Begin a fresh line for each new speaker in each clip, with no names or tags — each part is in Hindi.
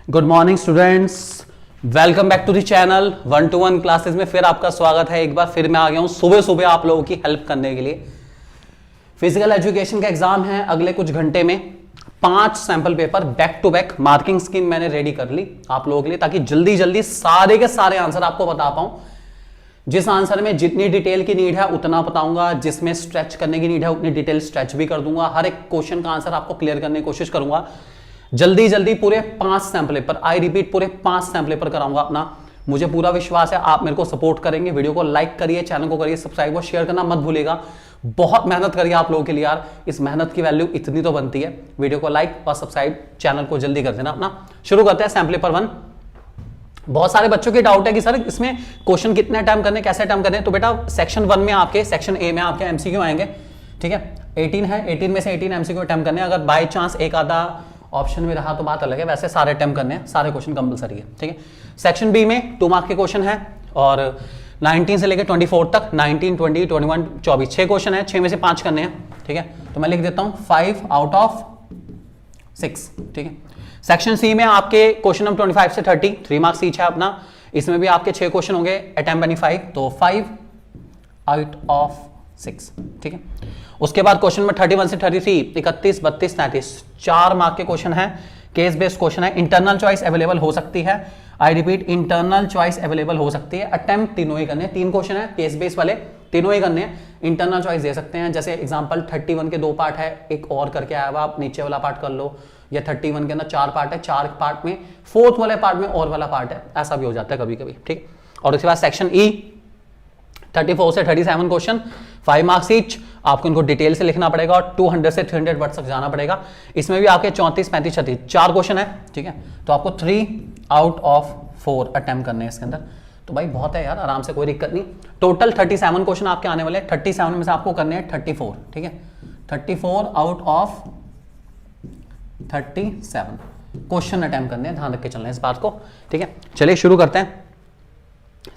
Good morning students, welcome back to the channel 1-to-1 classes में फिर आपका स्वागत है। एक बार फिर मैं आ गया हूं सुबह सुबह आप लोगों की हेल्प करने के लिए। फिजिकल एजुकेशन का एग्जाम है अगले कुछ घंटे में। 5 sample paper back to back marking scheme मैंने रेडी कर ली आप लोगों के लिए, ताकि जल्दी जल्दी सारे के सारे आंसर आपको बता पाऊं। जिस आंसर में जितनी डिटेल की नीड है उतना बताऊंगा, जिसमें स्ट्रेच करने की नीड है उतनी डिटेल स्ट्रेच भी कर दूंगा। हर एक क्वेश्चन का आंसर आपको क्लियर करने की कोशिश करूंगा। जल्दी जल्दी पूरे 5 सैंपल पेपर, आई रिपीट पूरे 5 सैंपल पेपर कराऊंगा अपना। मुझे पूरा विश्वास है आप मेरे को सपोर्ट करेंगे। वीडियो को लाइक करिए, चैनल को करिए सब्सक्राइब और शेयर करना मत भूलिएगा। बहुत मेहनत करिए आप लोगों के लिए यार, इस मेहनत की वैल्यू इतनी तो बनती है। वीडियो को लाइक और सब्सक्राइब, चैनल को जल्दी कर देना अपना। शुरू करते हैं सैंपल पेपर 1। बहुत सारे बच्चों की डाउट है कि सर इसमें क्वेश्चन कितने टाइम करने, कैसे टाइम करने। तो बेटा सेक्शन 1 में आपके, सेक्शन ए में आपके एमसीक्यू आएंगे, ठीक है। 18 है, 18 में से 18 एमसीक्यू अटेम्प्ट करने। अगर बाय चांस एक आधा ऑप्शन में रहा तो बात अलग है, वैसे सारे अटेम्प्ट करने हैं, सारे क्वेश्चन कंपलसरी है, ठीक है। सेक्शन बी में 2 मार्क के क्वेश्चन है और 19 से लेकर 24 तक 19, 20, 21, 24 6 क्वेश्चन है। 6 में से 5 करने हैं, ठीक है। तो मैं लिख देता हूं 5 आउट ऑफ 6, ठीक है। सेक्शन सी में आपके क्वेश्चन नंबर 25 से 30 3 मार्क्स ईच है अपना। इसमें भी आपके 6 क्वेश्चन होंगे, अटेम्प्ट बनी 5, तो 5 आउट ऑफ 6, ठीक है। उसके बाद क्वेश्चन नंबर 31 से 33 31, 32, 33 4 मार्क के क्वेश्चन है। केस बेस्ड क्वेश्चन है। इंटरनल चॉइस अवेलेबल हो सकती है, I repeat internal choice available हो सकती है। अटेम्प्ट तीनों ही करने हैं, 3 क्वेश्चन है केस बेस्ड वाले, तीनों ही करने हैं। इंटरनल चॉइस दे सकते हैं, जैसे एग्जांपल 31 के 2 पार्ट है, एक और करके आया हुआ, आप नीचे वाला पार्ट कर लो। या 31 के अंदर 4 पार्ट है, 4 पार्ट में 4th वाले पार्ट में और वाला पार्ट है, ऐसा भी हो जाता है कभी कभी, ठीक। और उसके बाद सेक्शन ई 34 से 37 क्वेश्चन 5 मार्क्स ईच। आपको इनको डिटेल से लिखना पड़ेगा और 200 से 300 वर्ड तक जाना पड़ेगा। इसमें भी आपके 34, 35, 36 4 क्वेश्चन है, ठीक है। तो आपको 3 आउट ऑफ 4 अटेम्प्ट करने हैं इसके अंदर। तो भाई बहुत है यार, आराम से, कोई दिक्कत नहीं। टोटल 37 क्वेश्चन आपके आने वाले हैं। 37 में से आपको करने हैं 34, ठीक है। 34 आउट ऑफ 37 क्वेश्चन अटेम्प्ट करने हैं, ध्यान रख के चलना है इस बात को, ठीक है। चलिए शुरू करते हैं।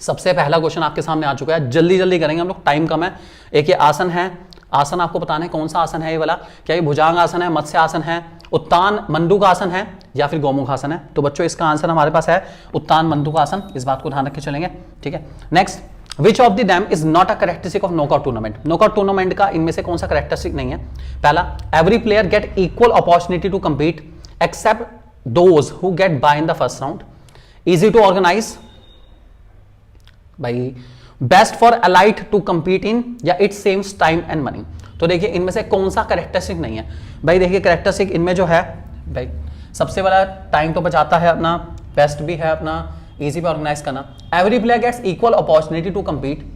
सबसे पहला क्वेश्चन आपके सामने आ चुका है, जल्दी जल्दी करेंगे हम लोग, टाइम कम है। एक ये आसन है, आसन आपको बताना है कौन सा आसन है ये वाला। क्या ये भुजांग आसन है, मत्स्य आसन है, उत्तान मंडूक आसन है या फिर गौमुख आसन है। तो बच्चों इसका आंसर हमारे पास है उत्तान मंडूक आसन, इस बात को ध्यान रख के चलेंगे, ठीक है। Next, which of the them is not a characteristic of knockout tournament. Knockout tournament का इनमें से कौन सा कैरेक्टरिस्टिक नहीं है। पहला, every player get equal opportunity to compete except those who get bye in the first round. Easy to organise, भाई best for elite to compete in, या it saves time and money. तो देखिए इनमें से कौन सा कैरेक्टरिस्टिक नहीं है। भाई देखिए कैरेक्टरिस्टिक इनमें जो है, भाई सबसे बड़ा टाइम तो बचाता है अपना, बेस्ट भी है अपना, इजी पे ऑर्गेनाइज करना। Every player gets equal opportunity to compete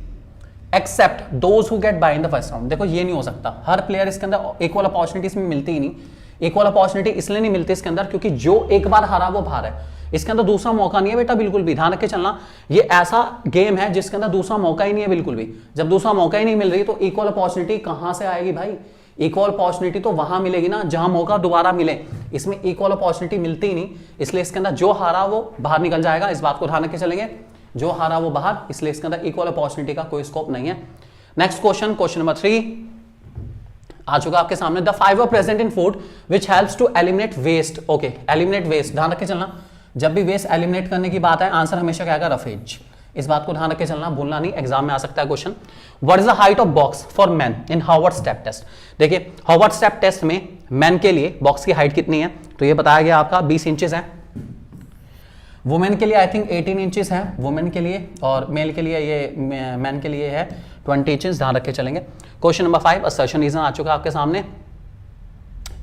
except those who get bye in the first round. देखो ये नहीं हो सकता, हर प्लेयर इसके अंदर इक्वल अपॉर्चुनिटी इसमें मिलती ही नहीं। इक्वल अपॉर्चुनिटी इसलिए नहीं मिलती इसके अंदर क्योंकि जो एक बार हारा वो बाहर है। इसके अंदर दूसरा मौका नहीं है बेटा, बिल्कुल भी ध्यान रख के चलना। ये ऐसा गेम है जिसके अंदर दूसरा मौका ही नहीं है बिल्कुल भी। जब दूसरा मौका ही नहीं मिल रही तो इक्वल अपॉर्चुनिटी कहां से आएगी भाई। इक्वल अपॉर्चुनिटी तो वहां मिलेगी ना जहां मौका दोबारा मिले। इसमें इक्वल अपॉर्चुनिटी मिलती ही नहीं, इसलिए इसके अंदर जो हारा वो बाहर निकल जाएगा, इस बात को ध्यान रख के चलेंगे। जो हारा वो बाहर, इसलिए इसके अंदर इक्वल अपॉर्चुनिटी का कोई स्कोप नहीं है। नेक्स्ट क्वेश्चन, क्वेश्चन नंबर 3 आ चुका आपके सामने। The fibre present in food which helps to eliminate waste. Okay, eliminate waste, ध्यान रख के चलना। जब भी वेस्ट एलिमिनेट करने की बात है, आंसर हमेशा क्या आएगा, रफेज। इस बात को ध्यान रख के चलना, भूलना नहीं, एग्जाम में आ सकता है question. What is the height of box for man in Harvard step test. देखिए हार्वर्ड स्टेप टेस्ट में मैन के लिए बॉक्स की हाइट कितनी है, तो ये बताया गया आपका 20 इंचेस है। वुमेन के लिए आई थिंक 18 इंचेस है वुमेन के लिए, और मेल के लिए, ये मैन के लिए है 20 इंचेस, ध्यान रख के चलेंगे। क्वेश्चन नंबर 5, असर्शन रीजन आ चुका आपके सामने।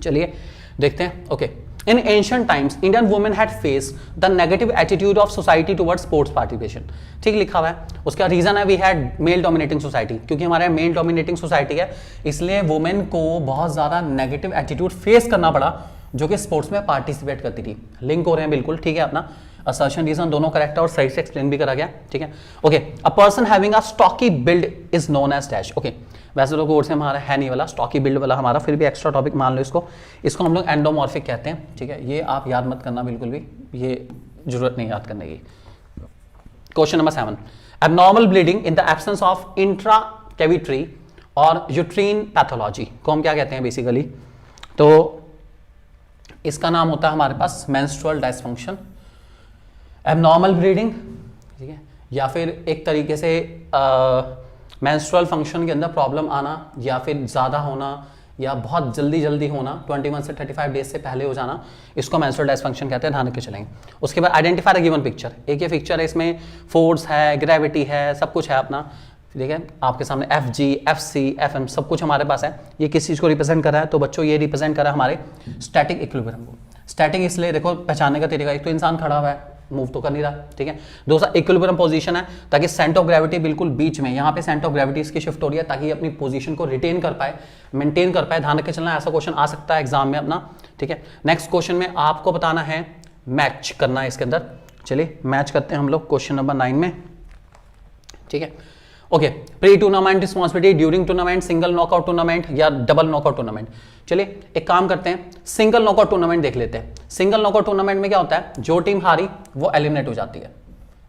चलिए देखते हैं। Okay, in ancient times Indian women had faced the negative attitude of society towards sports participation। ठीक लिखा हुआ है। उसका रीजन है we had male dominating society, क्योंकि हमारे मेल डोमिनेटिंग सोसाइटी है, इसलिए वुमेन को बहुत ज्यादा नेगेटिव एटीट्यूड फेस करना पड़ा जो कि स्पोर्ट्स में पार्टिसिपेट करती थी। लिंक हो रहे हैं बिल्कुल, ठीक है। अपना असर्शन रीजन दोनों करेक्ट है और सही से एक्सप्लेन भी करा गया, ठीक है। Okay, a person having a stocky build is known as dash. Okay, वैसे तो कोर्स से हमारा है नहीं वाला स्टॉकी बिल्ड वाला हमारा, फिर भी एक्स्ट्रा टॉपिक मान लो इसको। इसको हम लोग एंडोमॉर्फिक कहते हैं, ठीक है। ये आप याद मत करना बिल्कुल भी, ये जरूरत नहीं याद करने की। Question number 7, abnormal bleeding in the absence of intra cavitary और यूट्रीन पैथोलॉजी को हम क्या कहते हैं बेसिकली। तो इसका नाम होता है हमारे पास मेंस्ट्रुअल डिसफंक्शन, एबनॉर्मल ब्लीडिंग, ठीक है, या फिर एक तरीके से मेंस्ट्रुअल फंक्शन के अंदर प्रॉब्लम आना, या फिर ज़्यादा होना, या बहुत जल्दी होना, 21 से 35 डेज से पहले हो जाना, इसको मेंस्ट्रुअल डिसफंक्शन कहते हैं, ध्यान रख के चलेंगे। उसके बाद आइडेंटिफाई द गिवन पिक्चर, एक ये पिक्चर है, इसमें फोर्स है, ग्रेविटी है, सब कुछ है अपना, ठीक है, आपके सामने FG, FC, FM सब कुछ हमारे पास है। ये किस चीज़ को रिप्रेजेंट कर रहा है, तो बच्चों ये रिप्रेजेंट कर रहा है हमारे स्टैटिक इक्विलिब्रियम को। स्टैटिक इसलिए देखो पहचानने का तरीका, एक तो इंसान खड़ा हुआ है, मूव तो कर नहीं रहा, ठीक है, दूसरा इक्विलिब्रियम पोजीशन है, ताकि सेंटर ऑफ ग्रेविटी बिल्कुल बीच में, यहाँ पे सेंटर ऑफ ग्रेविटी इसकी शिफ्ट हो रही है, ताकि अपनी पोजीशन को रिटेन कर पाए, मेंटेन कर पाए। ध्यान रख के चलना, ऐसा क्वेश्चन आ सकता है एग्जाम में अपना, ठीक है। नेक्स्ट क्वेश्चन में आपको बताना है, मैच करना है इसके अंदर। चलिए मैच करते हैं हम लोग क्वेश्चन नंबर 9 में, ठीक है। Okay, pre tournament responsibility, during tournament, single knockout tournament या डबल नॉकआउट टूर्नामेंट। चलिए एक काम करते हैं, सिंगल नॉकआउट टूर्नामेंट देख लेते हैं। सिंगल नॉकआउट टूर्नामेंट में क्या होता है, जो टीम हारी वो एलिमिनेट हो जाती है।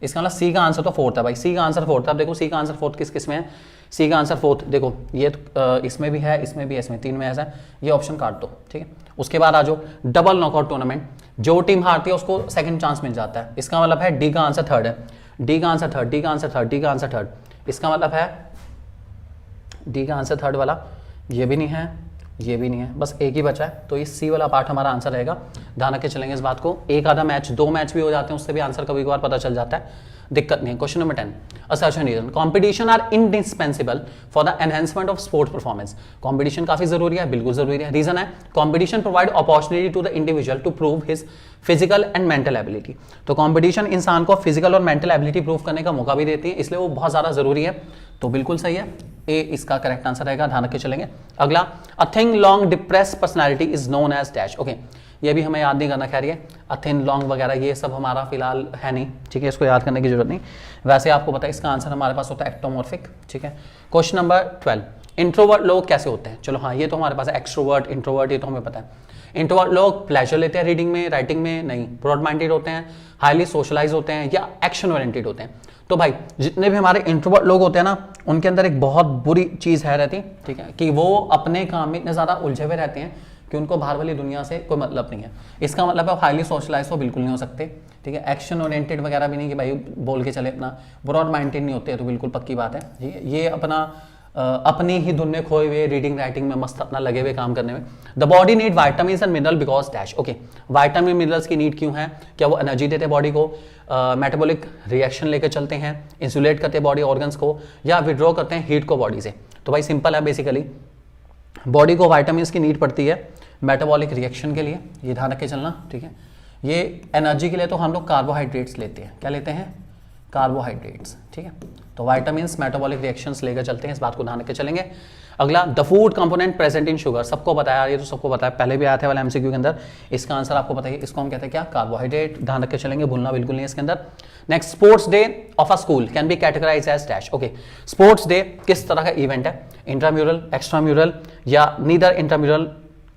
इसका मतलब सी का आंसर तो फोर्थ है भाई, सी का आंसर फोर्थ है। अब देखो सी का आंसर फोर्थ किस किस में है, सी का आंसर फोर्थ देखो ये इसमें भी है, इसमें भी है, इसमें, तीन में ऐसा है, ये ऑप्शन काट दो, ठीक है। उसके बाद आ जाओ डबल नॉकआउट टूर्नामेंट, जो टीम हारती है उसको सेकंड चांस मिल जाता है। इसका मतलब है डी का आंसर थर्ड है, डी का आंसर थर्ड, डी का आंसर थर्ड, डी का आंसर थर्ड। इसका मतलब है डी का आंसर थर्ड वाला, ये भी नहीं है, ये भी नहीं है, बस एक ही बचा है, तो ये सी वाला पार्ट हमारा आंसर रहेगा। ध्यान रख के चलेंगे इस बात को। एक आधा मैच, दो मैच भी हो जाते हैं, उससे भी आंसर कभी कभार पता चल जाता है, दिक्कत नहीं है। Question number 10, assertion reason, competition are indispensable for the enhancement of sports performance. Competition काफी जरूरी है, बिल्कुल जरूरी है। रीजन है competition provide opportunity to the individual to prove his physical and mental ability. तो कंपटीशन इंसान को फिजिकल और मेंटल एबिलिटी प्रूव करने का मौका भी देती है, इसलिए वो बहुत ज्यादा जरूरी है। तो बिल्कुल सही है, ए इसका करेक्ट आंसर रहेगा, ध्यान रख के चलेंगे। अगला, a thin long depress personality is known as dash. Okay, ये भी हमें याद नहीं करना, खैर ये अ थिन लॉन्ग वगैरह ये सब हमारा फिलहाल है नहीं, ठीक है, इसको याद करने की जरूरत नहीं। वैसे आपको पता है इसका आंसर हमारे पास होता है एक्टोमॉर्फिक, ठीक है। क्वेश्चन नंबर 12, इंट्रोवर्ट लोग कैसे होते हैं। चलो हाँ, ये तो हमारे पास है, एक्सट्रोवर्ट, इंट्रोवर्ट, ये तो हमें पता है। इंट्रोवर्ट लोग प्लेजर लेते हैं रीडिंग में, राइटिंग में नहीं, ब्रॉड माइंडेड होते हैं, हाईली सोशलाइज होते हैं, या एक्शन ओरिएंटेड होते हैं। तो भाई जितने भी हमारे इंट्रोवर्ट लोग होते हैं ना, उनके अंदर एक बहुत बुरी चीज है रहती, ठीक है, कि वो अपने काम में इतने ज्यादा उलझे हुए रहते हैं कि उनको बाहर वाली दुनिया से कोई मतलब नहीं है। इसका मतलब है हाईली सोशलाइज तो बिल्कुल नहीं हो सकते, ठीक है, एक्शन ओरिएंटेड वगैरह भी नहीं कि भाई बोल के चले अपना, ब्रॉड माइंडेड नहीं होते, तो बिल्कुल पक्की बात है, ठीक है। ये अपना अपनी ही धुन में खोए हुए, रीडिंग राइटिंग में मस्त अपना लगे हुए काम करने में। The body need vitamin and mineral because dash. Okay, vitamin minerals की नीड क्यों है, क्या वो एनर्जी देते हैं बॉडी को, मेटाबॉलिक रिएक्शन लेकर चलते हैं, इंसुलेट करते हैं बॉडी ऑर्गन्स को, या विड्रॉ करते हैं हीट को बॉडी से। तो भाई सिंपल है, बेसिकली बॉडी को वाइटामिन की नीड पड़ती है मेटाबॉलिक रिएक्शन के लिए, ये ध्यान रख के चलना, ठीक है। ये एनर्जी के लिए तो हम लोग कार्बोहाइड्रेट्स लेते हैं, क्या लेते हैं, कार्बोहाइड्रेट्स, ठीक है। तो वाइटामिन्स मेटाबॉलिक रिएक्शंस लेकर चलते हैं, इस बात को ध्यान रख के चलेंगे। अगला, the food component present in sugar, सबको बताया, ये तो सबको पता है, पहले भी आया था वाला एमसीक्यू के अंदर, इसका आंसर आपको बताइए, इसको हम कहते हैं क्या, कार्बोहाइड्रेट, ध्यान रख के चलेंगे, भूलना बिल्कुल नहीं इसके अंदर। Next, sports day of a school can be categorise as dash. Okay, sports day किस तरह का इवेंट है, इंट्राम्यूरल, एक्स्ट्राम्यूरल, या नीदर इंट्राम्यूरल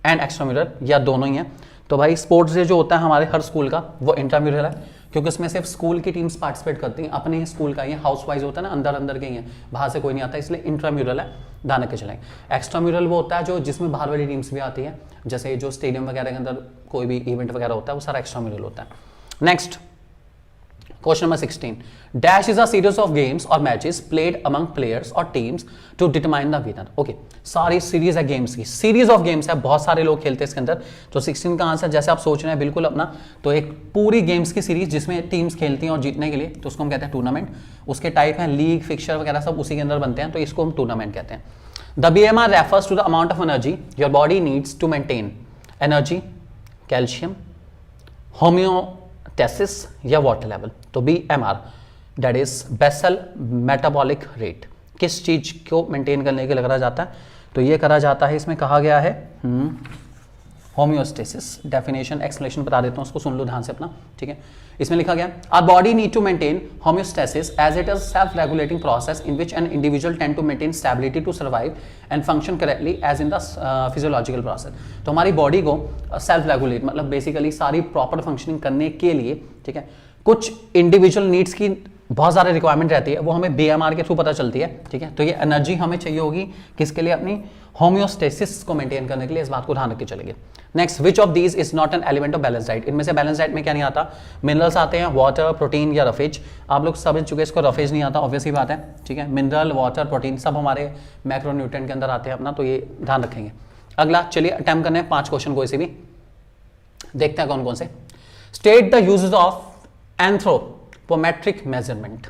एंड एक्स्ट्राम्यूरल, या दोनों ही है। तो भाई स्पोर्ट्स डे जो होता है हमारे हर स्कूल का, वो इंट्राम्यूरल है, क्योंकि उसमें सिर्फ स्कूल की टीम्स पार्टिसिपेट करती हैं, अपने ही स्कूल का, ये हाउस वाइज होता है ना, अंदर अंदर के ही है, बाहर से कोई नहीं आता, इसलिए इंट्राम्यूरल है, ध्यान रख के चलेंगे। एक्स्ट्राम्यूरल वो होता है जो जिसमें बाहर वाली टीम्स भी आती है, जैसे जो स्टेडियम वगैरह के अंदर कोई भी इवेंट वगैरह होता है, वो सारा एक्स्ट्राम्यूरल होता है। Next, question number 16, dash is a series of games और मैचेस प्लेड अमंग प्लेयर्स और teams to determine the winner. Okay, सारी सीरीज है गेम्स की, सीरीज ऑफ गेम्स है, बहुत सारे लोग खेलते हैं इसके अंदर। तो 16 का आंसर जैसे आप सोच रहे हैं बिल्कुल अपना, तो एक पूरी गेम्स की सीरीज जिसमें टीम्स खेलती हैं और जीतने के लिए, तो उसको हम कहते हैं टूर्नामेंट। उसके टाइप हैं लीग, फिक्सचर वगैरह सब उसी के अंदर बनते हैं, तो इसको हम टूर्नामेंट कहते हैं। The BMR refers to the amount of energy your body needs to maintain energy, calcium, homeostasis या वाटर लेवल। तो BMR that is basal metabolic rate, किस चीज को मेंटेन करने के लिए करा जाता है, तो ये करा जाता है, इसमें कहा गया है होम्योस्टेसिस। डेफिनेशन एक्सप्लेनेशन बता देता हूँ, उसको सुन लो ध्यान से अपना, ठीक है। इसमें लिखा गया, our body need to maintain homeostasis as it is self regulating process in which an individual tend to maintain stability to survive and function correctly as in the physiological process. तो हमारी बॉडी को सेल्फ रेगुलेट मतलब बेसिकली सारी प्रॉपर फंक्शनिंग करने के लिए, ठीक है, कुछ इंडिविजुअल नीड्स की बहुत सारे रिक्वायरमेंट रहती है, वो हमें बीएमआर के थ्रू पता चलती है, ठीक है। तो ये एनर्जी हमें चाहिए होगी किसके लिए, अपनी होम्योस्टेसिस को मेंटेन करने के लिए, इस बात को ध्यान रख के चलेंगे। Next, which of these is not an element of balance diet, इनमें से बैलेंस डाइट में क्या नहीं आता, मिनरल्स आते हैं, वाटर, प्रोटीन या रफेज। आप लोग समझ चुके हैं इसको, रफेज नहीं आता, ऑब्वियस ही बात है, ठीक है। मिनरल, वाटर, प्रोटीन सब हमारे मैक्रोन्यूट्रिएंट के अंदर आते हैं अपना, तो ये ध्यान रखेंगे। अगला चलिए अटेम्प्ट करने हैं 5 क्वेश्चन को, इसे भी देखते हैं कौन कौन से। State the uses of anthropometric measurement.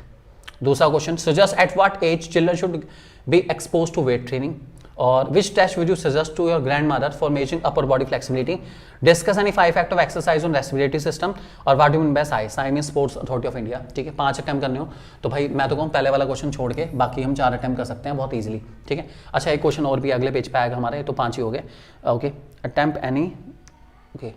दूसरा question, suggest at what age children should be expose to weight training. और which test would you suggest to your grandmother for measuring upper body flexibility. Discuss any 5 fact of exercise on respiratory system. और what do mean by SAI, SAI mean sports authority of India, ठीक है। 5 अटेम्प्ट करने हो तो भाई मैं तो कहूँ पहले वाला क्वेश्चन छोड़ के बाकी हम 4 अटेम्प्ट कर सकते हैं बहुत ईजिली, ठीक है। अच्छा, एक क्वेश्चन और भी अगले पेज पे आएगा हमारे, तो 5 ही हो गए, okay. Attempt any, okay,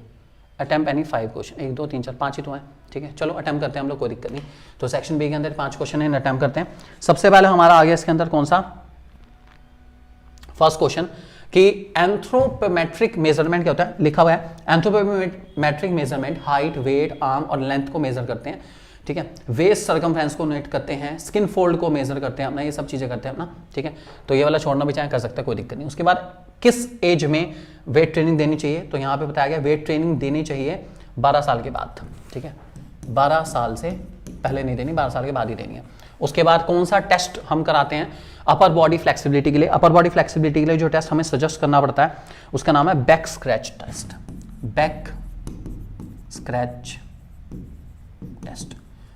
attempt any 5 question, 1 2 3 4 5 ही तो हैं, ठीक है। चलो अटेम्प्ट करते हैं हम लोग, कोई दिक्कत नहीं। तो सेक्शन बी के अंदर 5 क्वेश्चन है, अटेम्प्ट करते हैं। सबसे पहले हमारा आ गया इसके अंदर कौन सा, फर्स्ट क्वेश्चन कि एंथ्रोपोमेट्रिक मेजरमेंट क्या होता है, लिखा हुआ है anthropometric measurement height, weight, arm और लेंथ को मेजर करते हैं, ठीक है। वेस्ट सर्कमफ्रेंस को नोट करते हैं, स्किन फोल्ड को मेजर करते हैं अपना, ये सब चीजें करते हैं अपना, ठीक है। तो ये वाला छोड़ना भी चाहे कर सकते हैं, कोई दिक्कत नहीं। उसके बाद किस एज में वेट ट्रेनिंग देनी चाहिए, तो यहाँ पे बताया गया वेट ट्रेनिंग देनी चाहिए 12 साल के बाद, ठीक है। 12 साल से पहले नहीं देनी, 12 साल के बाद ही देनी है। उसके बाद कौन सा टेस्ट हम कराते हैं अपर बॉडी फ्लेक्सिबिलिटी के लिए, अपर बॉडी फ्लेक्सिबिलिटी के लिए जो टेस्ट हमें सजेस्ट करना पड़ता है उसका नाम है back scratch test, back scratch test,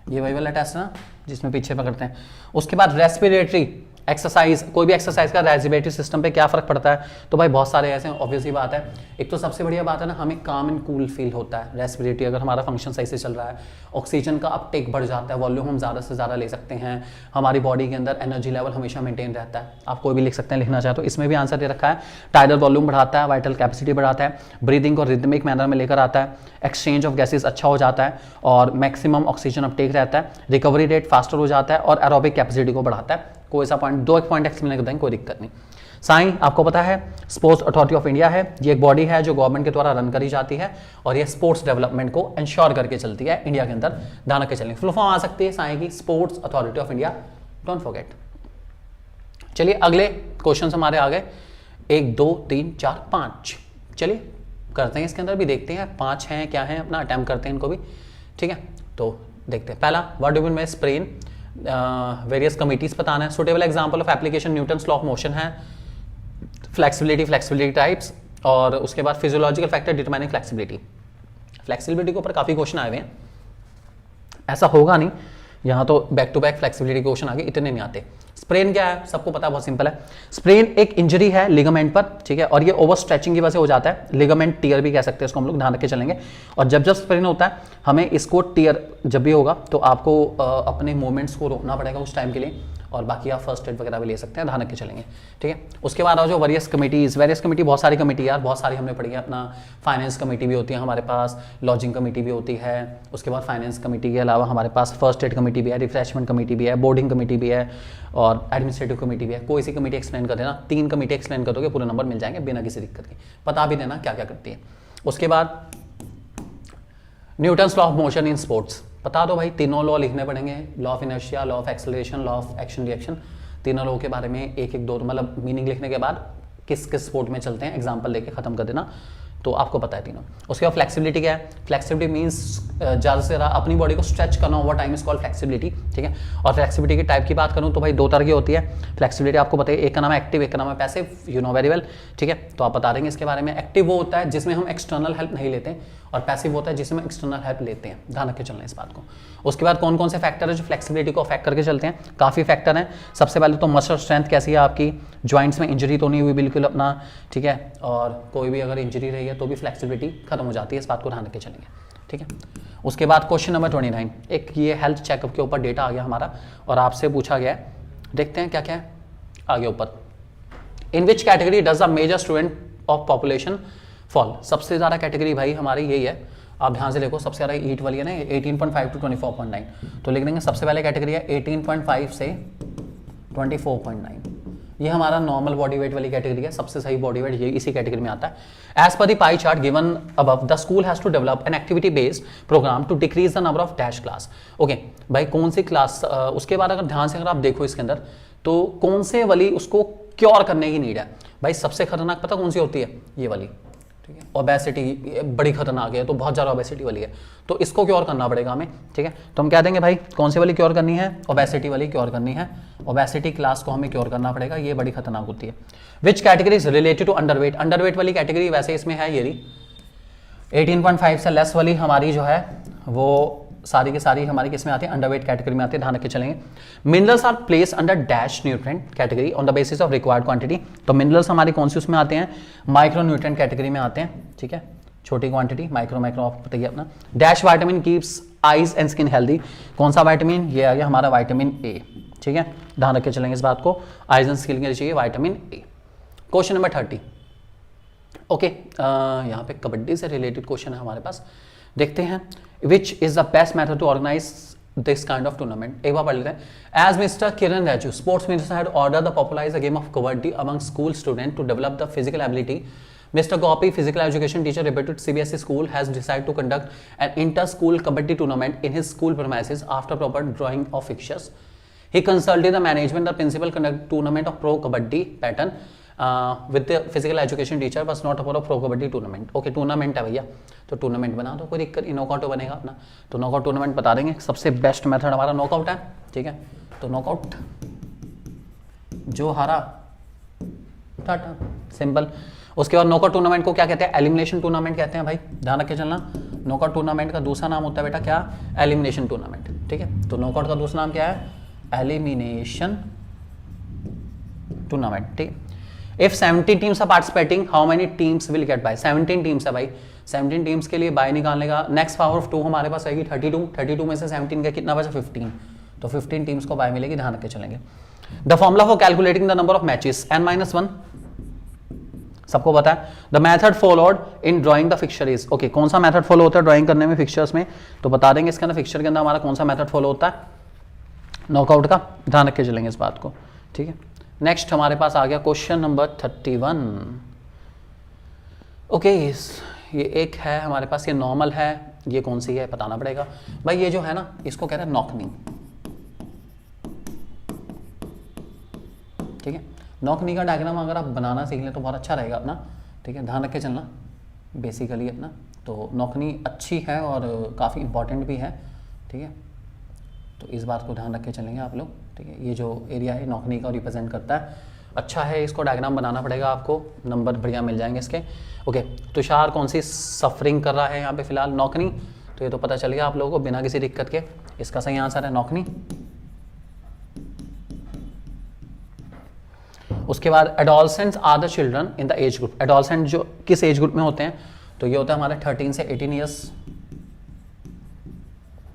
ये वही वाला टेस्ट है ना जिसमें पीछे पकड़ते हैं। उसके बाद रेस्पिरेटरी एक्सरसाइज, कोई भी एक्सरसाइज का रेस्पिरेटरी सिस्टम पे क्या फर्क पड़ता है, तो भाई बहुत सारे ऐसे ऑब्वियसली बात है। एक तो सबसे बढ़िया बात है ना, हमें काम एंड कूल फील होता है रेस्पिरेटरी, अगर हमारा फंक्शन सही से चल रहा है, ऑक्सीजन का अपटेक बढ़ जाता है, वॉल्यूम हम ज़्यादा से ज़्यादा ले सकते हैं, हमारी बॉडी के अंदर एनर्जी लेवल हमेशा मेंटेन रहता है। आप कोई भी लिख सकते हैं, लिखना चाहे तो इसमें भी आंसर दे रखा है। टाइडल वॉल्यूम बढ़ाता है, वाइटल कैपेसिटी बढ़ाता है, ब्रीदिंग को रिदमिक मैनर में लेकर आता है, एक्सचेंज ऑफ गैसेज अच्छा हो जाता है और मैक्सिमम ऑक्सीजन अपटेक रहता है, रिकवरी रेट फास्टर हो जाता है और एरोबिक कैपेसिटी को बढ़ाता है। कोई सा पॉइंट, 2 पॉइंट एक्सप्लेन कर देंगे, कोई दिक्कत नहीं। साई आपको पता है स्पोर्ट्स अथॉरिटी ऑफ इंडिया है, ये एक बॉडी है जो गवर्नमेंट के द्वारा रन करी जाती है और ये स्पोर्ट्स डेवलपमेंट को इंश्योर करके चलती है इंडिया के अंदर, ध्यान रख के चलेंगे। फुल फॉर्म आ सकती है साई की, sports authority of India, don't forget. चलिए अगले क्वेश्चन हमारे आ गए, 1 2 3 4 5, चलिए करते हैं इसके अंदर भी, देखते हैं 5 हैं क्या है, अपना अटेम्प्ट करते हैं इनको भी, ठीक है। तो देखते हैं पहला, what do you mean by sprain, various committees बताना है। Suitable example of application Newton's law of motion है, फ्लेक्सिबिलिटी टाइप्स, और उसके बाद physiological factor determining flexibility. Flexibility के ऊपर काफी क्वेश्चन आए हुए हैं, ऐसा होगा नहीं, यहाँ तो back to back flexibility question आगे इतने नहीं आते। स्प्रेन क्या है, सबको पता है, बहुत सिंपल है। स्प्रेन एक इंजरी है लिगामेंट पर, ठीक है, और ये ओवर स्ट्रेचिंग की वजह से हो जाता है, लिगामेंट टियर भी कह सकते हैं इसको हम लोग, ध्यान रख के चलेंगे। और जब जब स्प्रेन होता है हमें इसको टियर जब भी होगा तो आपको अपने मूवमेंट्स को रोकना पड़ेगा उस टाइम के लिए, और बाकी आप फर्स्ट एड वगैरह भी ले सकते हैं, ध्यान रख के चलेंगे, ठीक है। उसके बाद आओ जो वेरियस कमिटीज, वेरियस कमिटी बहुत सारी कमिटी यार, बहुत सारी हमने पढ़ी है। अपना फाइनेंस कमेटी भी होती है हमारे पास, लॉजिंग कमेटी भी होती है, उसके बाद फाइनेंस कमेटी के अलावा हमारे पास फर्स्ट एड कमेटी भी है, रिफ्रेशमेंट कमेटी भी है, बोर्डिंग कमेटी भी है और एडमिनिस्ट्रेटिव कमेटी भी है। कोई सी कमेटी एक्सप्लेन कर देना, 3 कमेटी एक्सप्लेन कर दोगे पूरे नंबर मिल जाएंगे बिना किसी दिक्कत के, बता भी देना क्या क्या करती है। उसके बाद Newton's law of motion in sports, बता दो भाई, तीनों लॉ लिखने पड़ेंगे, law of inertia, law of acceleration, law of action reaction, तीनों लॉ के बारे में एक एक दो मतलब मीनिंग लिखने के बाद किस किस स्पोर्ट में चलते हैं एग्जांपल लेके खत्म कर देना, तो आपको पता है तीनों। उसके बाद फ्लेक्सिबिलिटी क्या है, फ्लेक्सिबिलिटी मींस ज़्यादा से ज़्यादा अपनी बॉडी को स्ट्रेच करना, over time is called flexibility, ठीक है। और फ्लेक्सिबिलिटी की टाइप की बात करूँ तो भाई 2 तरह की होती है फ्लेक्सिबिलिटी, आपको पता है, एक का नाम है एक्टिव, एक का नाम है passive, you know very well, ठीक है। तो आप बता देंगे इसके बारे में। एक्टिव वो होता है जिसमें हम एक्सटर्नल हेल्प नहीं लेते, और पैसिव होता है जिसमें एक्सटर्नल हेल्प लेते हैं, ध्यान रख के चलना इस बात को। उसके बाद कौन कौन से फैक्टर है जो फ्लेक्सिबिलिटी को अफेक्ट करके चलते हैं, काफ़ी फैक्टर हैं। सबसे पहले तो मसल स्ट्रेंथ कैसी है आपकी, ज्वाइंट्स में इंजरी तो नहीं हुई बिल्कुल अपना, ठीक है, और कोई भी अगर इंजरी रही है तो भी फ्लेक्सिबिलिटी खत्म हो जाती है, इस बात को ध्यान रख के चलेंगे, ठीक है। उसके बाद क्वेश्चन नंबर 29, एक ये हेल्थ चेकअप के ऊपर डेटा आ गया हमारा और आपसे पूछा गया है, देखते हैं क्या क्या है आगे ऊपर। In which category does a major student of population fall, सबसे ज़्यादा कैटेगरी भाई हमारी यही है, आप ध्यान से देखो, सबसे ज़्यादा ईट वाली है ना, 18.5 to 24.9, तो लिख देंगे सबसे पहले कैटेगरी है 18.5 से 24.9, ये हमारा नॉर्मल बॉडी वेट वाली कैटेगरी है, सबसे सही बॉडी वेट ये इसी कैटेगरी में आता है। As per the pie chart given above the school has to develop an activity based programme to decrease the number of dash class. Okay भाई कौन सी क्लास, उसके बाद अगर ध्यान से अगर आप देखो इसके अंदर तो कौन से वाली उसको क्योर करने की नीड है। भाई सबसे खतरनाक पता कौन सी होती है, ये वाली, ठीक है। ओबेसिटी बड़ी खतरनाक है, तो बहुत ज़्यादा ओबेसिटी वाली है, तो इसको क्योर करना पड़ेगा हमें, ठीक है। तो हम कह देंगे भाई कौन सी वाली क्योर करनी है, ओबेसिटी वाली क्योर करनी है, ओबेसिटी क्लास को हमें क्योर करना पड़ेगा, ये बड़ी खतरनाक होती है। Which category is related to underweight, underweight वाली कैटेगरी वैसे इसमें है ये रही 18.5 से लेस वाली हमारी जो है वो सारी की सारी हमारी किसमें आती है, अंडरवेट कैटेगरी में आती है, ध्यान रख के चलेंगे। Minerals are place under dash nutrient category on the basis of required quantity, तो मिनरल्स हमारी कौन सी उसमें आते हैं, माइक्रो न्यूट्रिएंट कैटेगरी में आते हैं, ठीक है, छोटी क्वांटिटी, माइक्रो बताइए अपना। Dash vitamin keeps eyes and skin healthy, कौन सा वाइटामिन, ये आ गया हमारा वाइटामिन ए, ठीक है, ध्यान रख के चलेंगे इस बात को, आईज एंड स्किन के लिए चाहिए vitamin A. Question number 30, okay यहाँ पे कबड्डी से रिलेटेड क्वेश्चन है हमारे पास, देखते हैं। Which is the best method to organise this kind of tournament, एक बार पढ़ लेते हैं। As mister Kiran Raju sports minister had order the popularise the game of kabaddi among school student to develop the physical ability, Mr. Gopi, physical education teacher, reputed CBSE school, has decided to conduct an inter-school kabaddi tournament in his school premises after proper drawing of fixtures. He consulted the management. The principal conducted tournament of pro kabaddi pattern with the physical education teacher, was not for a pro kabaddi tournament. Okay, tournament है भैया, तो टूर्नामेंट बना दो, कोई दिक्कत नहीं, नॉकआउट बनेगा अपना, तो नॉकआउट टूर्नामेंट बता देंगे। सबसे बेस्ट मेथड हमारा नॉकआउट है, ठीक है, तो नॉकआउट जो हारा टाटा, सिंपल। उसके बाद नॉकआउट टूर्नामेंट को क्या कहते हैं, एलिमिनेशन टूर्नामेंट कहते हैं भाई, ध्यान रख के चलना। नॉकआउट टूर्नामेंट का दूसरा नाम होता है बेटा क्या, एलिमिनेशन टूर्नामेंट, ठीक है। तो नॉकआउट का दूसरा नाम क्या है, एलिमिनेशन टूर्नामेंट, ठीक। If 17 teams are participating, how many teams will get bye, 17 teams है भाई, 17 टीम्स के लिए बाय निकालने का नेक्स्ट पावर ऑफ 2 हमारे पास आएगी 32, 32 में से 17 का कितना बचा 15, तो 15 टीम्स को बाय मिलेगी, ध्यान रख के चलेंगे। The formula for calculating the number of matches n-1 सबको पता है। The method followed in drawing the fixture is, okay कौन सा मेथड फॉलो होता है ड्राइंग करने में फिक्सचर्स में, तो बता देंगे इसके अंदर फिक्सचर के अंदर हमारा कौन सा मेथड फॉलो होता है, नॉकआउट का, ध्यान रख के चलेंगे इस बात को, ठीक है। नेक्स्ट हमारे पास आ गया क्वेश्चन नंबर 31, ओके ये एक है हमारे पास, ये नॉर्मल है, ये कौन सी है बताना पड़ेगा भाई। ये जो है ना इसको कहते हैं नॉकनी, ठीक है। नॉकनी का डायग्राम अगर आप बनाना सीख लें तो बहुत अच्छा रहेगा अपना, ठीक है, ध्यान रख के चलना बेसिकली अपना। तो नॉकनी अच्छी है और काफ़ी इंपॉर्टेंट भी है, ठीक है, तो इस बात को ध्यान रख के चलेंगे आप लोग, ठीक है। ये जो एरिया है नॉकनी का रिप्रेजेंट करता है, अच्छा है, इसको डायग्राम बनाना पड़ेगा आपको, नंबर बढ़िया मिल जाएंगे इसके। ओके तुषार कौन सी सफरिंग कर रहा है यहाँ पे फिलहाल, नॉकनी, तो ये तो पता चल गया आप लोगों को बिना किसी दिक्कत के, इसका सही आंसर है नॉकनी। उसके बाद adolescents are the children in the age group, adolescent जो किस एज ग्रुप में होते हैं, तो ये होता है हमारे 13 से 18 ईयर्स,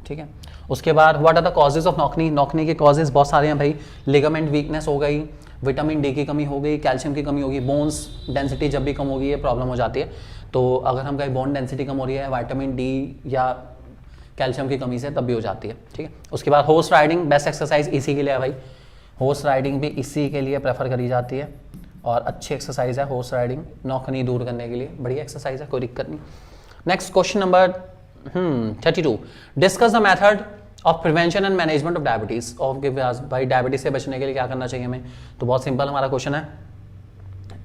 ठीक है। उसके बाद what are the causes of knock knee, knock knee के कॉजेज बहुत सारे हैं भाई, लिगामेंट वीकनेस हो गई, विटामिन डी की कमी हो गई, कैल्शियम की कमी होगी, बोन्स डेंसिटी जब भी कम होगी ये प्रॉब्लम हो जाती है। तो अगर हम कहीं बोन डेंसिटी कम हो रही है विटामिन डी या कैल्शियम की कमी से तब भी हो जाती है, ठीक है। उसके बाद हॉर्स राइडिंग बेस्ट एक्सरसाइज इसी के लिए है भाई, हॉर्स राइडिंग भी इसी के लिए प्रेफर करी जाती है और अच्छी एक्सरसाइज है हॉर्स राइडिंग, नॉकनी दूर करने के लिए बढ़िया एक्सरसाइज है, कोई दिक्कत नहीं। Next question number 32, discuss the method of prevention and management of diabetes, भाई डायबिटीज से बचने के लिए क्या करना चाहिए हमें, तो बहुत सिंपल हमारा क्वेश्चन है,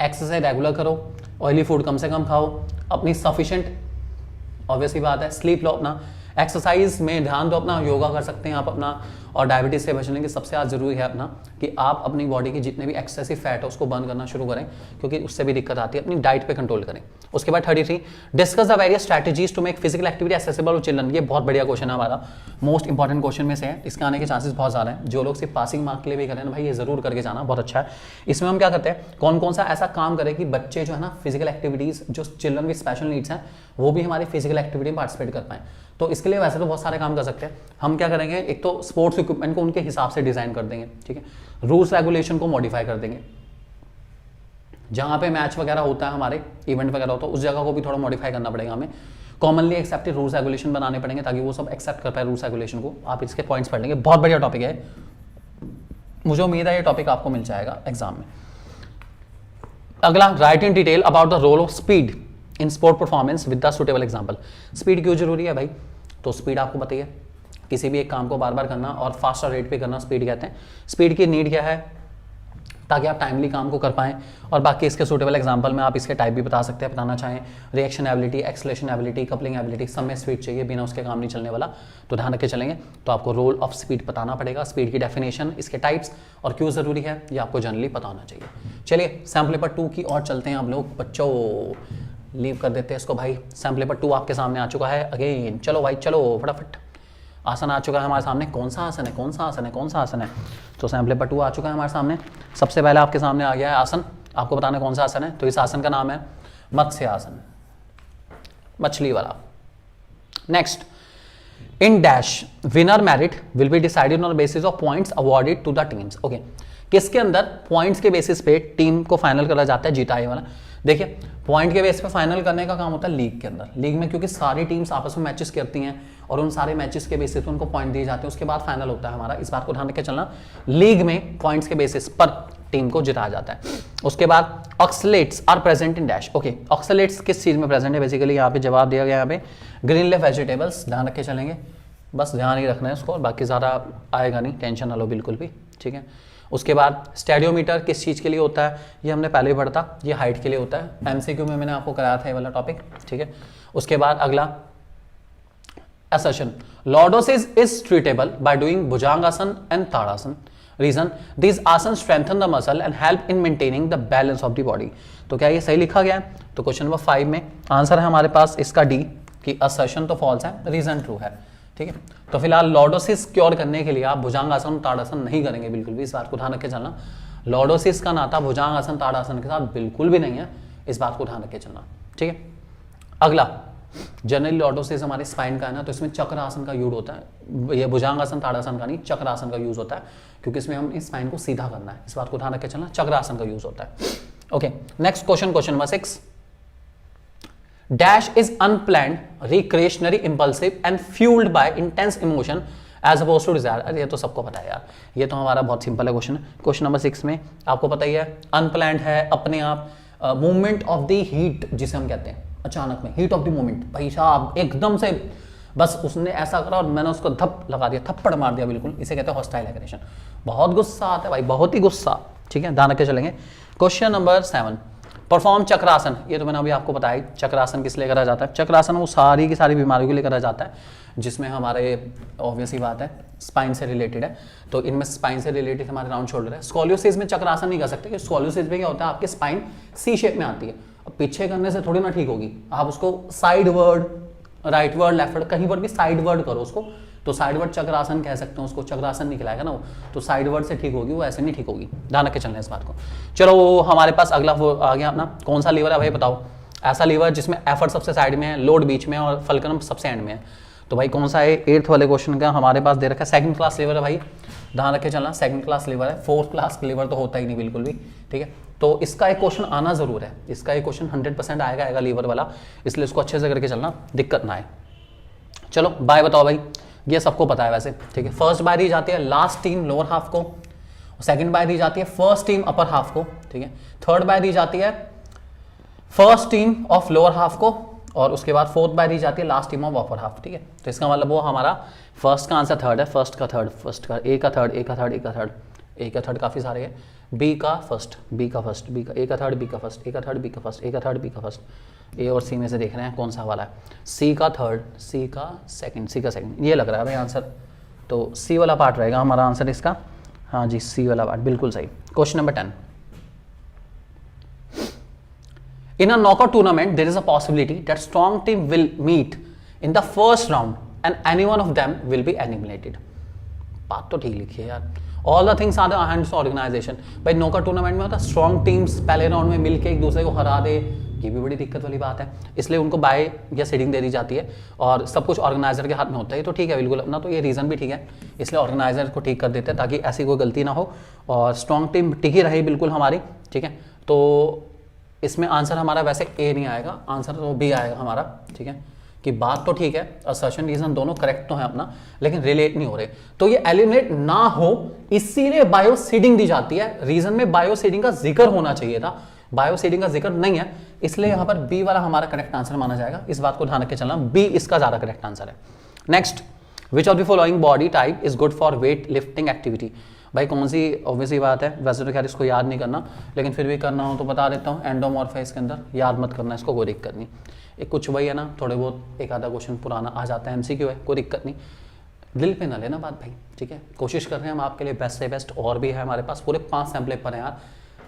एक्सरसाइज रेगुलर करो, ऑयली फूड कम से कम खाओ, अपनी सफिशिएंट ऑब्वियसली बात है स्लीप लो, अपना एक्सरसाइज में ध्यान दो, अपना योगा कर सकते हैं आप अपना, और डायबिटीज से बचने के सबसे ज़्यादा जरूरी है अपना कि आप अपनी बॉडी की जितने भी एक्सेसिव फैट है उसको बर्न करना शुरू करें, क्योंकि उससे भी दिक्कत आती है, अपनी डाइट पे कंट्रोल करें। उसके बाद 33, discuss the various strategies to make physical activity accessible to children, ये बहुत बढ़िया क्वेश्चन है हमारा, मोस्ट इंपॉर्टेंट क्वेश्चन में से है, इसके आने के चांसेस बहुत ज़्यादा है। जो लोग सिर्फ पासिंग मार्क के लिए भी करें ना भाई ये जरूर करके जाना, बहुत अच्छा है। इसमें हम क्या करते हैं, कौन कौन सा ऐसा काम करें कि बच्चे जो है ना फिजिकल एक्टिविटीज़, जो चिल्ड्रन विद स्पेशल नीड्स हैं वो भी हमारी फिजिकल एक्टिविटी में पार्टिसिपेट कर पाएँ। तो इसके लिए वैसे तो बहुत सारे काम कर सकते हैं, हम क्या करेंगे, एक तो स्पोर्ट्स इक्विपमेंट को उनके हिसाब से डिजाइन कर देंगे, ठीक है, रूल्स रेगुलेशन को मॉडिफाई कर देंगे, जहां पे मैच वगैरह होता है हमारे इवेंट वगैरह होता है उस जगह को भी थोड़ा मॉडिफाई करना पड़ेगा हमें, कॉमनली एक्सेप्टेड रूल्स रेगुलेशन बनाने पड़ेंगे ताकि वो सब एक्सेप्ट कर पाए रूल्स रेगुलेशन को। आप इसके पॉइंट्स पढ़ लेंगे, बहुत बढ़िया टॉपिक है, मुझे उम्मीद है ये टॉपिक आपको मिल जाएगा एग्जाम में। अगला, write in detail about the role of speed in sport performance with the suitable example. Speed क्यों जरूरी है भाई? तो स्पीड आपको पता ही है, किसी भी एक काम को बार बार करना और फास्टर रेट पे करना स्पीड कहते हैं। स्पीड की नीड क्या है? ताकि आप टाइमली काम को कर पाएं। और बाकी इसके सूटेबल एग्जांपल में आप इसके टाइप भी बता सकते हैं, बताना चाहें। Reaction ability, acceleration ability, coupling ability, सब में स्पीड चाहिए, बिना उसके काम नहीं चलने वाला। तो ध्यान रख के चलेंगे। तो आपको रोल ऑफ स्पीड बताना पड़ेगा, स्पीड की डेफिनेशन, इसके टाइप्स और क्यों जरूरी है ये आपको जनरली पता होना चाहिए। चलिए सैम्पल पेपर 2 की और चलते हैं। आप लोग बच्चों लीव कर देते हैं इसको भाई। सैम्पल पेपर 2 आपके सामने आ चुका है अगेन। चलो भाई चलो फटाफट। आसन आ चुका है हमारे सामने। कौन सा आसन है? कौन सा आसन है? कौन सा आसन है? तो सैम्पल पेपर 2 आ चुका है हमारे सामने। सबसे पहले आपके सामने आ गया है आसन। आपको बताना कौन सा आसन है। तो इस आसन का नाम है मत्स्य आसन, मछली वाला। Next, in dash winner merit will be decided on the basis of points awarded to the teams. Okay, किसके अंदर पॉइंट्स के बेसिस पे टीम को फाइनल करा जाता है, जीता है वाला। देखिए, पॉइंट के बेस पे फाइनल करने का काम होता है लीग के अंदर। लीग में क्योंकि सारी टीम्स आपस में मैचेस करती हैं और उन सारे मैचेस के बेसिस पे उनको पॉइंट दिए जाते हैं, उसके बाद फाइनल होता है हमारा। इस बात को ध्यान रख के चलना। लीग में पॉइंट्स के बेसिस पर टीम को जिताया जाता है। उसके बाद oxalates are present in dash. Okay, oxalates किस चीज में प्रेजेंट है? बेसिकली यहाँ पे जवाब दिया गया, यहाँ पे ग्रीन लीफ वेजिटेबल्स। ध्यान रख के चलेंगे, बस ध्यान ही रखना है उसको, बाकी ज़्यादा आएगा नहीं, टेंशन ना लो बिल्कुल भी, ठीक है। उसके बाद स्टेडियोमीटर किस चीज़ के लिए होता है? ये हमने पहले ही पढ़ा था, ये हाइट के लिए होता है। एमसीक्यू में मैंने आपको कराया था ये वाला टॉपिक, ठीक है। उसके बाद अगला assertion, lordosis is treatable by doing bhujangasana and tadasana. Reason, these asanas strengthen the muscle and help in maintaining the balance of the body. तो क्या ये सही लिखा गया है? तो क्वेश्चन नंबर 5 में आंसर है हमारे पास इसका डी कि assertion तो फॉल्स है, रीजन ट्रू है, ठीक है। तो फिलहाल लॉर्डोसिस क्योर करने के लिए आप भुजंगासन ताड़ासन नहीं करेंगे बिल्कुल भी, इस बात को ध्यान रख के चलना। लॉर्डोसिस का नाता भुजंगासन ताड़ासन के साथ बिल्कुल भी नहीं है, इस बात को ध्यान रख के चलना, ठीक है। अगला, जनरली लॉर्डोसिस हमारे स्पाइन का है ना, तो इसमें चक्र आसन का यूज होता है। ये भुजंगासन ताड़ासन का नहीं, चक्र आसन का यूज होता है, क्योंकि इसमें हम इस स्पाइन को सीधा करना है, इस बात को ध्यान रख के चलना। चक्र आसन का यूज होता है। Okay, next question, question number 6। Dash is unplanned, recreationally impulsive and fueled by intense emotion as opposed to desire। अरे ये तो सबको पता है यार, ये तो हमारा बहुत सिंपल है क्वेश्चन। क्वेश्चन नंबर 6 में आपको पता ही है, अनप्लैंड है, अपने आप मूवमेंट ऑफ द हीट जिसे हम कहते हैं, अचानक में हीट ऑफ द मोमेंट, भाई साहब एकदम से बस उसने ऐसा करा और मैंने उसको धप लगा दिया, थप्पड़ मार दिया बिल्कुल, इसे कहते हैं हॉस्टाइल एग्रेशन। बहुत गुस्सा आता है भाई, बहुत ही गुस्सा, ठीक है, ध्यान रख के चलेंगे। क्वेश्चन नंबर 7, परफॉर्म चक्रासन। ये तो मैंने अभी आपको बताया, चक्रासन किस लिए करा जाता है? चक्रासन वो सारी की सारी बीमारियों के लिए करा जाता है, जिसमें हमारे ऑब्वियस ही बात है स्पाइन से रिलेटेड है, तो इनमें स्पाइन से रिलेटेड हमारे राउंड शोल्डर है। स्कोलियोसिस में चक्रासन नहीं कर सकते, क्योंकि स्कोलियोसिस में क्या होता है, आपके स्पाइन सी शेप में आती है, अब पीछे करने से थोड़ी ना ठीक होगी, आप उसको side word, right word, left word, कहीं पर भी साइड वर्ड करो उसको, तो साइड वर्ड चक्रासन कह सकते हैं उसको, चक्रासन नहीं खिलाएगा ना वो, तो साइड वर्ड से ठीक होगी, वो ऐसे नहीं ठीक होगी, ध्यान रख के चलना इस बात को। चलो हमारे पास अगला वो आ गया अपना, कौन सा लीवर है भाई बताओ? ऐसा लीवर जिसमें एफर्ट सबसे साइड में है, लोड बीच में और फल्क्रम सबसे एंड में है, तो भाई कौन सा है? 8th वाले क्वेश्चन का हमारे पास दे रखा है, सेकंड क्लास लीवर है भाई, ध्यान रख के चलना, सेकंड क्लास लीवर है, 4th क्लास लीवर तो होता ही नहीं बिल्कुल भी, ठीक है। तो इसका एक क्वेश्चन आना जरूर है, इसका एक क्वेश्चन 100% आएगा लीवर वाला, इसलिए इसको अच्छे से करके चलना, दिक्कत ना आए। चलो बाय बताओ भाई, ये सबको पता है वैसे, ठीक है। फर्स्ट बाय दी जाती है लास्ट टीम लोअर हाफ को, सेकंड बाय दी जाती है फर्स्ट टीम अपर हाफ को, ठीक है। थर्ड बाय दी जाती है first team of lower half को, और उसके बाद फोर्थ बाय दी जाती है last team of upper half, ठीक है। तो इसका मतलब वो हमारा फर्स्ट का आंसर थर्ड है, फर्स्ट का थर्ड, फर्स्ट का ए का थर्ड, ए का थर्ड, ए का थर्ड, ए का थर्ड काफी सारे हैं, बी का फर्स्ट, बी का फर्स्ट, बी का ए का थर्ड, बी का फर्स्ट, ए का थर्ड, बी का फर्स्ट, ए का थर्ड, बी का फर्स्ट, ए और सी में से देख रहे हैं कौन सा वाला है, सी का थर्ड, सी का सेकंड, सी का सेकंड, ये लग रहा है भाई आंसर, तो सी वाला पार्ट रहेगा हमारा आंसर इसका, हाँ जी सी वाला पार्ट बिल्कुल सही। Question number 10, in a knockout tournament there is a possibility that strong team will meet in the first round and any one of them will be eliminated। बात तो ठीक लिखी है यार, all the things are the hands organisation. भाई नॉकआउट टूर्नामेंट में होता है स्ट्रॉन्ग टीम्स पहले राउंड में मिलके एक दूसरे को हरा दे, ये भी बड़ी दिक्कत वाली बात है, इसलिए उनको बाय या सीडिंग दे दी जाती है और सब कुछ ऑर्गेनाइजर के हाथ में होता है, तो ठीक है बिल्कुल अपना, तो ये रीजन भी ठीक है, इसलिए ऑर्गेनाइजर को ठीक कर देते हैं ताकि ऐसी कोई गलती ना हो और स्ट्रॉन्ग टीम टिकी रहे बिल्कुल हमारी, ठीक है। तो इसमें आंसर हमारा वैसे ए नहीं आएगा, आंसर तो बी आएगा हमारा, ठीक है, कि बात तो ठीक है, असर्शन रीजन दोनों करेक्ट तो है अपना, लेकिन रिलेट नहीं हो रहे, तो ये एलिमिनेट ना हो इसीलिए बायोसीडिंग दी जाती है। रीजन में बायोसीडिंग का जिक्र होना चाहिए था, बायो सीडिंग का जिक्र नहीं है, इसलिए यहाँ पर बी वाला हमारा करेक्ट आंसर माना जाएगा। इस बात को ध्यान रख के चलना, बी इसका ज़्यादा करेक्ट आंसर है। Next, which of the following body type is good for weight lifting activity. भाई कौन सी, ऑब्वियसली बात है, वैसे तो खैर इसको याद नहीं करना, लेकिन फिर भी करना हो तो बता देता हूँ। एंडोमॉर्फ है इसके अंदर, याद मत करना इसको, कोई दिक्कत नहीं। एक कुछ वही है ना, थोड़े बहुत एक आधा क्वेश्चन पुराना आ जाता है, MCQ है, कोई दिक्कत नहीं, दिल पे ना लेना बात भाई, ठीक है। कोशिश कर रहे हैं हम आपके लिए बेस्ट से बेस्ट, और भी है हमारे पास पूरे 5 सैम्पल पर हैं यार।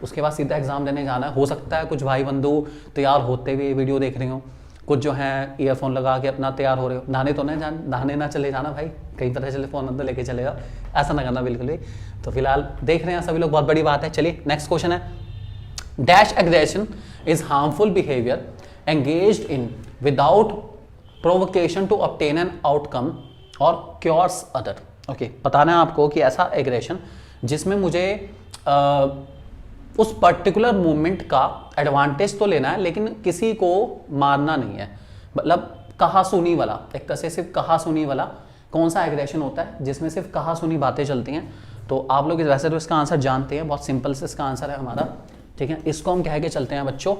उसके बाद सीधा एग्जाम देने जाना है। हो सकता है कुछ भाई बंधु तैयार होते हुए वीडियो देख रहे हो, कुछ जो है ईयरफोन लगा के अपना तैयार हो रहे हो, नहाने तो नहीं नहाने ना चले जाना भाई, कहीं पता चले फ़ोन अंदर लेके चले जाओ, ऐसा ना करना बिल्कुल भी। तो फिलहाल देख रहे हैं सभी लोग, बहुत बड़ी बात है। चलिए नेक्स्ट क्वेश्चन है, dash aggression is harmful behaviour engaged in without provocation to obtain an outcome और क्योर्स अदर। ओके, बताना है आपको कि ऐसा एग्रेशन जिसमें मुझे उस पर्टिकुलर मूवमेंट का एडवांटेज तो लेना है, लेकिन किसी को मारना नहीं है, मतलब कहा सुनी वाला, एक तरह से सिर्फ कहा सुनी वाला। कौन सा एग्रेशन होता है जिसमें सिर्फ कहा सुनी बातें चलती हैं? तो आप लोग वैसे तो इसका आंसर जानते हैं, बहुत सिंपल से इसका आंसर है हमारा, ठीक है। इसको हम कह के चलते हैं बच्चों,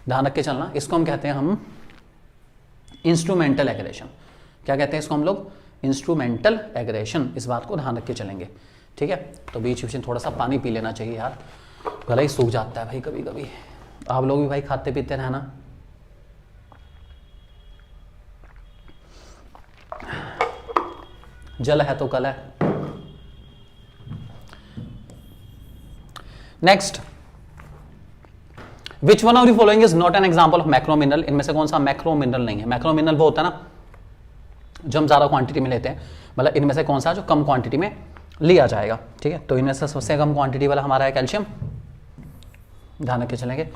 ध्यान रख के चलना, इसको हम कहते हैं हम इंस्ट्रूमेंटल एग्रेशन। क्या कहते हैं इसको हम लोग? Instrumental aggression. इस बात को ध्यान रख के चलेंगे, ठीक है। तो बीच बीच में थोड़ा सा पानी पी लेना चाहिए यार, गला ही सूख जाता है भाई कभी कभी। आप लोग भी भाई खाते पीते रहना। जल है तो कल है। Next, which one of the following is not an example of macro mineral. इनमें से कौन सा मैक्रो मिनरल नहीं है? मैक्रो मिनरल वो होता है ना जो हम ज्यादा क्वांटिटी में लेते हैं, मतलब इनमें से कौन सा जो कम क्वांटिटी में लिया जाएगा, ठीक है। तो इनमें से सबसे कम क्वांटिटी वाला हमारा है कैल्शियम, ध्यान रख के चलेंगे।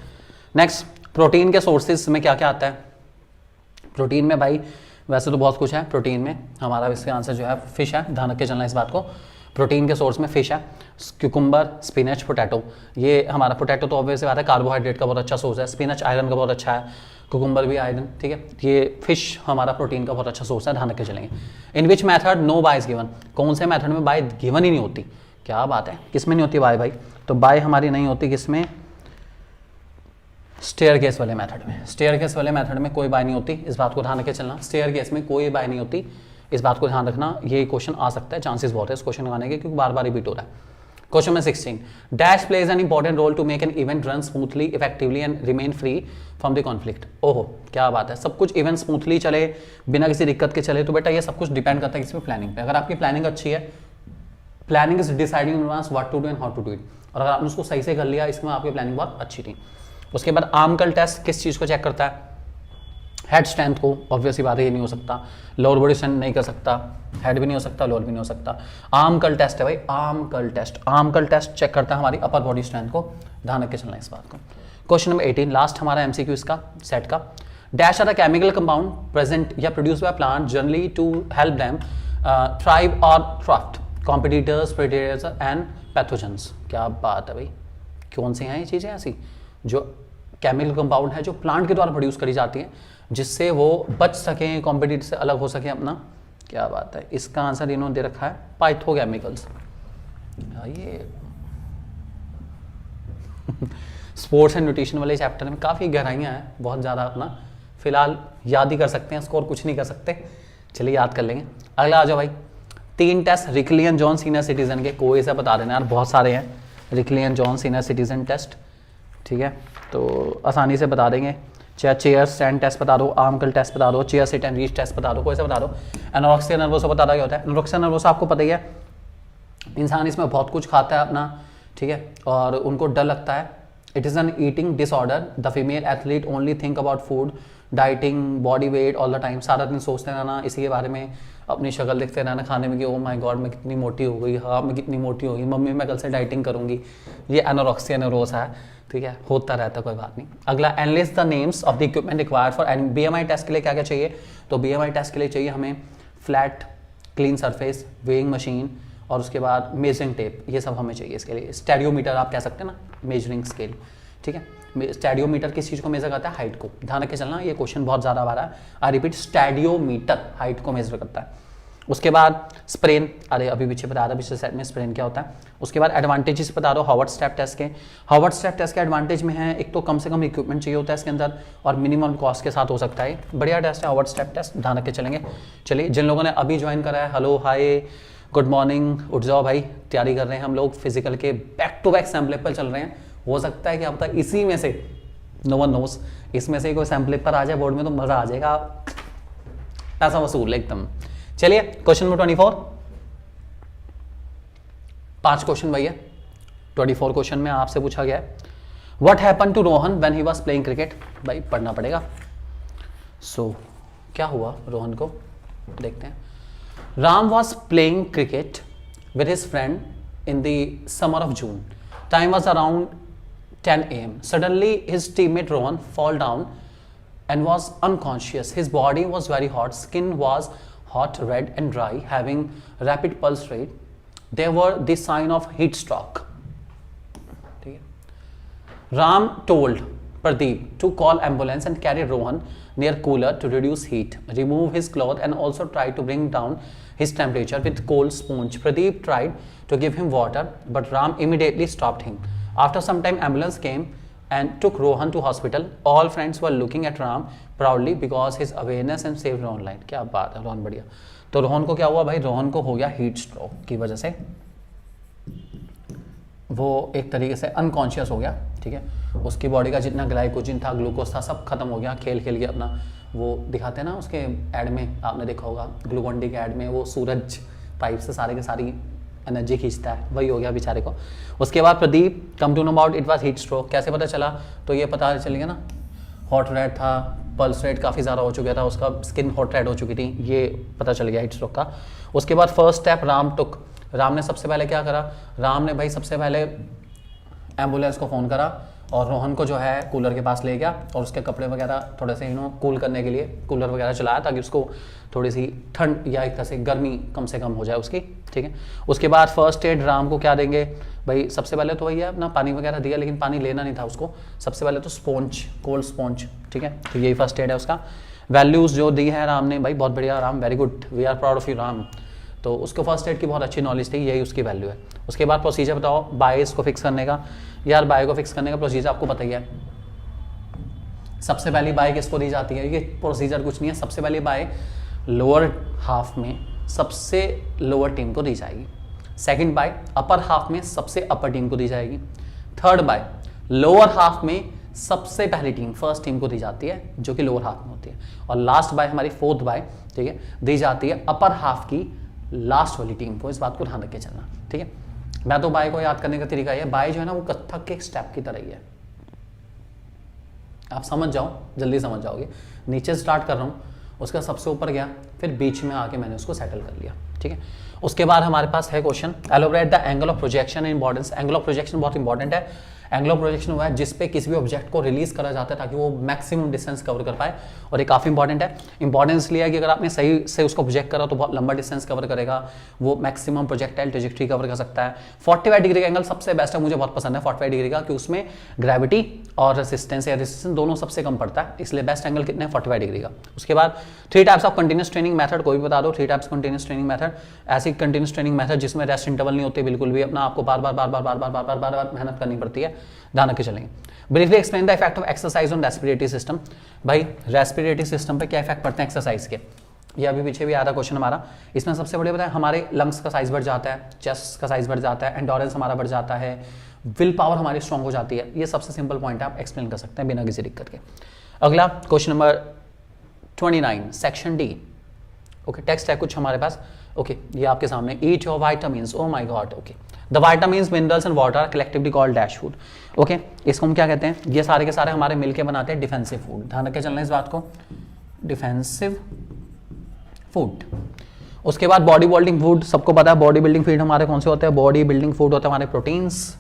नेक्स्ट, प्रोटीन के सोर्सेज में क्या क्या आता है? प्रोटीन में भाई वैसे तो बहुत कुछ है प्रोटीन में, हमारा इसका आंसर जो है फिश है, ध्यान रख के चलना इस बात को। प्रोटीन के सोर्स में फिश है, क्यूकम्बर, स्पिनच, पोटैटो। ये हमारा पोटैटो तो ऑब्वियसली बात है कार्बोहाइड्रेट का बहुत अच्छा सोर्स है, स्पिनच आयरन का बहुत अच्छा है, कुकुम्बर भी आयरन, ठीक है। ये फिश हमारा प्रोटीन का बहुत अच्छा सोर्स है, ध्यान रख के चलेंगे। In which method no bye is given. कौन से मैथड में बाय गिवन ही नहीं होती? क्या बात है, किस में नहीं होती बाय भाई? तो बाय हमारी नहीं होती किसमें? स्टेयरकेस वाले मेथड में। स्टेयरकेस वाले मेथड में कोई बाय नहीं होती, इस बात को ध्यान रख के चलना। स्टेयरकेस में कोई बाय नहीं होती, इस बात को ध्यान रखना। ये क्वेश्चन आ सकता है, चांसेस बहुत है इस क्वेश्चन आने के, क्योंकि बार बार रिपीट हो रहा है। Question number 16, dash plays an important role to make an event run smoothly effectively and remain free from the conflict. ओहो क्या बात है, सब कुछ इवेंट स्मूथली चले, बिना किसी दिक्कत के चले, तो बेटा ये सब कुछ डिपेंड करता है किसी प्लानिंग पे। अगर आपकी प्लानिंग अच्छी है, planning is deciding in advance what to do and how to do it, और अगर आपने उसको सही से कर लिया, इसमें आपकी प्लानिंग बहुत अच्छी थी। उसके बाद आर्मकल टेस्ट किस चीज़ को चेक करता है? हेड स्ट्रेंथ को, ऑब्वियसली बात है ये नहीं हो सकता। लोअर बॉडी स्ट्रेंथ नहीं कर सकता, हेड भी नहीं हो सकता, लोअर भी नहीं हो सकता। आर्मकल टेस्ट है भाई, आर्मकल टेस्ट। आर्मकल टेस्ट चेक करता है हमारी अपर बॉडी स्ट्रेंथ को, ध्यान रख के चलना इस बात को। क्वेश्चन नंबर 18, लास्ट हमारा MCQ इसका सेट का। Dash are the chemical compound present या produce by plant generally to help them thrive और thwart competitors, predators and pathogens. क्या बात है भाई, कौन सी हैं ये चीज़ें ऐसी जो केमिकल कंपाउंड है जो प्लांट के द्वारा प्रोड्यूस करी जाती हैं, जिससे वो बच सकें, कॉम्पिटिटर से अलग हो सके अपना। क्या बात है, इसका आंसर इन्होंने दे रखा है पाइथोकेमिकल्स। ये स्पोर्ट्स एंड न्यूट्रिशन वाले चैप्टर में काफ़ी गहराइयाँ हैं, बहुत ज़्यादा अपना फिलहाल याद ही कर सकते हैं इसको, और कुछ नहीं कर सकते। चलिए याद कर लेंगे। अगला आ जाओ भाई, 3 test Rikli and John senior citizen के, कोई सा बता देना यार, बहुत सारे हैं Rikli and John senior citizen test, ठीक है। तो आसानी से बता देंगे, चाहे चेयर स्टैंड टेस्ट बता दो, आर्मकल टेस्ट बता दो, chair sit and reach test बता दो, कोई सा बता दो। एनोरेक्सिया नर्वोसा बता दो क्या होता है? एनोरेक्सिया नर्वोसा आपको पता ही है, इंसान इसमें बहुत कुछ खाता है अपना, ठीक है, और उनको डर लगता है। It is an eating disorder, the female athlete only think about food, dieting, body weight all the time, सारा दिन सोचते रहना इसी के बारे में, अपनी शक्ल देखते रहना खाने में कि ओ माय गॉड मैं कितनी मोटी हो गई, हाँ मैं कितनी मोटी हो गई, मम्मी मैं कल से डाइटिंग करूँगी। ये एनोरेक्सिया नर्वोसा है, ठीक है, होता रहता, कोई बात नहीं। अगला, enlist the names of the equipment required for BMI test के लिए क्या क्या चाहिए? तो BMI टेस्ट के लिए चाहिए हमें flat clean surface, weighing machine, और उसके बाद मेजरिंग टेप, ये सब हमें चाहिए इसके लिए। स्टेडियोमीटर आप कह सकते हैं ना, मेजरिंग स्केल, ठीक है। स्टेडियोमीटर किस चीज़ को मेजर करता है? हाइट को, ध्यान रख के चलना, ये क्वेश्चन बहुत ज़्यादा आ रहा है। आई रिपीट, स्टेडियोमीटर हाइट को मेजर करता है। उसके बाद स्प्रेन, अरे अभी पीछे बता रहा पिछले सेट में स्प्रेन क्या होता है। उसके बाद एडवांटेजेस बता दो हार्वर्ड स्टेप टेस्ट के। हार्वर्ड स्टेप टेस्ट के एडवांटेज में है एक तो कम से कम इक्विपमेंट चाहिए होता है इसके अंदर और मिनिमम कॉस्ट के साथ हो सकता है। बढ़िया टेस्ट है हार्वर्ड स्टेप टेस्ट, ध्यान रख के चलेंगे। चलिए जिन लोगों ने अभी ज्वाइन करा है, हेलो हाय गुड मॉर्निंग, उठ जाओ भाई, तैयारी कर रहे हैं हम लोग फिजिकल के, back to back sample paper चल रहे हैं। हो सकता है कि आप तक इसी में से, नो वन नोस, इसमें से कोई सैम्पल पेपर आ जाए बोर्ड में तो मजा आ जाएगा, पैसा वसूल एकदम। चलिए क्वेश्चन नंबर 24, 5 क्वेश्चन भैया। 24 क्वेश्चन में आपसे पूछा गया है what happen to Rohan when he was playing cricket. भाई पढ़ना पड़ेगा। क्या हुआ रोहन को, देखते हैं। Ram was playing cricket with his friend in the summer of June, time was around 10 AM. Suddenly his teammate Rohan fall down and was unconscious. His body was very hot, skin was hot, red and dry, having rapid pulse rate. There were the sign of heat stroke. Ram told Pradeep to call ambulance and carry Rohan near cooler to reduce heat, remove his cloth and also try to bring down his temperature with cold sponge. Pradeep tried to give him water, but Ram immediately stopped him. After some time, ambulance came and took Rohan to hospital. All friends were looking at Ram proudly because his awareness and saved Rohan life. क्या बात है, रोहन बढ़िया। तो रोहन को क्या हुआ भाई, रोहन को हो गया हीट स्ट्रोक की वजह से, वो एक तरीके से अनकॉन्शियस हो गया, ठीक है। उसकी बॉडी का जितना ग्लाइकोजन था, ग्लूकोज था, सब खत्म हो गया। खेल खेल के अपना, वो दिखाते हैं ना उसके ऐड में, आपने देखा होगा ग्लूकोन डी के ऐड में, वो सूरज पाइप से सारे के सारी एनर्जी खींचता है, वही हो गया बेचारे को। उसके बाद Pradeep come to know about it was heat stroke. कैसे पता चला, तो ये पता चल गया ना, हॉट रेड था, पल्स रेट काफ़ी ज़्यादा हो चुका था, उसका स्किन हॉट रेड हो चुकी थी, ये पता चल गया हीट स्ट्रोक का। उसके बाद फर्स्ट स्टेप राम टुक, राम ने सबसे पहले क्या करा, राम ने भाई सबसे पहले एम्बुलेंस को फ़ोन करा और रोहन को जो है कूलर के पास ले गया और उसके कपड़े वगैरह थोड़े से कूल करने के लिए कूलर वगैरह चलाया ताकि उसको थोड़ी सी ठंड या एक तरह से गर्मी कम से कम हो जाए उसकी, ठीक है। उसके बाद फर्स्ट एड राम को क्या देंगे भाई, सबसे पहले तो वही है अपना पानी वगैरह दिया, लेकिन पानी लेना नहीं था उसको, सबसे पहले तो स्पॉन्ज, कोल्ड स्पॉन्ज, ठीक है। तो यही फर्स्ट एड है उसका। वैल्यूज़ जो दी है राम ने, भाई बहुत बढ़िया Ram, very good, we are proud of you Ram. तो उसको फर्स्ट एड की बहुत अच्छी नॉलेज थी, यही उसकी वैल्यू है। उसके बाद प्रोसीजर बताओ बायस को फिक्स करने का। यार बाय को फिक्स करने का प्रोसीजर आपको पता ही है। सबसे पहली बाय किसको दी जाती है, ये प्रोसीजर कुछ नहीं है। सबसे पहली बाय लोअर हाफ में सबसे लोअर टीम को दी जाएगी, सेकंड बाय अपर हाफ में सबसे अपर टीम को दी जाएगी, थर्ड बाय लोअर हाफ में सबसे पहली टीम फर्स्ट टीम को दी जाती है जो कि लोअर हाफ में होती है, और लास्ट बाय हमारी फोर्थ बाय, ठीक है, दी जाती है अपर हाफ की लास्ट वाली टीम को। इस बात को ध्यान रख के चलना, ठीक है। मैं तो बाय को याद करने का तरीका है, बाय जो है ना वो कत्थक के एक स्टेप की तरह ही है, आप समझ जाओ, जल्दी समझ जाओगे। नीचे स्टार्ट कर रहा हूँ, उसका सबसे ऊपर गया, फिर बीच में आके मैंने उसको सेटल कर लिया, ठीक है। उसके बाद हमारे पास है question, elaborate the angle of projection importance. Angle of projection बहुत इंपॉर्टेंट है। एंगल ऑफ प्रोजेक्शन हुआ है जिस पे किसी भी ऑब्जेक्ट को रिलीज करा जाता है ताकि वो मैक्सिमम डिस्टेंस कवर कर पाए, और ये काफी इंपॉर्टेंट है। इंपॉर्टेंस लिया कि अगर आपने सही से उसको प्रोजेक्ट करा तो बहुत लंबा डिस्टेंस कवर करेगा, वो मैक्सिमम प्रोजेक्टाइल ट्रेजेक्टरी कवर कर सकता है। 45 डिग्री का एंगल सबसे बेस्ट है, मुझे बहुत पसंद है 45 डिग्री का, क्योंकि उसमें ग्रेविटी और रेसिस्टेंस या रेसिस्टेंस दोनों सबसे कम पड़ता है, इसलिए बेस्ट एंगल कितने 45 डिग्री का। उसके बाद 3 types of continuous training method, कोई भी बता दो 3 टाइप्स कंटिन्यूस ट्रेनिंग मेथड। ऐसी कंटिन्यूस ट्रेनिंग मेथड जिसमें रेस्ट इंटरवल नहीं होते बिल्कुल भी, अपना आपको बार बार मेहनत करनी पड़ती है, ध्यान रख के चलेंगे। Briefly explain the effect of exercise on respiratory system. भाई रेस्पिरेटरी सिस्टम पे क्या इफेक्ट पड़ते हैं एक्सरसाइज के, ये अभी पीछे भी आया था क्वेश्चन हमारा। इसमें सबसे बड़े बताए हमारे लंग्स का साइज बढ़ जाता है, चेस्ट का साइज बढ़ जाता है, एंडोरेंस हमारा बढ़ जाता है, विल पावर हमारी स्ट्रॉन्ग हो जाती है। ये सबसे सिंपल पॉइंट है, आप एक्सप्लेन कर सकते हैं बिना किसी दिक्कत के। अगला question number 29 section D. Okay, text है कुछ हमारे पास। ओके, ये आपके सामने, eat your vitamins, oh my God. Okay, the vitamins minerals and water are collectively called dash food. Okay, इसको हम क्या कहते हैं, ये सारे के सारे हमारे मिलके बनाते हैं डिफेंसिव फूड। ध्यान रख के चलना इस बात को, डिफेंसिव फूड। उसके बाद बॉडी बिल्डिंग फूड, सबको पता है बॉडी बिल्डिंग फूड हमारे कौन से होते हैं, बॉडी बिल्डिंग फूड होते हैं हमारे प्रोटीन्स,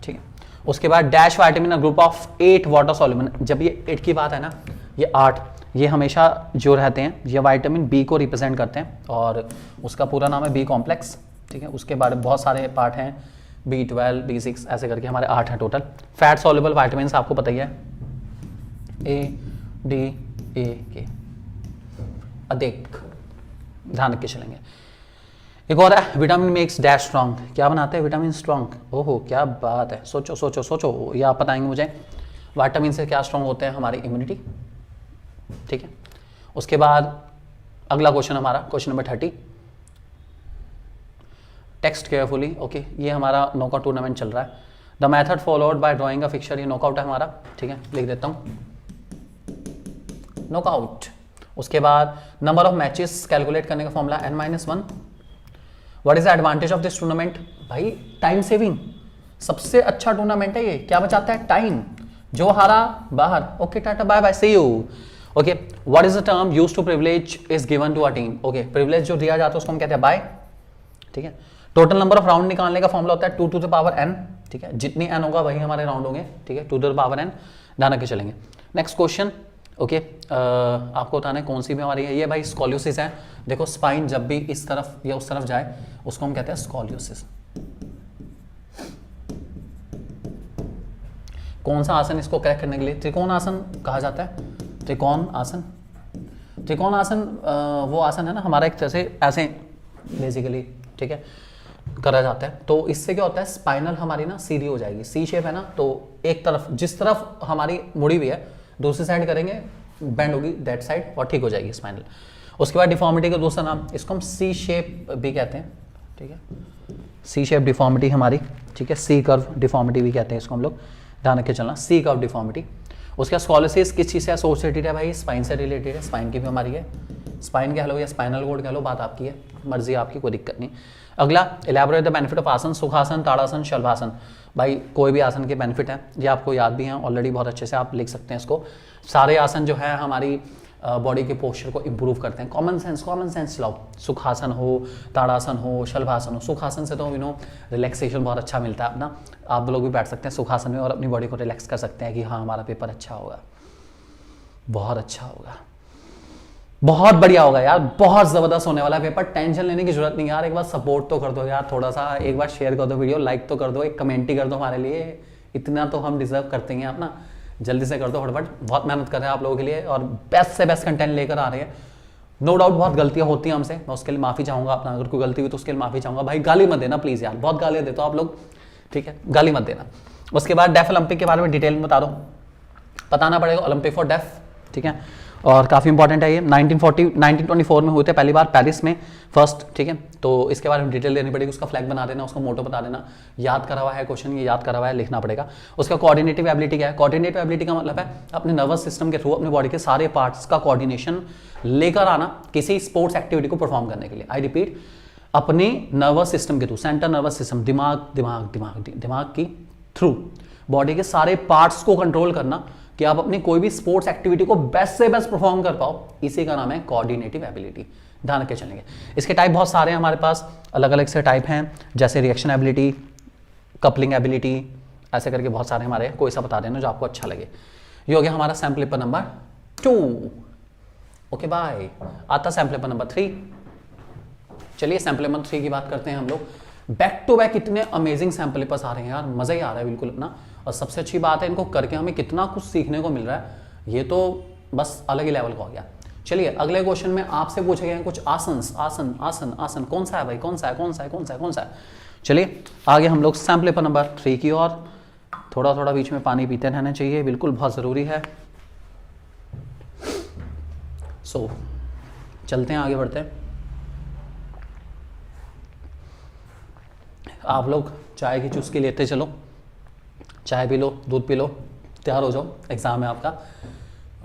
ठीक है। उसके बाद dash vitamin group of 8 water soluble. जब ये 8 की बात है ना, ये 8, ये हमेशा जो रहते हैं ये विटामिन बी को रिप्रेजेंट करते हैं, और उसका पूरा नाम है बी कॉम्प्लेक्स, ठीक है। उसके बारे में बहुत सारे पार्ट हैं, B12, B6 ऐसे करके हमारे 8 हैं टोटल। फैट सॉल्युबल विटामिन आपको पता ही है, A, D, A, K। अधिक, ध्यान रख के चलेंगे। एक और है विटामिन मेक्स डैश स्ट्रॉन्ग, क्या बनाते हैं विटामिन स्ट्रॉन्ग, ओहो क्या बात है, सोचो सोचो सोचो, ये आप बताएंगे मुझे। विटामिन से क्या स्ट्रॉन्ग होते हैं, हमारी इम्यूनिटी, ठीक है। उसके बाद अगला क्वेश्चन हमारा question number 30, text carefully, okay. ये हमारा नॉकआउट टूर्नामेंट चल रहा है। The method followed by drawing a fixture, ये नॉकआउट है हमारा, ठीक है, लिख देता हूँ नॉकआउट। उसके बाद नंबर ऑफ मैचेस कैलकुलेट करने का formula n-1। What is the advantage of this tournament, भाई टाइम सेविंग, सबसे अच्छा टूर्नामेंट है ये, क्या बचाता है, टाइम। जो हारा बाहर, okay tata bye bye see you. Okay, what is the term used to privilege is given to a team, okay privilege जो दिया जाता है उसको हम कहते हैं बाय, ठीक है। टोटल नंबर ऑफ राउंड निकालने का फॉर्मूला होता है 2 to the power n, ठीक है, जितनी n होगा वही हमारे राउंड होंगे, ठीक है, 2 to the power n, ध्यान रख के चलेंगे। नेक्स्ट क्वेश्चन, ओके, आपको बताना है कौन सी बीमारी है ये, भाई स्कॉलियोसिस है। देखो स्पाइन जब भी इस तरफ या उस तरफ जाए उसको हम कहते हैं स्कॉलियोसिस। कौन सा आसन इसको करेक्ट करने के लिए त्रिकोण आसन कहा जाता है, त्रिकोण आसन। त्रिकोण आसन वो आसन है ना हमारा एक तरह से ऐसे बेसिकली, ठीक है, करा जाता है। तो इससे क्या होता है, स्पाइनल हमारी ना सीधी हो जाएगी, सी शेप है ना, तो एक तरफ जिस तरफ हमारी मुड़ी हुई है दूसरी साइड करेंगे बेंड होगी दैट साइड और ठीक हो जाएगी स्पाइनल। उसके बाद डिफॉर्मिटी का दूसरा नाम, इसको हम सी शेप भी कहते हैं, ठीक है, सी शेप डिफॉर्मिटी हमारी, ठीक है, सी कर्व डिफॉर्मिटी भी कहते हैं इसको हम लोग, ध्यान रख के चलना, सी कर्व डिफॉर्मिटी। उसके बाद स्कॉलियोसिस किस चीज़ से एसोसिएटेड है, भाई स्पाइन से रिलेटेड है, स्पाइन की भी हमारी है, स्पाइन कह लो या स्पाइनल कोड कह लो, बात आपकी है, मर्जी आपकी, कोई दिक्कत नहीं। अगला, इलैबोरेट द बेनिफिट ऑफ आसन, सुखासन, ताड़ासन, शलभासन। भाई कोई भी आसन के बेनिफिट है, ये आपको याद भी हैं ऑलरेडी, बहुत अच्छे से आप लिख सकते हैं इसको। सारे आसन जो है हमारी बॉडी के पोस्चर को इंप्रूव करते हैं, कॉमन सेंस लाओ, सुखासन हो, ताड़ासन हो, शलभासन हो। सुखासन से तो यू नो रिलैक्सेशन बहुत अच्छा मिलता है अपना, आप लोग भी बैठ सकते हैं सुखासन में और अपनी बॉडी को रिलैक्स कर सकते हैं कि हाँ हमारा पेपर अच्छा होगा, बहुत अच्छा होगा, बहुत बढ़िया होगा यार, बहुत जबरदस्त होने वाला है पेपर, टेंशन लेने की जरूरत नहीं यार। एक बार सपोर्ट तो कर दो यार, थोड़ा सा एक बार शेयर कर दो वीडियो, लाइक तो कर दो, एक कमेंट ही कर दो हमारे लिए, इतना तो हम डिजर्व करते हैं अपना, जल्दी से कर दो फटाफट, बहुत मेहनत कर रहे हैं आप लोगों के लिए और बेस्ट से बेस्ट कंटेंट लेकर आ रहे हैं। नो डाउट बहुत गलतियां होती हैं हमसे, मैं उसके लिए माफी चाहूंगा अपना, अगर कोई गलती हुई तो उसके लिए माफी चाहूंगा। भाई गाली मत देना प्लीज यार, बहुत गालियां देते हो आप लोग, ठीक है, गाली मत देना। उसके बाद डेफ ओलंपिक के बारे में डिटेल में बता दो, बताना पड़ेगा, ओलंपिक फॉर डेफ, ठीक है, और काफ़ी इंपॉर्टेंट है ये। 1924 में हुए थे पहली बार पेरिस में फर्स्ट, ठीक है, तो इसके बारे में डिटेल देनी पड़ेगी, उसका फ्लैग बना देना, उसका मोटो बता देना, याद करा हुआ है क्वेश्चन, ये याद करा हुआ है, लिखना पड़ेगा। उसका कोऑर्डिनेटिव एबिलिटी क्या है, कोऑर्डिनेटिव एबिलिटी का मतलब है अपने नर्वस सिस्टम के थ्रू अपनी बॉडी के सारे पार्ट्स का कोऑर्डिनेशन लेकर आना किसी स्पोर्ट्स एक्टिविटी को परफॉर्म करने के लिए। आई रिपीट, अपने नर्वस सिस्टम के थ्रू, सेंटर नर्वस सिस्टम, दिमाग की थ्रू बॉडी के सारे पार्ट्स को कंट्रोल करना कि आप अपनी कोई भी स्पोर्ट्स एक्टिविटी को बेस्ट से बेस्ट परफॉर्म कर पाओ, इसी का नाम है कोऑर्डिनेटिव एबिलिटी, ध्यान रख के चलेंगे। इसके टाइप बहुत सारे हैं हमारे पास, अलग अलग से टाइप हैं, जैसे रिएक्शन एबिलिटी, कपलिंग एबिलिटी, ऐसे करके बहुत सारे हमारे, कोई सा बता देना जो आपको अच्छा लगे। ये हो गया हमारा sample paper number 2, okay bye. आता सैंपल पेपर नंबर 3, चलिए सैंपल पेपर 3 की बात करते हैं हम लोग। बैक टू बैक इतने अमेजिंग सैंपल पेपर्स आ रहे हैं यार, मजा ही आ रहा है बिल्कुल अपना, और सबसे अच्छी बात है इनको करके हमें कितना कुछ सीखने को मिल रहा है, ये तो बस अलग ही लेवल का हो गया। चलिए अगले क्वेश्चन में आपसे पूछे गए हैं कुछ आसन, आसन आसन आसन, कौन सा है भाई, कौन सा है, कौन सा है, कौन सा है, कौन सा है। चलिए आगे हम लोग सैंपल पेपर नंबर 3 की ओर, थोड़ा थोड़ा बीच में पानी पीते रहना चाहिए, बिल्कुल बहुत ज़रूरी है। सो चलते हैं, आगे बढ़ते हैं। आप लोग चाय की चुस्की लेते चलो, चाय पी लो, दूध पी लो, तैयार हो जाओ, एग्ज़ाम है आपका।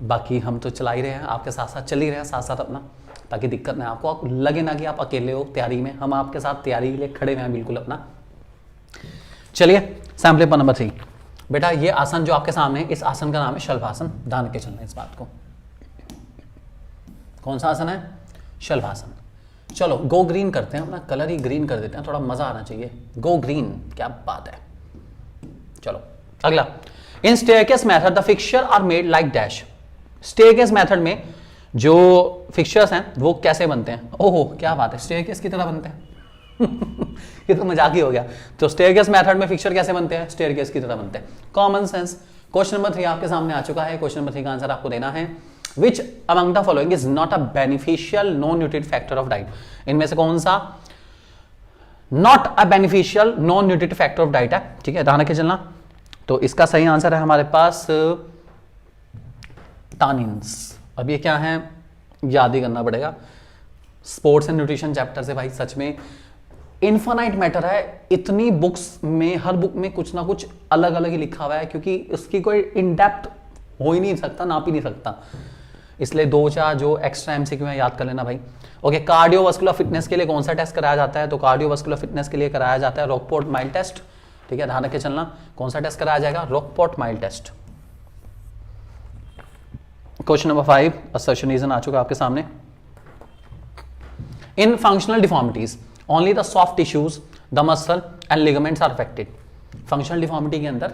बाकी हम तो चला ही रहे हैं, आपके साथ साथ चल ही रहे हैं साथ साथ अपना, ताकि दिक्कत ना आपको लगे ना कि आप अकेले हो तैयारी में, हम आपके साथ तैयारी के लिए खड़े हुए हैं बिल्कुल अपना। चलिए सैंपल पेपर नंबर 3, बेटा ये आसन जो आपके सामने है, इस आसन का नाम है शलभासन, ध्यान के चलना इस बात को। कौन सा आसन है, शलभासन। चलो गो ग्रीन करते हैं, अपना कलर ही ग्रीन कर देते हैं, थोड़ा मजा आना चाहिए, गो ग्रीन, क्या बात है। चलो अगला, in staircase method the fixture are made like dash. Staircase method में जो फिक्सचर्स हैं वो कैसे बनते हैं, ओहो क्या बात है, स्टेयरकेस की तरह बनते हैं ये तो मजाक ही हो गया। तो स्टेयरकेस मेथड में फिक्सचर कैसे बनते हैं, स्टेयरकेस की तरह बनते हैं, कॉमन सेंस। क्वेश्चन नंबर 3 आपके सामने आ चुका है, क्वेश्चन नंबर 3 का आंसर आपको देना है। विच among the following is not a beneficial non nutritive factor of diet, इनमें से कौन सा not a beneficial non nutritive factor of diet है, ठीक है, ध्यान रखे चलना। तो इसका सही आंसर है हमारे पास टानिन्स। अब ये क्या है, याद ही करना पड़ेगा, स्पोर्ट्स एंड न्यूट्रिशन चैप्टर से भाई सच में इन्फानाइट मैटर है, इतनी बुक्स में हर बुक में कुछ ना कुछ अलग अलग ही लिखा हुआ है, क्योंकि उसकी कोई इन डेप्थ हो ही नहीं सकता, नाप ही नहीं सकता, इसलिए दो चार जो एक्स्ट्रा एमसीक्यू है याद कर लेना भाई। ओके, कार्डियोवास्कुलर फिटनेस के लिए कौन सा टेस्ट कराया जाता है, तो कार्डियोवास्कुलर फिटनेस के लिए कराया जाता है रॉकपोर्ट माइल टेस्ट, ठीक है, ध्यान रख के चलना, कौन सा टेस्ट कराया जाएगा, Rockport mile test. Question number 5 assertion reason आ चुका आपके सामने। In functional deformities only the soft tissues the muscle and ligaments are affected. Functional deformity के अंदर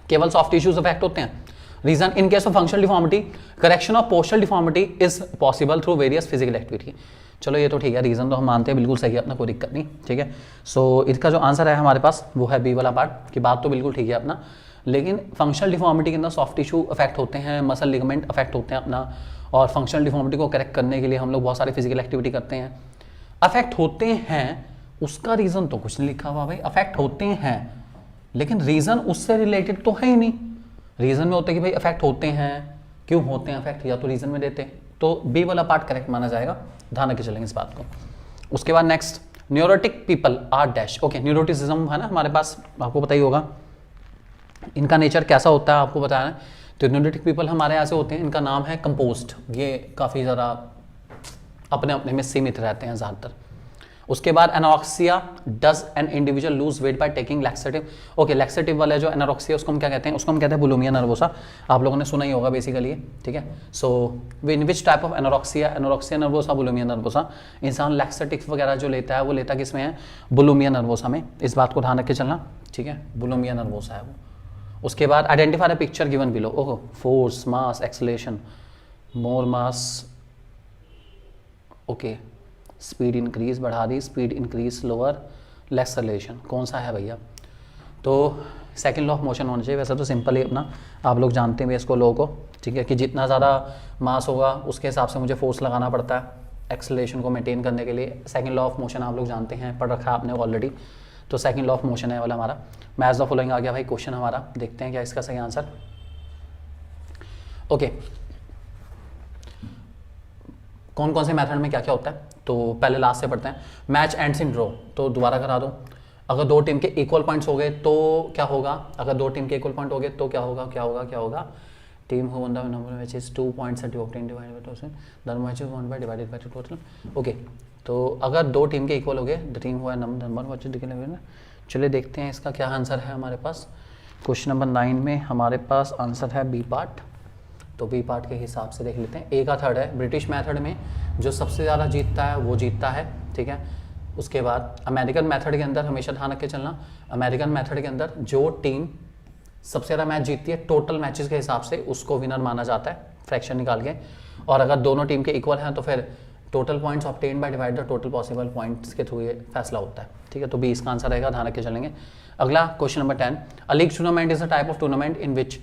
केवल सॉफ्ट टिश्यूज अफेक्ट होते हैं। Reason, in case of functional deformity correction of postural deformity is possible through various physical activity. चलो ये तो ठीक है, रीजन तो हम मानते हैं, बिल्कुल सही है अपना, कोई दिक्कत नहीं, ठीक है। सो इसका जो आंसर है हमारे पास वो है बी वाला पार्ट, की बात तो बिल्कुल ठीक है अपना, लेकिन फंक्शनल डिफॉर्मिटी के अंदर सॉफ्ट टिश्यू अफेक्ट होते हैं, मसल लिगामेंट अफेक्ट होते हैं अपना, और फंक्शनल डिफॉर्मिटी को करेक्ट करने के लिए हम लोग बहुत सारी फिजिकल एक्टिविटी करते हैं। अफेक्ट होते हैं उसका रीजन तो कुछ नहीं लिखा हुआ भाई, अफेक्ट होते हैं लेकिन रीजन उससे रिलेटेड तो है ही नहीं। रीजन में होते कि भाई अफेक्ट होते हैं, क्यों होते हैं अफेक्ट, या तो रीजन में देते, तो बी वाला पार्ट करेक्ट माना जाएगा, ध्यान रखे चलेंगे इस बात को। उसके बाद next, neurotic people are dash. Okay, neuroticism है ना हमारे पास, आपको पता ही होगा इनका नेचर कैसा होता है, आपको बताया है। तो न्यूरोटिक पीपल हमारे यहाँ से होते हैं, इनका नाम है कंपोस्ट, ये काफ़ी ज़्यादा अपने अपने में सीमित रहते हैं ज़्यादातर। उसके बाद anorexia, does an individual lose weight by taking laxative. Okay, laxative वाला जो एनोरेक्सिया उसको हम क्या कहते हैं, उसको हम कहते हैं बुलिमिया नर्वोसा, आप लोगों ने सुना ही होगा बेसिकली, ठीक है। So in which type of anorexia, anorexia nervosa, bulimia nervosa, इंसान लैक्सेटिव वगैरह जो लेता है वो लेता किस में है, बुलिमिया नर्वोसा में, इस बात को ध्यान रख के चलना, ठीक है, बुलिमिया नर्वोसा है वो। उसके बाद identify the picture given below. ओहो, फोर्स, मास, एक्सेलरेशन, मोर मास, ओके, स्पीड इंक्रीज बढ़ा दी, स्पीड इंक्रीज लोअर, एक्सेलरेशन, कौन सा है भैया, तो सेकंड लॉ ऑफ मोशन होना चाहिए। वैसे तो सिंपल ही अपना, आप लोग जानते हैं इसको लॉ को, ठीक है, कि जितना ज़्यादा मास होगा उसके हिसाब से मुझे फोर्स लगाना पड़ता है एक्सेलरेशन को मेंटेन करने के लिए। सेकंड लॉ ऑफ मोशन आप लोग जानते हैं, पढ़ रखा है आपने ऑलरेडी, तो सेकंड लॉ ऑफ मोशन है वाला हमारा। मैच द फॉलोइंग आ गया भाई क्वेश्चन हमारा, देखते हैं क्या इसका सही आंसर। ओके, कौन कौन से मेथड में क्या क्या होता है, तो पहले लास्ट से पढ़ते हैं। मैच एंड्स इन ड्रॉ, तो दोबारा करा दो। अगर दो टीम के इक्वल पॉइंट्स हो गए तो क्या होगा, अगर दो टीम के इक्वल पॉइंट हो गए तो क्या होगा, क्या होगा, क्या होगा, team who one the number which is 2 points at obtain divided by total the match is one by divided by total. Okay, तो अगर दो टीम के इक्वल हो गए, द टीम हुआ नंबर व्हिच इज डिक्लेयर्ड। चलिए देखते हैं इसका क्या आंसर है हमारे पास। क्वेश्चन नंबर 9 में हमारे पास आंसर है बी पार्ट, तो बी पार्ट के हिसाब से देख लेते हैं। ए का थर्ड है, ब्रिटिश मेथड में जो सबसे ज़्यादा जीतता है वो जीतता है, ठीक है। उसके बाद अमेरिकन मेथड के अंदर हमेशा ध्यान रख के चलना, अमेरिकन मेथड के अंदर जो टीम सबसे ज़्यादा मैच जीतती है टोटल मैचेस के हिसाब से उसको विनर माना जाता है, फ्रैक्शन निकाल के। और अगर दोनों टीम के इक्वल हैं तो फिर total points obtain by divide the total possible points के थ्रू ये फैसला होता है, ठीक है। तो बी इसका आंसर रहेगा, ध्यान रख के चलेंगे। अगला question number 10, a league tournament is a type of tournament in which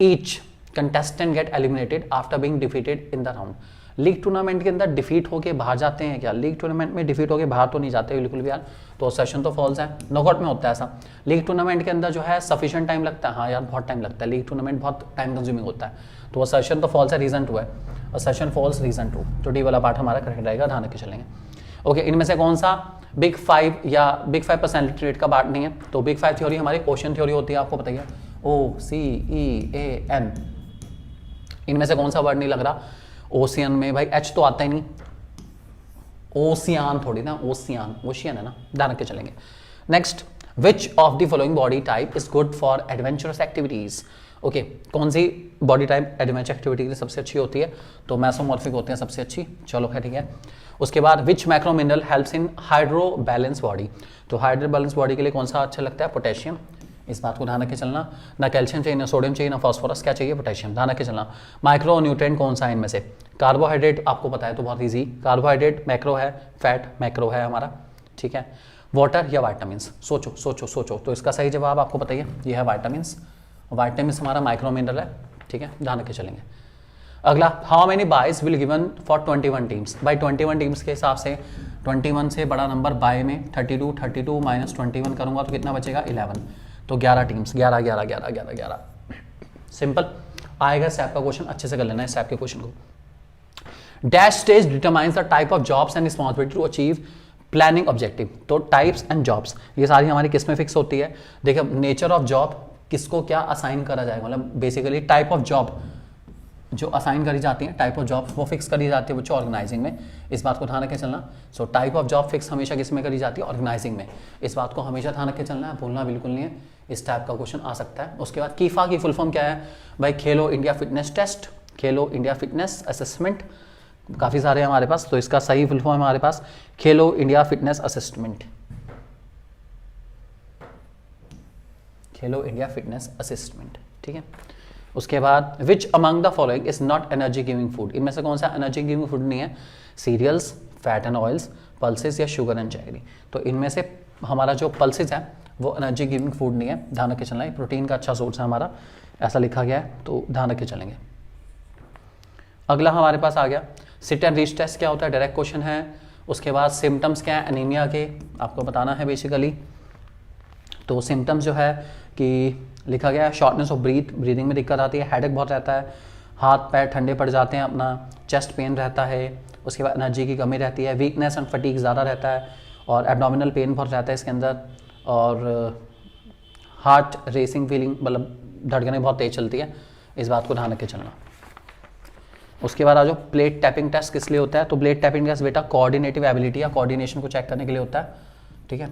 each contestant get eliminated after being defeated in the round. League tournament के अंदर डिफीट होके बाहर जाते हैं क्या, लीग टूर्नामेंट में डिफीट होके बाहर तो नहीं जाते बिल्कुल भी यार, तो सेशन तो फॉल्स है, नॉकआउट में होता है ऐसा। लीग टूर्नामेंट के अंदर जो है सफिशिएंट टाइम लगता है, हाँ यार बहुत टाइम लगता है, लीग टूर्नामेंट बहुत टाइम कंज्यूमिंग होता है, तो वो सेशन तो फॉल्स है, रीजन 2 है, और सेशन फॉल्स रीजन 2, तो डी वाला पार्ट हमारा करेक्ट रहेगा, ध्यान रख के चलेंगे। ओके, इनमें से कौन सा बिग 5 या बिग 5 पर्सनैलिटी ट्रेट का पार्ट नहीं है, तो बिग 5 थ्योरी हमारी ओशन थ्योरी होती है, आपको बताइए, OCEAN, इनमें से कौन सा वर्ड नहीं लग रहा, ओशियन में भाई एच तो आता ही नहीं, ओशियान थोड़ी ना, ओशियान, ओशियन है ना, ध्यान रख के चलेंगे। Next, which of the following body type is good for adventurous activities. Okay, कौन सी बॉडी टाइप एडवेंचर एक्टिविटी के लिए सबसे अच्छी होती है, तो मैसोमॉर्फिक होते हैं सबसे अच्छी, चलो है ठीक है। उसके बाद which macro mineral helps in hydro balance body, तो हाइड्रो बैलेंस बॉडी के लिए कौन सा अच्छा लगता है, पोटेशियम, इस बात को ध्यान रख के चलना। ना कैल्शियम चाहिए, ना सोडियम चाहिए, ना फास्फोरस, क्या चाहिए, पोटेशियम, ध्यान रख के चलना। माइक्रो न्यूट्रिएंट कौन सा है इनमें से, कार्बोहाइड्रेट आपको पता है तो बहुत ईजी, कार्बोहाइड्रेट मैक्रो है, फैट मैक्रो है हमारा, ठीक है। वाटर या वाइटामिन्स, सोचो सोचो सोचो, तो इसका सही जवाब आपको बताइए, ये है वाइटामिन्स, वाइटामिन्स हमारा माइक्रो मिनरल है, ठीक है, ध्यान रख के चलेंगे। अगला, how many byes will given for 21 teams. भाई 21 टीम्स के हिसाब से 21 से बड़ा नंबर बाय में 32 माइनस 21 करूंगा तो कितना बचेगा 11, तो 11 टीम्स, 11 11 11 11 11। सिंपल आएगा सैप का क्वेश्चन, अच्छे से कर लेना है सैप के क्वेश्चन को। Dash stage determines the type of jobs and responsibility to achieve planning objective. तो टाइप्स एंड जॉब्स ये सारी हमारी किस में फिक्स होती है। देखिए नेचर ऑफ जॉब किसको क्या असाइन करा जाएगा, मतलब बेसिकली टाइप ऑफ जॉब जो असाइन करी जाती है, टाइप ऑफ जॉब वो फिक्स करी जाती है बच्चों ऑर्गेनाइजिंग में, इस बात को ध्यान रख के चलना। So type of job fix हमेशा किस में करी जाती है, ऑर्गेनाइजिंग में, इस बात को हमेशा ध्यान रख के चलना है, भूलना बिल्कुल नहीं है। इस टाइप का क्वेश्चन आ सकता है। उसके बाद कीफा की फुल फॉर्म क्या है भाई, खेलो इंडिया फिटनेस टेस्ट, खेलो इंडिया फिटनेस असेसमेंट, काफ़ी सारे हैं हमारे पास, तो इसका सही फुल फॉर्म है हमारे पास Khelo India fitness assessment, Khelo India fitness assessment, ठीक है। उसके बाद which among the following is not energy giving food, इनमें से कौन सा एनर्जी गिविंग फूड नहीं है, cereals, fat and oils, pulses या शुगर एंड जैगरी। तो इनमें से हमारा जो पल्सेस है वो एनर्जी गिविंग फूड नहीं है, ध्यान रख के चलना है, प्रोटीन का अच्छा सोर्स है हमारा, ऐसा लिखा गया है, तो ध्यान रख के चलेंगे। अगला हमारे पास आ गया सिट एंड रीच टेस्ट, क्या होता है, डायरेक्ट क्वेश्चन है। उसके बाद सिम्टम्स क्या है एनीमिया के, आपको बताना है बेसिकली। तो सिम्टम्स जो है कि लिखा गया है शॉर्टनेस ऑफ ब्रीदिंग में दिक्कत आती है, हेडेक बहुत रहता है, हाथ पैर ठंडे पड़ जाते हैं अपना, चेस्ट पेन रहता है, उसके बाद एनर्जी की कमी रहती है, वीकनेस एंड फटीग ज़्यादा रहता है, और एब्डोमिनल पेन बहुत रहता है इसके अंदर, और हार्ट रेसिंग फीलिंग, मतलब धड़कनें बहुत तेज चलती है, इस बात को ध्यान रख के चलना। उसके बाद आ जाओ प्लेट टैपिंग टेस्ट किस लिए होता है, तो प्लेट टैपिंग टेस्ट बेटा कोऑर्डिनेटिव एबिलिटी या कोऑर्डिनेशन को चेक करने के लिए होता है, ठीक है।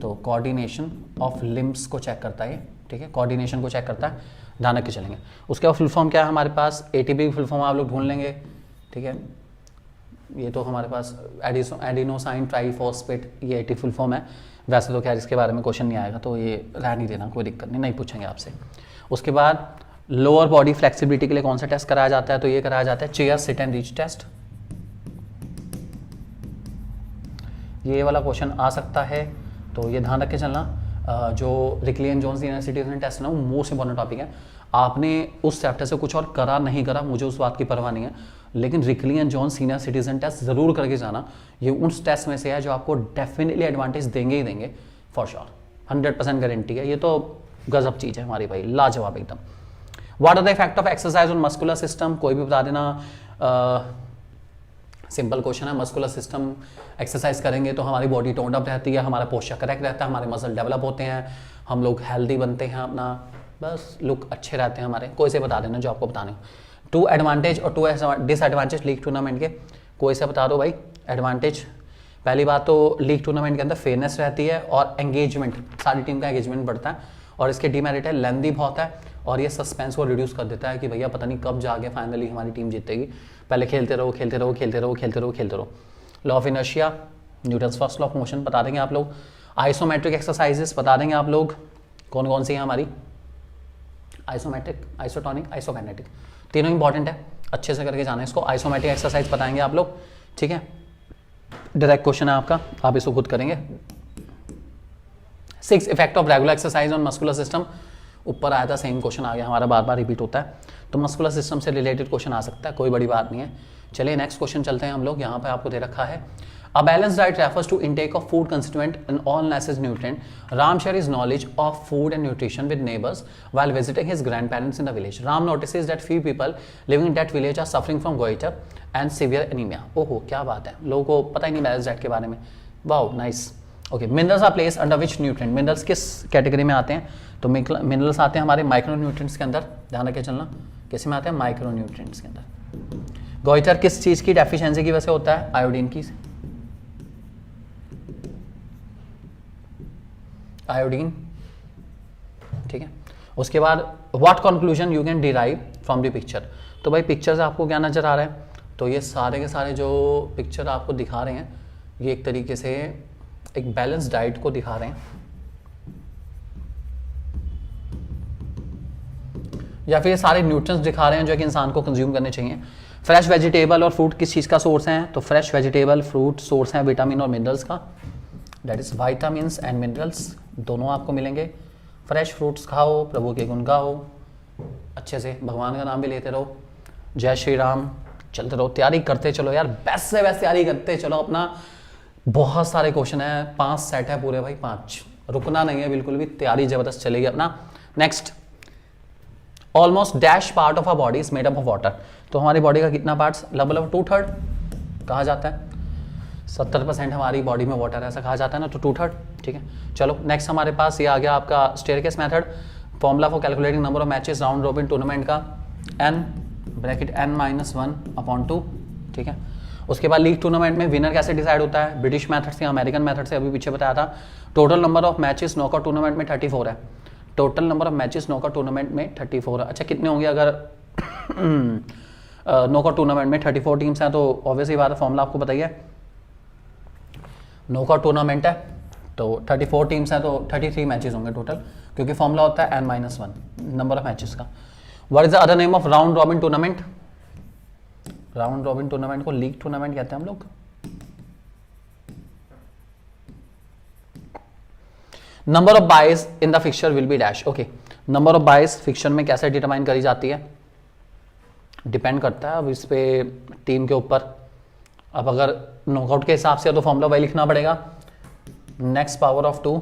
तो कोऑर्डिनेशन ऑफ लिम्ब्स को चेक करता है, ठीक है, कोऑर्डिनेशन को चेक करता है, ध्यान रख के चलेंगे। उसके बाद फुल फॉर्म क्या है हमारे पास, एटीपी फुल फॉर्म आप लोग ढूंढ लेंगे, ठीक है। ये तो हमारे पास एडिनोसाइन ट्राइफॉस्फेट, ये एटी फुल फॉर्म है, वैसे तो खैर इसके बारे में क्वेश्चन नहीं आएगा, तो ये रहने नहीं देना, कोई दिक्कत नहीं, नहीं पूछेंगे आपसे। उसके बाद लोअर बॉडी फ्लेक्सिबिलिटी के लिए कौन सा टेस्ट कराया जाता है, तो ये कराया जाता है chair sit and reach test, ये वाला क्वेश्चन आ सकता है, तो ये ध्यान रख के चलना। जो Rikli and Jones senior citizen test है ना, वो मोस्ट इंपॉर्टेंट टॉपिक है। आपने उस चैप्टर से कुछ और करा नहीं करा मुझे उस बात की परवाह नहीं है, लेकिन Rikli and Jones senior citizen test जरूर करके जाना, ये उस टेस्ट में से है जो आपको डेफिनेटली एडवांटेज देंगे ही देंगे फॉर श्योर, 100% गारंटी है, ये तो गजब चीज़ है हमारी भाई, लाजवाब एकदम। What are the effect of exercise on muscular system, कोई भी बता देना, सिंपल क्वेश्चन है। मस्कुलर सिस्टम एक्सरसाइज करेंगे तो हमारी बॉडी टोन्ड अप रहती है, हमारा पोस्चर करेक्ट रहता है, हमारे मसल डेवलप होते हैं, हम लोग हेल्दी बनते हैं, अपना बस लुक अच्छे रहते हैं हमारे, कोई से बता देना जो आपको बताने। 2 एडवांटेज और 2 डिसएडवांटेज लीग टूर्नामेंट के, कोई से बता दो भाई। एडवांटेज, पहली बात तो लीग टूर्नामेंट के अंदर फेयरनेस रहती है और एंगेजमेंट, सारी टीम का एंगेजमेंट बढ़ता है, और इसके डीमेरिट है लेंदी बहुत है, और ये सस्पेंस को रिड्यूस कर देता है कि भैया पता नहीं कब जाके फाइनली हमारी टीम जीतेगी, पहले खेलते रहो खेलते रहो खेलते रहो खेलते रहो खेलते रहो। Law of inertia, Newton's first law of motion बता देंगे आप लोग। आइसोमेट्रिक एक्सरसाइजेस बता देंगे आप लोग कौन कौन सी हैं हमारी, आइसोमेट्रिक, आइसोटोनिक, आइसोकाइनेटिक, तीनों इंपॉर्टेंट है, अच्छे से करके जाना है इसको। आइसोमेट्रिक एक्सरसाइज बताएंगे आप लोग, ठीक है, डायरेक्ट क्वेश्चन है आपका, आप इसको खुद करेंगे। 6 effect of regular exercise on muscular system, ऊपर आया था सेम क्वेश्चन आ गया हमारा, बार बार रिपीट होता है, तो मस्कुलर सिस्टम से रिलेटेड क्वेश्चन आ सकता है, कोई बड़ी बात नहीं है। चलिए नेक्स्ट क्वेश्चन चलते हैं हम लोग, यहाँ पे आपको दे रखा है a balance diet refers to intake of food constituent and all necessary nutrient. Ram share his knowledge of food and nutrition with neighbours while visiting his grandparents in the village. Ram notices that few people living in that village are suffering from goitre and severe anaemia. ओहो क्या बात है, लोगों को पता ही नहीं बैलेंस डाइट के बारे में, wow nice. Okay, minerals are place under which nutrient, minerals किस कैटेगरी में आते हैं, तो मिनरल्स आते हैं हमारे माइक्रो न्यूट्रिएंट्स के अंदर, ध्यान रखे चलना, किस में आते हैं, माइक्रो न्यूट्रिएंट्स के अंदर। गोइटर किस चीज़ की डेफिशिएंसी की वजह से होता है, आयोडीन की, आयोडीन, ठीक है। उसके बाद what conclusion you can derive from the picture, तो भाई पिक्चर से आपको क्या नजर आ रहा है, तो ये सारे के सारे जो पिक्चर आपको दिखा रहे हैं ये एक तरीके से एक बैलेंस डाइट को दिखा रहे हैं, या फिर ये सारे न्यूट्रिएंट्स दिखा रहे हैं जो कि इंसान को कंज्यूम करने चाहिए। फ्रेश वेजिटेबल और फ्रूट किस चीज़ का सोर्स है, तो फ्रेश वेजिटेबल फ्रूट सोर्स है विटामिन और मिनरल्स का, that is vitamins and minerals दोनों आपको मिलेंगे। फ्रेश फ्रूट्स खाओ, प्रभु के गुण गाओ, अच्छे से भगवान का नाम भी लेते रहो, जय श्री राम। चलते रहो, तैयारी करते चलो यार, बेस्ट से बेस्ट तैयारी करते चलो अपना। बहुत सारे क्वेश्चन है, 5 सेट है पूरे भाई, 5, रुकना नहीं है बिल्कुल भी, तैयारी जबरदस्त चलेगी अपना। Next, almost dash part of a body is made up of water. तो हमारी बॉडी का कितना पार्ट्स, लगभग 2/3 कहा जाता है। 70% हमारी बॉडी में वाटर है ऐसा कहा जाता है ना, तो 2/3, ठीक है। चलो नेक्स्ट हमारे पास ये आ गया आपका staircase method. Formula for calculating number of matches round robin tournament का, n ब्रैकेट n-1/2, ठीक है। उसके बाद लीग टूर्नामेंट में विनर कैसे डिसाइड होता है, ब्रिटिश मेथड से, अमेरिकन मेथड से, अभी पीछे बताया था। Total number of matches knockout tournament में 34 है। Total number of matches knockout tournament में 34 है। अच्छा कितने होंगे अगर नॉकआउट टूर्नामेंट में 34 टीम्स हैं, तो ऑब्वियसली बात है, फॉर्मूला आपको बताइए। नॉकआउट टूर्नामेंट है तो 34 टीम्स हैं तो 33 मैचेस होंगे टोटल, क्योंकि फॉर्मूला होता है n-1 नंबर ऑफ मैचेस का। What is the other name of round robin tournament? Round robin tournament को लीग टूर्नामेंट कहते हैं हम लोग। Number of byes in the fixture will be dash. Okay, number of byes fixture में कैसे डिटरमाइन करी जाती है, डिपेंड करता है अब इस पे टीम के ऊपर। अब अगर नॉकआउट के हिसाब से तो फॉर्मूला वही लिखना पड़ेगा, next power of 2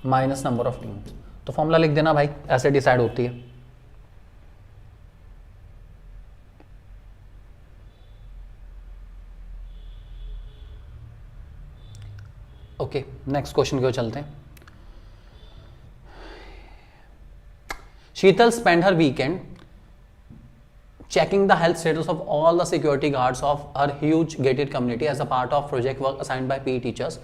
minus number of teams. तो फॉर्मूला लिख देना भाई, ऐसे डिसाइड होती है। ओके, नेक्स्ट क्वेश्चन की ओर चलते हैं। Sheetal spend her weekend checking the health status of all the security guards of her huge gated community as a part of project work assigned by PE teachers.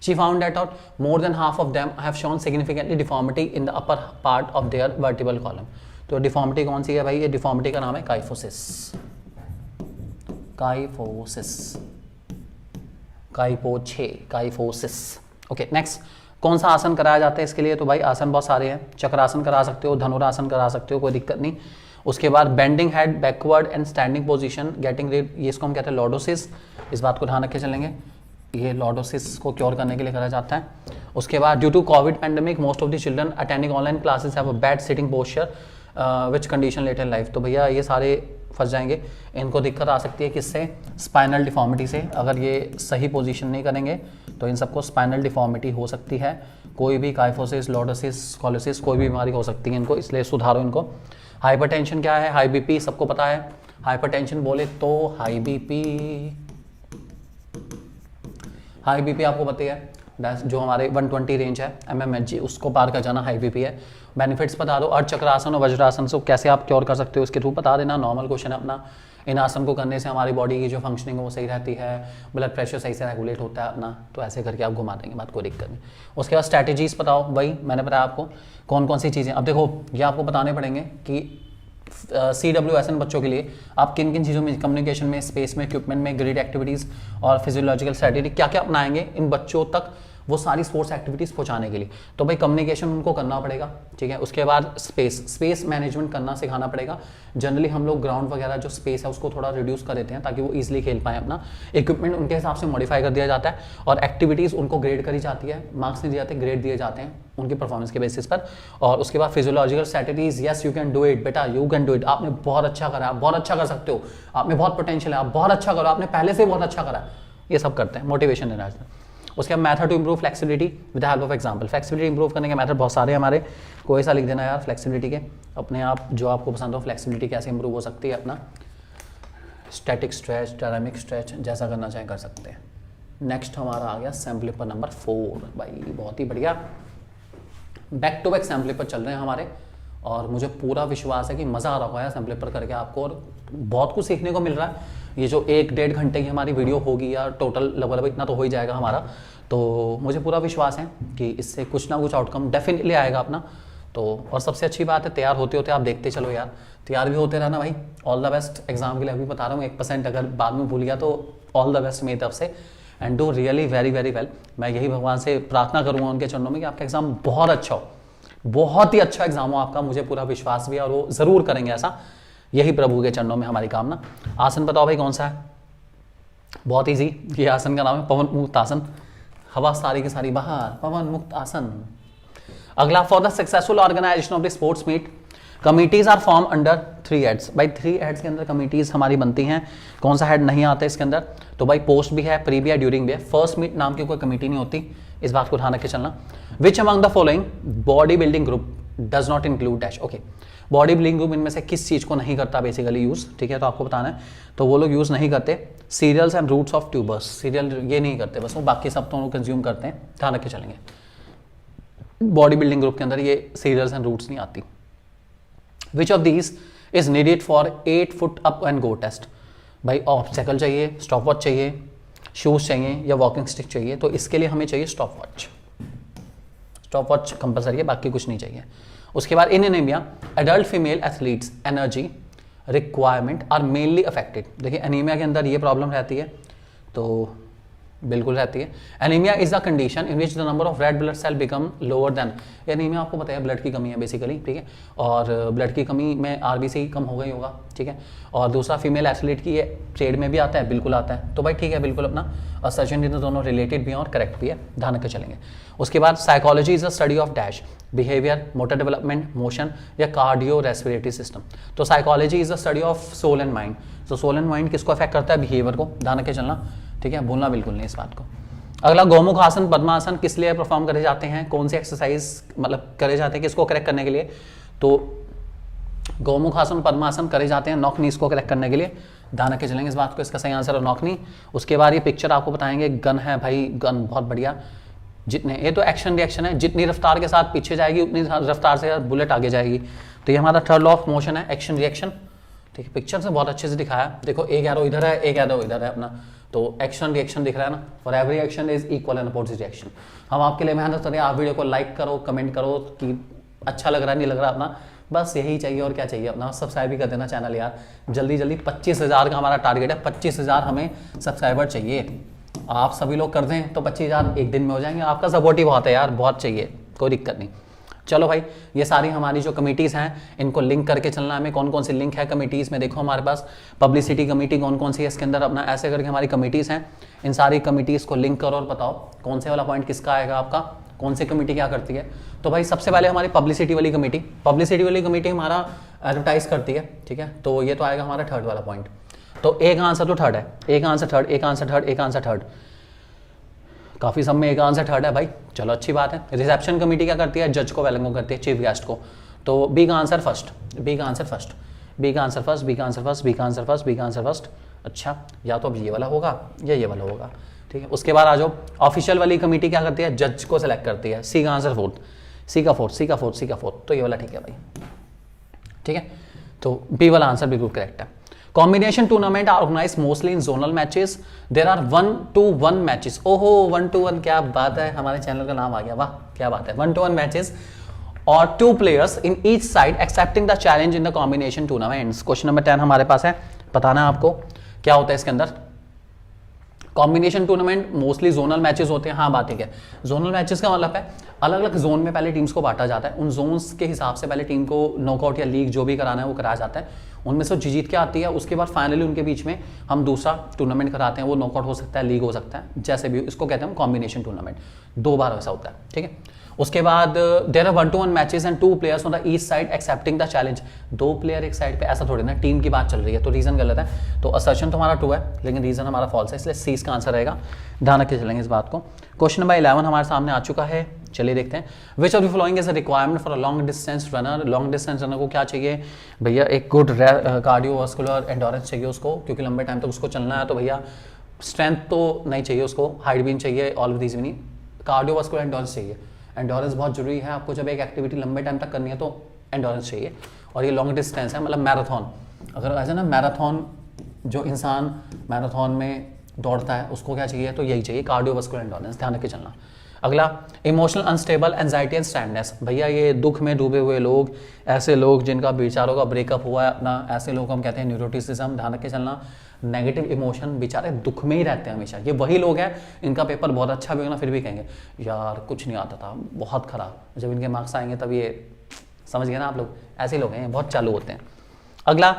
She found that out more than half of them have shown significantly deformity in the upper part of their vertebral column. तो डिफॉर्मिटी कौन सी है भाई, ये डिफॉर्मिटी का नाम है kyphosis. Kyphosis, kyphosis. Okay next, कौन सा आसन कराया जाता है इसके लिए? तो भाई आसन बहुत सारे हैं, चक्रासन करा सकते हो, धनुरासन करा सकते हो, कोई दिक्कत नहीं। उसके बाद bending head backward and standing position getting rid, ये इसको हम कहते हैं लॉर्डोसिस। इस बात को ध्यान रख के चलेंगे, ये लॉर्डोसिस को क्योर करने के लिए करा जाता है। उसके बाद due to COVID pandemic most of the children attending online classes have a bad sitting posture which condition late in life. तो भैया ये सारे फंस जाएंगे, इनको दिक्कत आ सकती है किससे, स्पाइनल डिफॉर्मिटी से। अगर ये सही पोजीशन नहीं करेंगे तो इन सबको स्पाइनल डिफॉर्मिटी हो सकती है। कोई भी काइफोसिस, लॉर्डोसिस, स्कोलियोसिस, कोई भी बीमारी हो सकती है इनको, इसलिए सुधारो इनको। हाइपरटेंशन क्या है, हाई बीपी सबको पता है। हाइपरटेंशन बोले तो हाई बीपी आपको पता है, जो हमारे 120 रेंज है mmHg, उसको पार कर जाना हाई बीपी है। बेनिफिट्स बता दो, अर्धचक्रासन और वज्रासन से कैसे आप क्योर कर सकते हो इसके थ्रू बता देना, नॉर्मल क्वेश्चन है अपना। इन आसन को करने से हमारी बॉडी की जो फंक्शनिंग है वो सही रहती है, ब्लड प्रेशर सही से रेगुलेट होता है अपना, तो ऐसे करके आप घुमा देंगे, बात कोई दिक्कत नहीं। उसके बाद स्ट्रैटेजीज बताओ, वही मैंने बताया आपको कौन कौन सी चीज़ें। अब देखो ये आपको बताने पड़ेंगे कि CWSN बच्चों के लिए आप किन किन चीज़ों में, कम्युनिकेशन में, स्पेस में, इक्विपमेंट में, ग्रिड एक्टिविटीज़ और फिजियोलॉजिकल स्ट्रैटेजी क्या क्या अपनाएंगे इन बच्चों तक वो सारी स्पोर्ट्स एक्टिविटीज़ पहुंचाने के लिए। तो भाई कम्युनिकेशन उनको करना पड़ेगा, ठीक है। उसके बाद स्पेस मैनेजमेंट करना सिखाना पड़ेगा। जनरली हम लोग ग्राउंड वगैरह जो स्पेस है उसको थोड़ा रिड्यूस कर देते हैं ताकि वो ईजिली खेल पाएँ अपना। इक्विपमेंट उनके हिसाब से मॉडिफाई कर दिया जाता है और एक्टिविटीज़ उनको ग्रेड करी जाती है, मार्क्स नहीं दिए जाते, ग्रेड दिए जाते हैं उनकी परफॉर्मेंस के बेसिस पर। और उसके बाद physiological strategies, yes you can do it बेटा, यू कैन डू इट, आपने बहुत अच्छा करा, आप बहुत अच्छा कर सकते हो, आप में बहुत पोटेंशियल है, आप बहुत अच्छा करो, आपने पहले से बहुत अच्छा करा, ये सब करते हैं, मोटिवेशन देना है। उसके बाद method to improve flexibility with the help of example. Flexibility improve करने के मेथड बहुत सारे हमारे, कोई सा लिख देना यार फ्लेक्सिबिलिटी के अपने आप, जो आपको पसंद हो। फ्लेक्सिबिलिटी कैसे इंप्रूव हो सकती है अपना, स्टैटिक स्ट्रेच, डायनामिक स्ट्रेच, जैसा करना चाहें कर सकते हैं। नेक्स्ट हमारा आ गया सैम्पल नंबर 4, भाई बहुत ही बढ़िया, बैक टू बैक सैम्पल पर चल रहे हैं हमारे, और मुझे पूरा विश्वास है कि मज़ा आ रहा होगा सैम्पल पर करके आपको, और बहुत कुछ सीखने को मिल रहा है। ये जो 1-1.5 घंटे की हमारी वीडियो होगी या टोटल लगभग इतना तो हो ही जाएगा हमारा, तो मुझे पूरा विश्वास है कि इससे कुछ ना कुछ आउटकम डेफिनेटली आएगा अपना। तो और सबसे अच्छी बात है तैयार होते होते आप देखते चलो यार, तैयार भी होते रहना भाई। ऑल द बेस्ट एग्जाम के लिए, अभी बता रहा हूँ 1% अगर बाद में भूल गया तो ऑल द बेस्ट मेरी तरफ से, and do really very very well. मैं यही भगवान से प्रार्थना करूँगा उनके चरणों में कि आपका एग्जाम बहुत अच्छा हो, बहुत ही अच्छा एग्जाम हो आपका, मुझे पूरा विश्वास भी है और वो ज़रूर करेंगे ऐसा, यही प्रभु के चरणों में हमारी कामना। आसन बताओ भाई कौन सा है, बहुत ईजी, ये आसन का नाम है पवन मुक्त आसन, हवा सारी की सारी बाहर, पवन मुक्त आसन। अगला, for the successful organisation of the sports meet committees are form under 3 heads. भाई 3 हेड्स के अंदर कमिटीज हमारी बनती हैं। कौन सा हेड नहीं आता इसके अंदर? तो भाई पोस्ट भी है, प्री भी है, ड्यूरिंग भी है। फर्स्ट मीट नाम की कोई कमेटी नहीं होती, इस बात को ध्यान रख के चलना। विच among the following body building group does not include dash. Okay, body building group इनमें से किस चीज को नहीं करता बेसिकली यूज, ठीक है, तो आपको बताना है। तो वो लोग यूज नहीं करते cereals and roots of tubers, cereal ये नहीं करते, बस वो बाकी सब तो कंज्यूम करते हैं, ध्यान रख के चलेंगे। बॉडी बिल्डिंग ग्रुप के अंदर ये सीरियल्स एंड रूट्स नहीं आती। Which of these is needed for 8 foot up and go test. भाई ऑब्स्टेकल चाहिए, स्टॉप वॉच चाहिए, शूज चाहिए या वॉकिंग स्टिक चाहिए, तो इसके लिए हमें चाहिए stop watch. Stop watch compulsory है, बाकी कुछ नहीं चाहिए। उसके बाद in anaemia adult female athletes energy requirement are mainly affected. देखिए एनीमिया के अंदर ये प्रॉब्लम रहती है, तो बिल्कुल रहती है। Anaemia is the condition in which the number of red blood cell become lower than. Anaemia आपको पता है ब्लड की कमी है बेसिकली, ठीक है, और ब्लड की कमी में आरबीसी कम हो गई होगा, ठीक है। और दूसरा फीमेल एथलीट की ये ट्रेड में भी आता है, बिल्कुल आता है, तो भाई ठीक है, बिल्कुल अपना और सर्जन दोनों रिलेटेड भी हैं और करेक्ट भी है, ध्यान रख के चलेंगे। उसके बाद psychology is a study of dash behaviour, motor development, motion या कार्डियो रेस्पिरेटरी सिस्टम। तो psychology is the study of soul and mind. तो सोल एंड माइंड किसको अफेक्ट करता है? बिहेवियर को, ध्यान रख के चलना, ठीक है, भूलना बिल्कुल नहीं इस बात को। अगला गौमुख आसन पद्मासन किस लिए परफॉर्म करे जाते हैं, कौन से एक्सरसाइज मतलब करे जाते हैं किसको करेक्ट करने के लिए? तो गौमुख आसन पद्मासन करे जाते हैं नॉक नीज को करेक्ट करने के लिए, ध्यान रख के चलेंगे इस बात को। इसका सही आंसर है नॉक नी। उसके बाद ये पिक्चर आपको बताएंगे, गन है भाई, गन बहुत बढ़िया। जितने ये तो एक्शन रिएक्शन है, जितनी रफ्तार के साथ पीछे जाएगी उतनी रफ्तार से बुलेट आगे जाएगी। तो ये हमारा थर्ड लॉ ऑफ मोशन है, एक्शन रिएक्शन, ठीक है। पिक्चर से बहुत अच्छे से दिखाया, देखो एक एरो इधर है, एक एरो इधर है अपना, तो एक्शन रिएक्शन दिख रहा है ना। For every action is equal and opposite reaction. हम आपके लिए मेहनत करें, आप वीडियो को लाइक करो, कमेंट करो कि अच्छा लग रहा है नहीं लग रहा अपना, बस यही चाहिए और क्या चाहिए अपना। सब्सक्राइब भी कर देना चैनल यार, जल्दी जल्दी 25,000 का हमारा टारगेट है, 25,000 हमें सब्सक्राइबर चाहिए। आप सभी लोग कर दें तो 25,000 एक दिन में हो जाएंगे। आपका सपोर्ट ही बहुत है यार, बहुत चाहिए, कोई दिक्कत नहीं। चलो भाई, ये सारी हमारी जो कमिटीज़ हैं इनको लिंक करके चलना है हमें। कौन कौन सी लिंक है कमिटीज़ में, देखो हमारे पास पब्लिसिटी कमेटी कौन कौन सी है इसके अंदर, अपना ऐसे करके हमारी कमिटीज़ हैं। इन सारी कमिटीज़ को लिंक करो और बताओ कौन से वाला पॉइंट किसका आएगा आपका, कौन सी कमेटी क्या करती है। तो भाई सबसे पहले हमारी पब्लिसिटी वाली कमेटी, पब्लिसिटी वाली कमेटी हमारा एडवर्टाइज करती है, ठीक है, तो ये तो आएगा हमारा थर्ड वाला पॉइंट। तो एक आंसर तो थर्ड है, एक आंसर थर्ड, एक आंसर थर्ड, एक आंसर थर्ड, काफी सब में एक आंसर थर्ड है भाई, चलो अच्छी बात है। रिसेप्शन कमेटी क्या करती है? जज को वेलकम करती है, चीफ गेस्ट को। तो बी का आंसर फर्स्ट, बी का आंसर फर्स्ट, बी का आंसर फर्स्ट, बी का आंसर फर्स्ट, बी का आंसर फर्स्ट, बी का आंसर फर्स्ट। अच्छा, या तो अब ये वाला होगा या ये वाला होगा, ठीक है। उसके बाद आ जाओ, ऑफिशियल वाली कमेटी क्या करती है? जज को सेलेक्ट करती है। सी का आंसर फोर्थ, सी का फोर्थ, सी का फोर्थ, सी का फोर्थ, तो ये वाला ठीक है भाई, ठीक है। तो बी वाला आंसर बिल्कुल करेक्ट है। Combination tournament are organise mostly in zonal matches, there are 1-to-1 matches. ओहो 1-to-1, क्या बात है, हमारे चैनल का नाम आ गया, वाह क्या बात है। 1-to-1 मैचेस और 2 players in each side accepting the challenge in the combination tournaments। Question number 10 हमारे पास है, बताना है आपको क्या होता है इसके अंदर। Combination tournament mostly zonal matches होते हैं, हाँ बात ठीक है। जोनल मैचेस का मतलब है अलग अलग जोन में पहले टीम्स को बांटा जाता है, उन जोन्स के हिसाब से पहले टीम को नॉकआउट या लीग जो भी कराना है वो कराया जाता है, उनमें से जीत के आती है। उसके बाद फाइनली उनके बीच में हम दूसरा टूर्नामेंट कराते हैं, वो नॉकआउट हो सकता है, लीग हो सकता है, जैसे भी, इसको कहते हैं हम कॉम्बिनेशन टूर्नामेंट। 2 बार वैसा होता है, ठीक है। उसके बाद there are 1-to-1 matches and 2 players on the each side excepting the challenge. 2 player एक साइड पे, ऐसा थोड़ी ना, टीम की बात चल रही है तो रीजन गलत है। तो असर्शन तो हमारा 2 है लेकिन रीजन हमारा फॉल्स है, इसलिए सी इसका आंसर रहेगा, ध्यान रख के चलेंगे इस बात को। क्वेश्चन नंबर 11 हमारे सामने आ चुका है, चलिए देखते हैं। विच of the following is a requirement for a long distance runner. Long distance runner को क्या चाहिए भैया? एक गुड कार्डियोवास्कुलर एंडोरेंस चाहिए उसको, क्योंकि लंबे टाइम तक उसको चलना है। तो भैया स्ट्रेंथ तो नहीं चाहिए उसको, हाइट भी नहीं चाहिए, ऑल ऑफ दीज भी नहीं, कार्डियोवास्कुलर एंडोरेंस चाहिए। एंडोरेंस बहुत जरूरी है आपको, जब एक एक्टिविटी लंबे टाइम तक करनी है तो एंडोरेंस चाहिए। और ये लॉन्ग डिस्टेंस है, मतलब मैराथन, अगर ऐसा ना मैराथन, जो इंसान मैराथन में दौड़ता है उसको क्या चाहिए? तो यही चाहिए, कार्डियोवास्कुलर एंडोरेंस, ध्यान रख के चलना। अगला, emotional unstable anxiety and sadness. भैया ये दुख में डूबे हुए लोग, ऐसे लोग जिनका बेचारों का ब्रेकअप हुआ है अपना, ऐसे लोग हम कहते हैं न्यूरोटिसिज्म, ध्यान रख के चलना। नेगेटिव इमोशन, बेचारे दुख में ही रहते हैं हमेशा। ये वही लोग हैं, इनका पेपर बहुत अच्छा भी होगा ना फिर भी कहेंगे यार कुछ नहीं आता था, बहुत खराब, जब इनके मार्क्स आएंगे तब ये, समझ गए ना आप लोग, ऐसे लोग हैं, बहुत चालू होते हैं। अगला,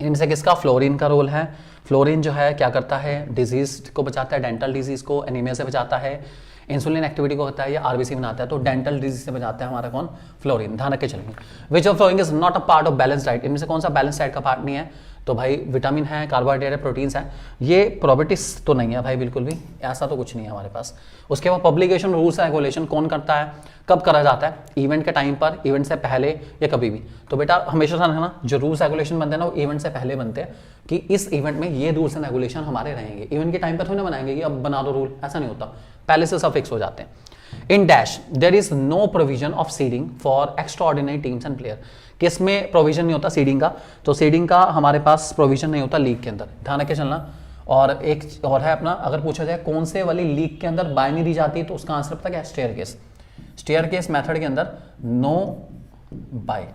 इनमें से किसका? फ्लोरीन का रोल है। फ्लोरीन जो है क्या करता है? डिजीज को बचाता है, डेंटल डिजीज को, एनीमिया से बचाता है, इंसुलिन एक्टिविटी को होता है या आरबीसी बनाता है, तो डेंटल डिजीज से बचाता है हमारा कौन, फ्लोरीन। ध्यान रख के चलेंगे। Which of following is not a part of balance diet, इनमें से कौन सा बैलेंस डाइट का पार्ट नहीं है, तो भाई विटामिन है, कार्बोहाइड्रेट है, प्रोटीन्स है, ये प्रोबेटिस तो नहीं है भाई, बिल्कुल भी ऐसा तो कुछ नहीं है हमारे पास। उसके बाद पब्लिकेशन रूल्स रेगुलेशन कौन करता है, कब करा जाता है, इवेंट के टाइम पर, इवेंट से पहले या कभी भी। तो बेटा हमेशा ध्यान रखना, जो रूल्स रेगुलेशन बनते हैं ना वो इवेंट से पहले बनते हैं कि इस इवेंट में ये रूल्स एंड रेगुलेशन हमारे रहेंगे। इवेंट के टाइम पर थोड़ी ना बनाएंगे कि अब बना दो रूल, ऐसा नहीं होता, पहले से सब फिक्स हो जाते हैं। In dash there is no provision of seeding for extra ordinary teams and player, किस में प्रोविजन नहीं होता सीडिंग का, तो सीडिंग का हमारे पास प्रोविजन नहीं होता लीग के अंदर, ध्यान रखे चलना। और एक और है अपना, अगर पूछा जाए कौन से वाली लीग के अंदर बाय नहीं दी जाती है, तो उसका आंसर पता क्या है, stair case. Stair case method के अंदर नो बाय,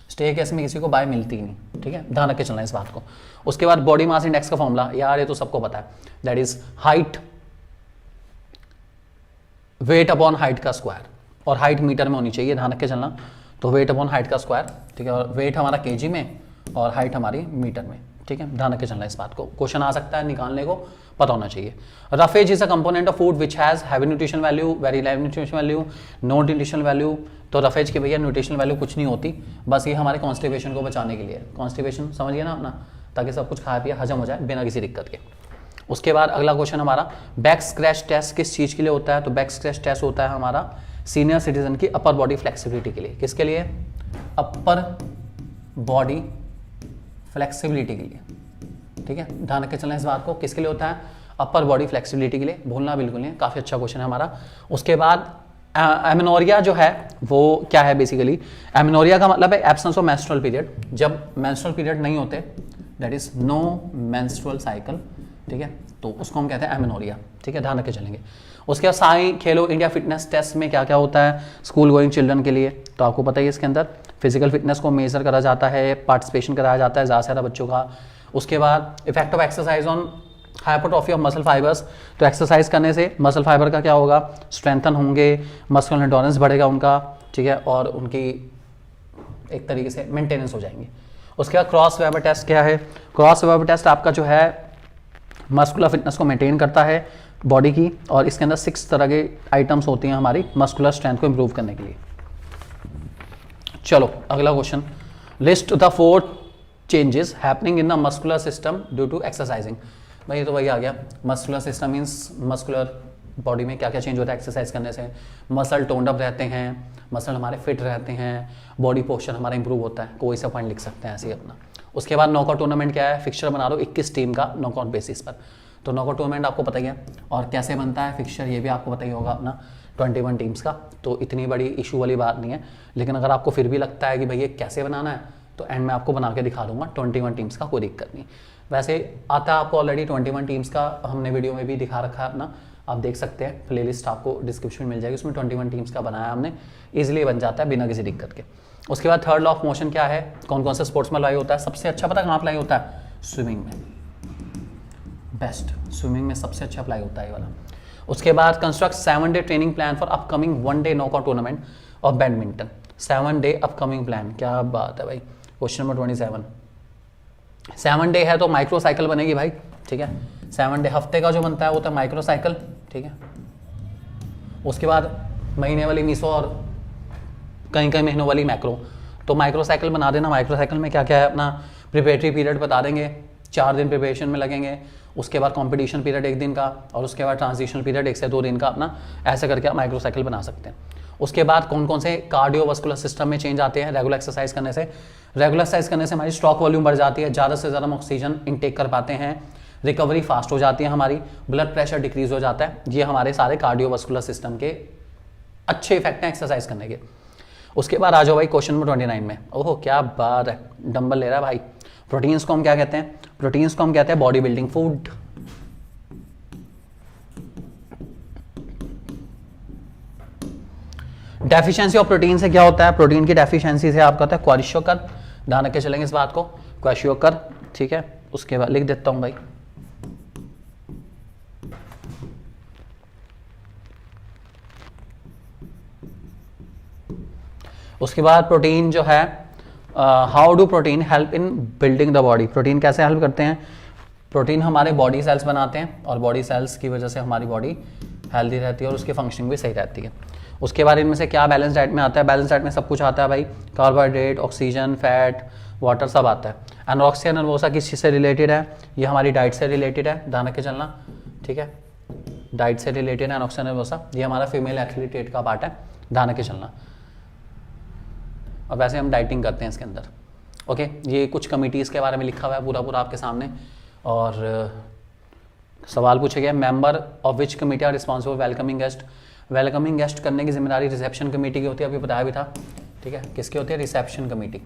स्टेयर केस में किसी को बाय मिलती ही नहीं, ठीक है, ध्यान रख के चलना इस बात को। उसके बाद बॉडी मास इंडेक्स का फॉर्मूला, यार ये तो सबको पता है, that is height weight upon height का स्क्वायर, और हाइट मीटर में होनी चाहिए, ध्यान रख के चलना। तो वेट अपॉन हाइट का स्क्वायर, ठीक है, और वेट हमारा केजी में और हाइट हमारी मीटर में, ठीक है, ध्यान रख के चलना इस बात को। क्वेश्चन आ सकता है, निकालने को पता होना चाहिए। Roughage is a component of food which has heavy nutrition value, very low nutrition value, no nutrition value. तो रफेज की भैया न्यूट्रिशन वैल्यू कुछ नहीं होती, बस ये हमारे कॉन्स्टिपेशन को बचाने के लिए, कॉन्स्टिपेशन समझिए ना अपना, ताकि सब कुछ खाया पिया हजम हो जाए बिना किसी दिक्कत के। उसके बाद अगला क्वेश्चन हमारा, बैक स्क्रैच टेस्ट किस चीज़ के लिए होता है, तो बैक स्क्रैच टेस्ट होता है हमारा सीनियर सिटीजन की अपर बॉडी फ्लेक्सिबिलिटी के लिए। किसके लिए, अपर बॉडी फ्लेक्सिबिलिटी के लिए, ठीक है, ध्यान रख के चलना इस बात को। किसके लिए होता है, अपर बॉडी फ्लेक्सिबिलिटी के लिए, भूलना बिल्कुल नहीं, काफ़ी अच्छा क्वेश्चन है हमारा। उसके बाद एमेनोरिया जो है वो क्या है, बेसिकली एमेनोरिया का मतलब है एब्सेंस ऑफ मेंस्ट्रुअल पीरियड, जब मेंस्ट्रुअल पीरियड नहीं होते, that is no menstrual cycle, ठीक है, तो उसको हम कहते हैं एमेनोरिया, ठीक है, ध्यान रख के चलेंगे। उसके बाद साई खेलो इंडिया फिटनेस टेस्ट में क्या क्या होता है स्कूल गोइंग चिल्ड्रन के लिए, तो आपको पता ही है इसके अंदर फिजिकल फिटनेस को मेजर करा जाता है, पार्टिसिपेशन कराया जाता है ज़्यादा से ज़्यादा बच्चों का। उसके बाद effect of exercise on hypertrophy of muscle fibres, तो एक्सरसाइज करने से मसल फाइबर का क्या होगा, स्ट्रेंथन होंगे, मस्कुलर एंडोरेंस बढ़ेगा उनका, ठीक है, और उनकी एक तरीके से मेंटेनेंस हो जाएंगी। उसके बाद क्रॉस वेबर टेस्ट क्या है, क्रॉस वेबर टेस्ट आपका जो है मस्कुलर फिटनेस को मेंटेन करता है बॉडी की, और इसके अंदर 6 तरह के आइटम्स होती हैं हमारी मस्कुलर स्ट्रेंथ को इंप्रूव करने के लिए। चलो अगला question, list the 4 changes happening in the muscular system due to exercising. भाई ये तो वही आ गया, muscular system means muscular body में क्या क्या चेंज होता है एक्सरसाइज करने से। मसल टोन्ड अप रहते हैं, मसल हमारे फिट रहते हैं, बॉडी पोस्चर हमारा इंप्रूव होता है, कोई सा पॉइंट लिख सकते हैं ऐसे ही अपना। उसके बाद नॉकआउट टूर्नामेंट क्या है, फिक्सचर बना दो 21 टीम का नॉकआउट बेसिस पर, तो नॉकआउट टूर्नामेंट आपको पता ही है, और कैसे बनता है फिक्सचर ये भी आपको पता ही होगा अपना, 21 टीम्स का, तो इतनी बड़ी इशू वाली बात नहीं है। लेकिन अगर आपको फिर भी लगता है कि भाई ये कैसे बनाना है, तो एंड में आपको बना के दिखा दूंगा 21 टीम्स का, कोई दिक्कत नहीं। वैसे आता है आपको ऑलरेडी 21 टीम्स का, हमने वीडियो में भी दिखा रखा है अपना, आप देख सकते हैं, प्लेलिस्ट आपको डिस्क्रिप्शन में मिल जाएगी, उसमें 21 टीम्स का बनाया हमने, ईजिली बन जाता है बिना किसी दिक्कत के। उसके बाद थर्ड लॉ ऑफ मोशन क्या है, कौन कौन से स्पोर्ट्स में अप्लाई होता है, सबसे अच्छा पता कहाँ अप्लाई होता है, स्विमिंग में, बेस्ट, स्विमिंग में सबसे अच्छा अप्लाई होता है ये वाला। उसके बाद construct 7 day training plan for upcoming 1 day knockout tournament of badminton. 7 day upcoming plan, क्या बात है भाई। क्वेश्चन नंबर 27, 7 डे है तो माइक्रो साइकिल बनेगी भाई, ठीक है, 7 डे हफ्ते का जो बनता है वो होता है माइक्रो साइकिल, ठीक है। उसके बाद महीने वाली मीसो और कहीं कहीं महीनों वाली मैक्रो, तो माइक्रो साइकिल बना देना। माइक्रो साइकिल में क्या क्या है अपना, प्रिपरेटरी पीरियड बता देंगे, 4 दिन प्रिपरेशन में लगेंगे, उसके बाद कंपटीशन पीरियड 1 दिन का, और उसके बाद ट्रांजिशनल पीरियड 1 से 2 दिन का अपना, ऐसे करके आप माइक्रो साइकिल बना सकते हैं। उसके बाद कौन कौन से कार्डियोवास्कुलर सिस्टम में चेंज आते हैं रेगुलर एक्सरसाइज करने से। रेगुलर एक्सरसाइज करने से हमारी स्टॉक वॉल्यूम बढ़ जाती है, ज़्यादा से ज़्यादा हम ऑक्सीजन इनटेक कर पाते हैं, रिकवरी फास्ट हो जाती है हमारी, ब्लड प्रेशर डिक्रीज हो जाता है। ये हमारे सारे कार्डियोवास्कुलर सिस्टम के अच्छे इफेक्ट हैं एक्सरसाइज करने के। उसके बाद आ जाओ भाई क्वेश्चन नंबर 29 में, ओहो क्या बात है, डंबल ले रहा है भाई। प्रोटीन्स को हम क्या कहते हैं, प्रोटीन्स को हम कहते हैं body building food. Deficiency of protein से क्या होता है, प्रोटीन की डेफिशिएंसी से आपका होता है क्वाशियोकर, ध्यान रख के चलेंगे इस बात को, क्वाशियोकर, ठीक है। उसके बाद लिख देता हूं भाई, उसके बाद प्रोटीन जो है, how do protein help in building the body, protein कैसे हेल्प करते हैं। प्रोटीन हमारे बॉडी सेल्स बनाते हैं, और बॉडी सेल्स की वजह से हमारी बॉडी हेल्दी रहती है और उसकी फंक्शनिंग भी सही रहती है। उसके बाद इनमें से क्या बैलेंस डाइट में आता है? बैलेंस डाइट में सब कुछ आता है भाई, कार्बोहाइड्रेट, ऑक्सीजन, फैट, वाटर सब आता है। एनोरेक्सिया नर्वोसा किस चीज़ से रिलेटेड है? ये हमारी डाइट से रिलेटेड है, ध्यान रख के चलना, ठीक है, डाइट से रिलेटेड है एनोरेक्सिया नर्वोसा। ये हमारा फीमेल एथलीट का पार्ट है, ध्यान रख के चलना। और वैसे हम डाइटिंग करते हैं इसके अंदर, ओके। ये कुछ कमिटीज़ के बारे में लिखा हुआ है पूरा पूरा आपके सामने। और सवाल पूछे गए, member of which committee are responsible welcoming guest. Welcoming guest करने की जिम्मेदारी रिसेप्शन कमेटी की होती है, अभी बताया भी था, ठीक है, किसकी होती है? Reception committee.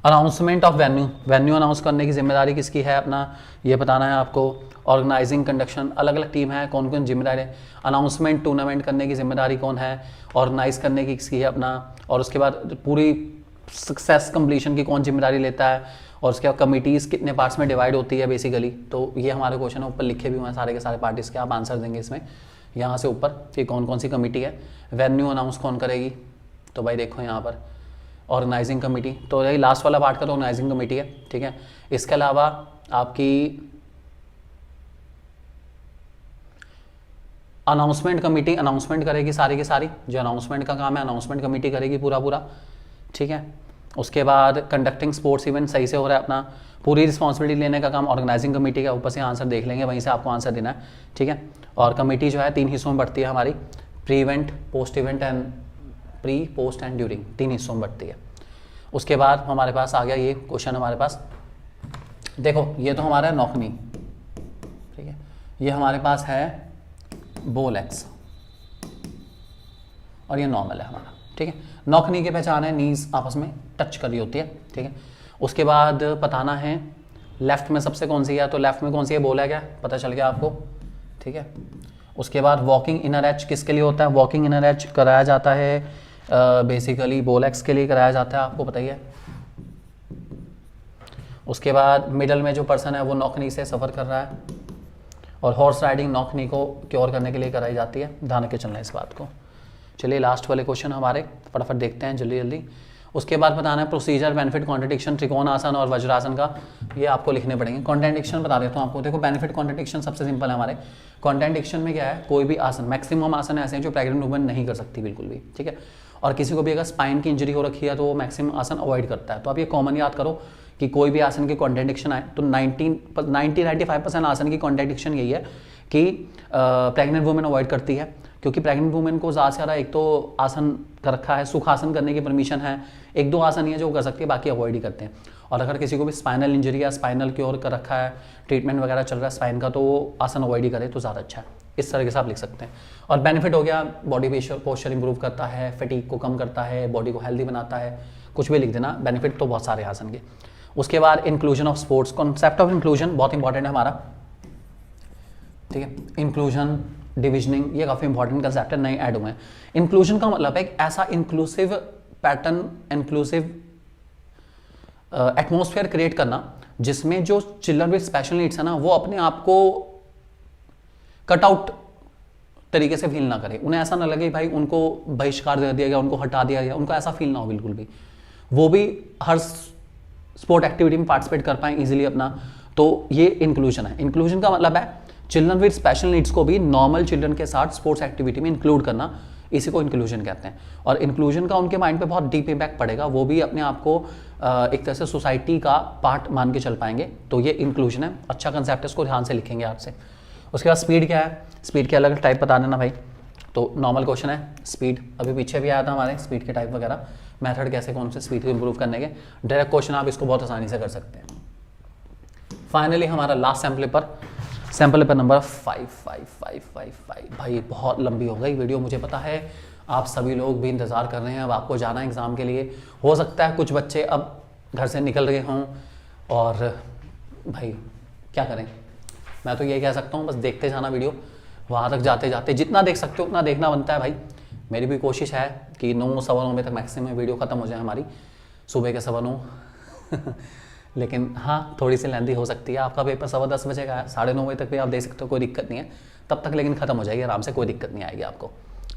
Announcement of venue, venue announce करने की जिम्मेदारी किसकी है? अपना ये बताना है आपको। ऑर्गेनाइजिंग कंडक्शन, अलग अलग टीम है, कौन कौन जिम्मेदार है। अनाउंसमेंट टूर्नामेंट करने की जिम्मेदारी कौन है? ऑर्गेनाइज करने की किसकी है अपना। और उसके बाद पूरी सक्सेस कंप्लीशन की कौन जिम्मेदारी लेता है। और उसके बाद कमिटीज़ कितने पार्ट्स में डिवाइड होती है बेसिकली। तो ये हमारे क्वेश्चन है, ऊपर लिखे भी हुए हैं सारे के सारे पार्टीज के, आप आंसर देंगे इसमें यहाँ से ऊपर कि कौन कौन सी कमेटी है। वेन्यू अनाउंस कौन करेगी? तो भाई देखो यहाँ पर ऑर्गेनाइजिंग कमेटी, तो यही लास्ट वाला पार्ट का तो ऑर्गेनाइजिंग कमेटी है, ठीक है। इसके अलावा आपकी अनाउंसमेंट कमेटी अनाउंसमेंट करेगी सारी की सारी, जो अनाउंसमेंट का काम है अनाउंसमेंट कमेटी करेगी पूरा पूरा, ठीक है। उसके बाद कंडक्टिंग स्पोर्ट्स इवेंट सही से हो रहा है अपना, पूरी रिस्पॉन्सिबिलिटी लेने का काम ऑर्गेनाइजिंग कमेटी का। ऊपर से आंसर देख लेंगे, वहीं से आपको आंसर देना है, ठीक है। और कमेटी जो है 3 हिस्सों में बढ़ती है हमारी, pre event, post event and pre, post and during, 3 हिस्सों में बढ़ती है। उसके बाद हमारे पास आ गया ये क्वेश्चन हमारे पास, देखो ये तो हमारा है नौकनी, ठीक है, ये हमारे पास है बोलेक्स और ये नॉर्मल है हमारा, ठीक है। नौकनी की पहचान है नीज आपस में टच कर रही होती है, ठीक है। उसके बाद बताना है लेफ्ट में सबसे कौन सी है, तो लेफ्ट में कौन सी है बोला क्या, पता चल गया आपको, ठीक है। उसके बाद वॉकिंग इनर एच किसके लिए होता है? वॉकिंग इनर एच कराया जाता है बेसिकली बोलेक्स के लिए कराया जाता है, आपको पता ही है। उसके बाद मिडल में जो पर्सन है वो नौकनी से सफ़र कर रहा है, और हॉर्स राइडिंग नौकनी को क्योर करने के लिए कराई जाती है, ध्यान के चलना है इस बात को। चलिए लास्ट वाले क्वेश्चन हमारे फटाफट देखते हैं जल्दी जल्दी। उसके बाद बताना है प्रोसीजर, बेनिफिट, कॉन्ट्रडिक्शन, त्रिकोण आसन और वज्रासन का, ये आपको लिखने पड़ेंगे। कॉन्ट्रडिक्शन बता देता हूँ आपको, देखो बेनिफिट कॉन्ट्रडिक्शन सबसे सिंपल है हमारे। कॉन्ट्रडिक्शन में क्या है, कोई भी आसन, मैक्सिमम आसन ऐसे हैं जो प्रेग्नेंट वुमेन नहीं कर सकती बिल्कुल भी, ठीक है। और किसी को भी अगर स्पाइन की इंजरी हो रखी है तो वो मैक्सिमम आसन अवॉइड करता है। तो आप ये कॉमन याद करो कि कोई भी आसन की कॉन्ट्रडिक्शन आए तो 90-95% आसन की कॉन्ट्रडिक्शन यही है कि प्रेग्नेंट वुमेन अवॉइड करती है, क्योंकि प्रेग्नेंट वुमेन को ज़्यादा से ज़्यादा एक तो आसन कर रखा है, सुखासन करने की परमिशन है, 1-2 आसन ही है जो कर सकती है, बाकी अवॉइड ही करते हैं। और अगर किसी को भी स्पाइनल इंजरी या स्पाइनल क्योर कर रखा है, ट्रीटमेंट वगैरह चल रहा है स्पाइन का, तो वो आसन अवॉइड ही करे तो ज़्यादा अच्छा है। इस तरह के से आप लिख सकते हैं। और बेनिफिट हो गया, बॉडी पोस्चर इंप्रूव करता है, फटीग को कम करता है, बॉडी को हेल्दी बनाता है, कुछ भी लिख देना, बेनिफिट तो बहुत सारे आसन के। उसके बाद inclusion of sports, concept of inclusion बहुत इंपॉर्टेंट है हमारा, ठीक है। इंक्लूजन, डिविजनिंग, ये काफ़ी इंपॉर्टेंट कंसेप्ट है, नए ऐड हुए हैं। इंक्लूजन का मतलब है एक ऐसा inclusive pattern, inclusive atmosphere create करना जिसमें जो चिल्ड्रन विद स्पेशल नीड्स है ना, वो अपने आप को कट आउट तरीके से फील ना करें, उन्हें ऐसा ना लगे भाई उनको बहिष्कार दे दिया गया, उनको हटा दिया गया, उनको ऐसा फील ना हो बिल्कुल भी, वो भी हर स्पोर्ट एक्टिविटी में पार्टिसिपेट कर पाएँ इजीली अपना। तो ये इंक्लूजन है। इंक्लूजन का मतलब है चिल्ड्रन विद स्पेशल नीड्स को भी नॉर्मल चिल्ड्रन के साथ स्पोर्ट्स एक्टिविटी में इंक्लूड करना, इसी को इंक्लूजन कहते हैं। और इंक्लूजन का उनके माइंड पे बहुत डीप इम्पैक्ट पड़ेगा, वो भी अपने आप को एक तरह से सोसाइटी का पार्ट मान के चल पाएंगे। तो ये इंक्लूजन है, अच्छा कंसेप्ट है, इसको ध्यान से लिखेंगे आज से। उसके बाद स्पीड क्या है, स्पीड के अलग टाइप बता देना भाई। तो नॉर्मल क्वेश्चन है स्पीड, अभी पीछे भी आया था हमारे स्पीड के टाइप वगैरह, मेथड कैसे कौन से स्पीड को इंप्रूव करने के, डायरेक्ट क्वेश्चन आप इसको बहुत आसानी से कर सकते हैं। फाइनली हमारा लास्ट सैम्पल पेपर नंबर 5 भाई बहुत लंबी हो गई वीडियो, मुझे पता है आप सभी लोग भी इंतज़ार कर रहे हैं, अब आपको जाना है एग्ज़ाम के लिए। हो सकता है कुछ बच्चे अब घर से निकल रहे हों, और भाई क्या करें, मैं तो ये कह सकता हूँ बस देखते जाना वीडियो, वहाँ तक जाते जाते जितना देख सकते हो उतना देखना बनता है भाई। मेरी भी कोशिश है कि 9-9 बजे तक मैक्सिमम वीडियो ख़त्म हो जाए हमारी, सुबह के 9:15 लेकिन हाँ थोड़ी सी लेंदी हो सकती है। आपका पेपर 10:15 बजे का है, 9:30 बजे तक भी आप देख सकते हो, कोई दिक्कत नहीं है तब तक, लेकिन ख़त्म हो जाएगी आराम से, कोई दिक्कत नहीं आएगी आपको,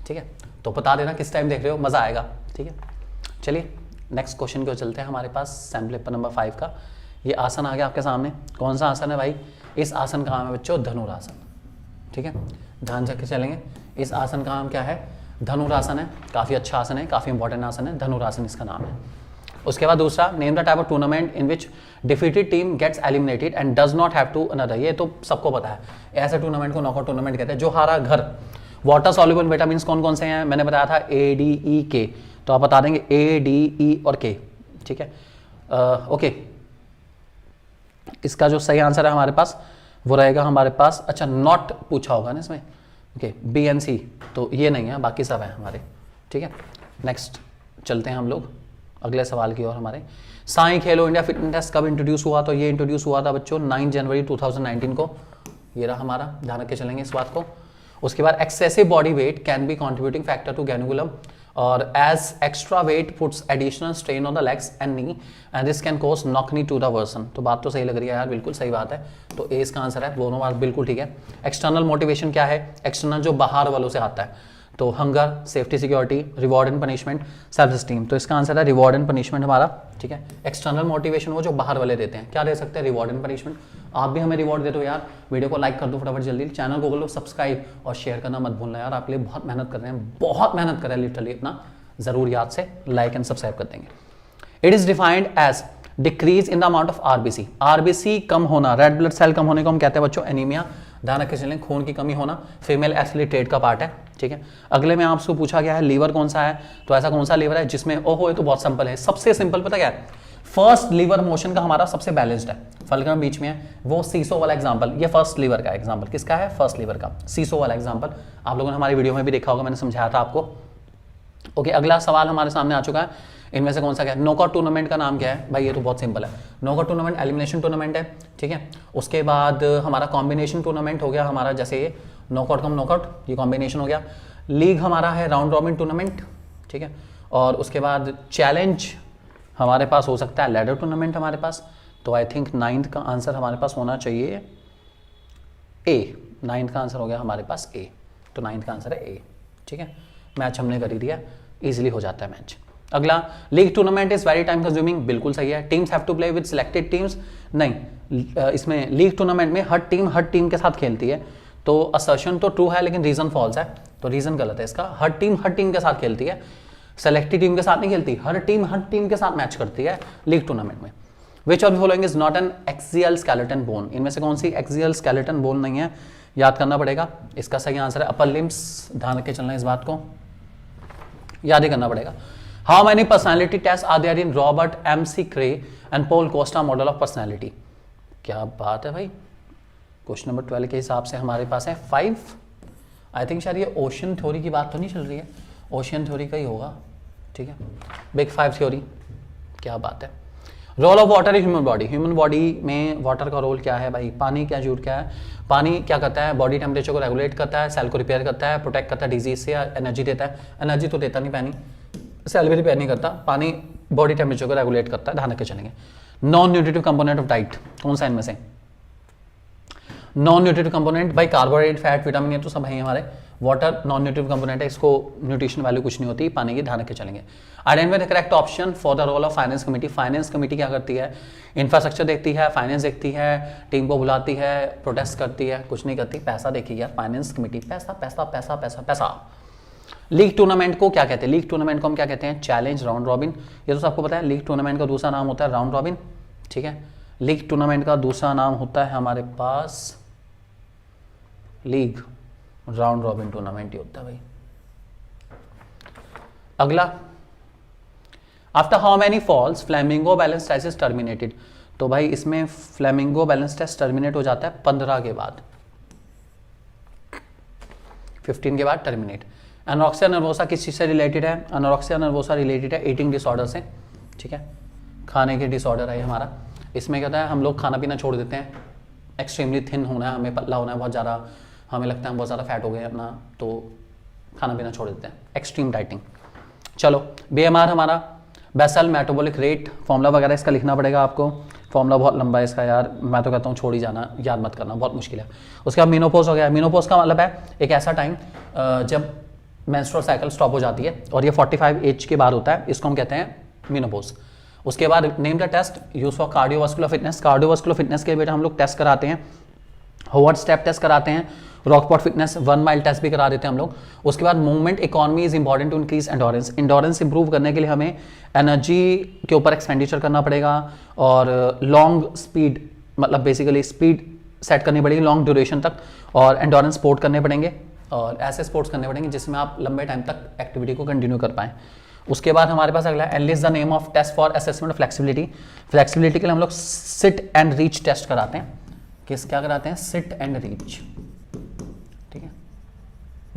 ठीक है। तो बता देना किस टाइम देख रहे हो, मज़ा आएगा, ठीक है। चलिए नेक्स्ट क्वेश्चन की ओर चलते हैं। हमारे पास सैम्पल पेपर नंबर 5 का ये आसन आ गया आपके सामने। कौन सा आसन है भाई, इस आसन का नाम है बच्चों धनुरासन, ठीक है, ध्यान रख के चलेंगे। इस आसन का नाम क्या है? धनुरासन है। काफ़ी अच्छा आसन है, काफ़ी इंपॉर्टेंट आसन है, धनुरासन इसका नाम है। उसके बाद दूसरा, name the type of tournament in which defeated team gets eliminated and does not have to another. ये तो सबको पता है, ऐसे टूर्नामेंट को नॉकआउट टूर्नामेंट कहते हैं। जो हारा घर, वाटर सॉल्युबल विटामिन कौन कौन से हैं? मैंने बताया था A, D, E, K, तो आप बता देंगे A, D, E और K, ठीक है। ओके, इसका जो सही आंसर है हमारे पास वो रहेगा हमारे पास, अच्छा नॉट पूछा होगा ना इसमें, ओके, B and C, तो ये नहीं है, बाकी सब है हमारे, ठीक है। नेक्स्ट चलते हैं हम लोग अगले सवाल की ओर हमारे। साई खेलो इंडिया फिटनेस टेस्ट कब इंट्रोड्यूस हुआ? तो ये इंट्रोड्यूस हुआ था बच्चों 9 जनवरी 2019 को। ये रहा हमारा, ध्यान रख के चलेंगे इस बात को। उसके बाद excessive body weight can be contributing factor to गैनुगुलम और as extra weight puts additional strain on the legs and knee and this can cause knock knee to the person. तो बात तो सही लग रही है यार, बिल्कुल सही बात है। तो ए इसका आंसर है, दोनों बात बिल्कुल ठीक है। एक्सटर्नल मोटिवेशन क्या है? एक्सटर्नल जो बाहर वालों से आता है, तो hunger, safety, security, reward and punishment, self esteem. तो इसका आंसर है रिवॉर्ड एंड पनिशमेंट हमारा, ठीक है। एक्सटर्नल मोटिवेशन वो जो बाहर वाले देते हैं, क्या दे सकते हैं? Reward and punishment. आप भी हमें रिवॉर्ड दे दो यार, वीडियो को लाइक कर दो फटाफट जल्दी, चैनल को कर लो सब्सक्राइब और शेयर करना मत भूलना यार। आपके लिए बहुत मेहनत कर रहे हैं, बहुत मेहनत कर रहे हैं लिटरली, अपना जरूर याद से लाइक एंड सब्सक्राइब कर देंगे। It is defined as decrease in the amount of RBC. RBC कम होना, रेड ब्लड सेल कम होने को हम कहते हैं बच्चों एनीमिया। ध्यान रख के चलें, खून की कमी होना फीमेल एथलीट ट्रेड का पार्ट है, ठीक है। अगले में आपसे पूछा गया है लीवर कौन सा है, तो ऐसा कौन सा लीवर है जिसमें ओहो, ये तो बहुत सिंपल है, सबसे सिंपल पता क्या है? फर्स्ट लीवर मोशन का हमारा सबसे बैलेंस्ड है, फलक्रम बीच में है, वो सीसो वाला एग्जांपल। ये फर्स्ट लीवर का एग्जांपल किसका है? फर्स्ट लीवर का, सीसो वाला एग्जांपल। आप लोगों ने हमारी वीडियो में भी देखा होगा, मैंने समझाया था आपको। ओके, अगला सवाल हमारे सामने आ चुका है, इनमें से कौन सा क्या है? नॉकआउट टूर्नामेंट का नाम क्या है? भाई ये तो बहुत सिंपल है, नॉकआउट टूर्नामेंट एलिमिनेशन टूर्नामेंट है, ठीक है। उसके बाद हमारा कॉम्बिनेशन टूर्नामेंट हो गया हमारा, जैसे ये नॉकआउट कम नॉकआउट, ये कॉम्बिनेशन हो गया। लीग हमारा है राउंड रॉबिन टूर्नामेंट, ठीक है। और उसके बाद चैलेंज हमारे पास हो सकता है लैडर टूर्नामेंट हमारे पास। तो आई थिंक 9th का आंसर हमारे पास होना चाहिए ए, 9th का आंसर हो गया हमारे पास ए, तो 9th का आंसर है ए, ठीक है। मैच हमने कर ही दिया, इजीली हो जाता है मैच। अगला, league tournament is very time consuming, बिल्कुल सही है। Teams have to play with selected teams, नहीं, इसमें लीग टूर्नामेंट में हर टीम के साथ खेलती है, तो असर्शन तो ट्रू है लेकिन रीजन फॉल्स है, तो रीजन गलत है इसका। हर टीम के साथ खेलती है, सेलेक्टेड टीम के साथ नहीं खेलती, हर टीम के साथ मैच करती है लीग टूर्नामेंट में। विच of the following is not an axial skeleton bone, इनमें से कौन सी एक्सियल स्केलेटन बोन नहीं है? याद करना पड़ेगा। इसका सही आंसर है अपर लिम्स, ध्यान रख के चलना, इस बात को याद ही करना पड़ेगा। How many personality test are there in Robert MC Crae and Paul Costa model of personality? क्या बात है भाई, क्वेश्चन नंबर 12 के हिसाब से हमारे पास है 5। आई थिंक शायद ये ओशन थ्योरी की बात तो नहीं चल रही है, ओशन थ्योरी का ही होगा, ठीक है। बिग 5 थ्योरी, क्या बात है। Role of water in human body, human body में वाटर का रोल क्या है भाई? पानी क्या जरूर क्या है? पानी क्या करता है? बॉडी टेम्परेचर को रेगुलेट करता है, सेल को रिपेयर करता है, प्रोटेक्ट करता है डिजीज से, एनर्जी देता है। एनर्जी तो देता नहीं पानी, सेल भी रिपेयर नहीं करता, पानी बॉडी टेम्परेचर को रेगुलेट करता है, ध्यान रख के चलेंगे। Non nutritive component of diet कौन सा इनमें से? नॉन न्यूट्रिटिव कंपोनेंट भाई कार्बोहाइड्रेट, फैट, विटामिन, ये तो सब है हमारे। वाटर नॉन न्यूट्रिटिव कंपोनेंट है, इसको न्यूट्रिशन वैल्यू कुछ नहीं होती, पानी की, ध्यान रख के चलेंगे। Identify the correct option for the role of finance committee. Finance committee क्या करती है? इंफ्रास्ट्रक्चर देखती है, फाइनेंस देखती है, टीम को बुलाती है, प्रोटेस्ट करती है, कुछ नहीं करती, पैसा देखी यार फाइनेंस कमेटी, पैसा पैसा पैसा पैसा पैसा। लीग टूर्नामेंट को क्या कहते हैं? लीग टूर्नामेंट को हम क्या कहते हैं? चैलेंज, राउंड रॉबिन, ये तो सबको पता है। लीग टूर्नामेंट का दूसरा नाम होता है राउंड रॉबिन, ठीक है। लीग टूर्नामेंट का दूसरा नाम होता है हमारे पास लीग, राउंड रॉबिन टूर्नामेंट ही होता है भाई। अगला, after how many falls flamingo balance test is terminated? तो भाई इसमें फ्लैमिंगो बैलेंस टेस्ट टर्मिनेट हो जाता है 15 के बाद, 15 के बाद टर्मिनेट। एनोरेक्सिया नर्वोसा किस चीज़ से रिलेटेड है? एनोरेक्सिया नर्वोसा रिलेटेड है ईटिंग डिसऑर्डर से, ठीक है, खाने के डिसऑर्डर है हमारा। इसमें क्या होता है, हम लोग खाना पीना छोड़ देते हैं, एक्सट्रीमली थिन होना है, हमें पतला होना है बहुत ज़्यादा, हमें लगता है हम बहुत ज़्यादा फैट हो गए अपना, तो खाना पीना छोड़ देते हैं, एक्सट्रीम डाइटिंग। चलो, BMR हमारा बेसल मेटाबॉलिक रेट, फॉर्मूला वगैरह इसका लिखना पड़ेगा आपको, फॉर्मूला बहुत लंबा है इसका यार, मैं तो कहता हूँ छोड़ ही जाना, याद मत करना, बहुत मुश्किल है। उसके बाद मीनोपॉज हो गया। मीनोपॉज का मतलब है एक ऐसा टाइम जब मेंस्ट्रुअल साइकिल स्टॉप हो जाती है, और ये 45 एज के बाद होता है, इसको हम कहते हैं मीनोपॉज। उसके बाद name the test use for cardiovascular fitness. Cardiovascular fitness के बेटा हम लोग टेस्ट कराते हैं, होवर्ड स्टेप टेस्ट कराते हैं, रॉकपॉट फिटनेस 1 माइल टेस्ट भी करा देते हैं हम लोग। उसके बाद movement economy is important to increase endurance. Endurance improve करने के लिए हमें एनर्जी के ऊपर एक्सपेंडिचर करना पड़ेगा और लॉन्ग स्पीड, मतलब बेसिकली स्पीड सेट करनी पड़ेगी लॉन्ग ड्यूरेशन तक, और एंडोरेंस स्पोर्ट करने पड़ेंगे और ऐसे स्पोर्ट्स करने पड़ेंगे जिसमें आप लंबे टाइम तक एक्टिविटी को कंटिन्यू कर पाएँ। उसके बाद हमारे पास अगला enlist the name of test for assessment of flexibility. Flexibility के लिए हम लोग सिट एंड रीच टेस्ट कराते हैं। क्या कराते हैं? Seat and reach. ठीक है,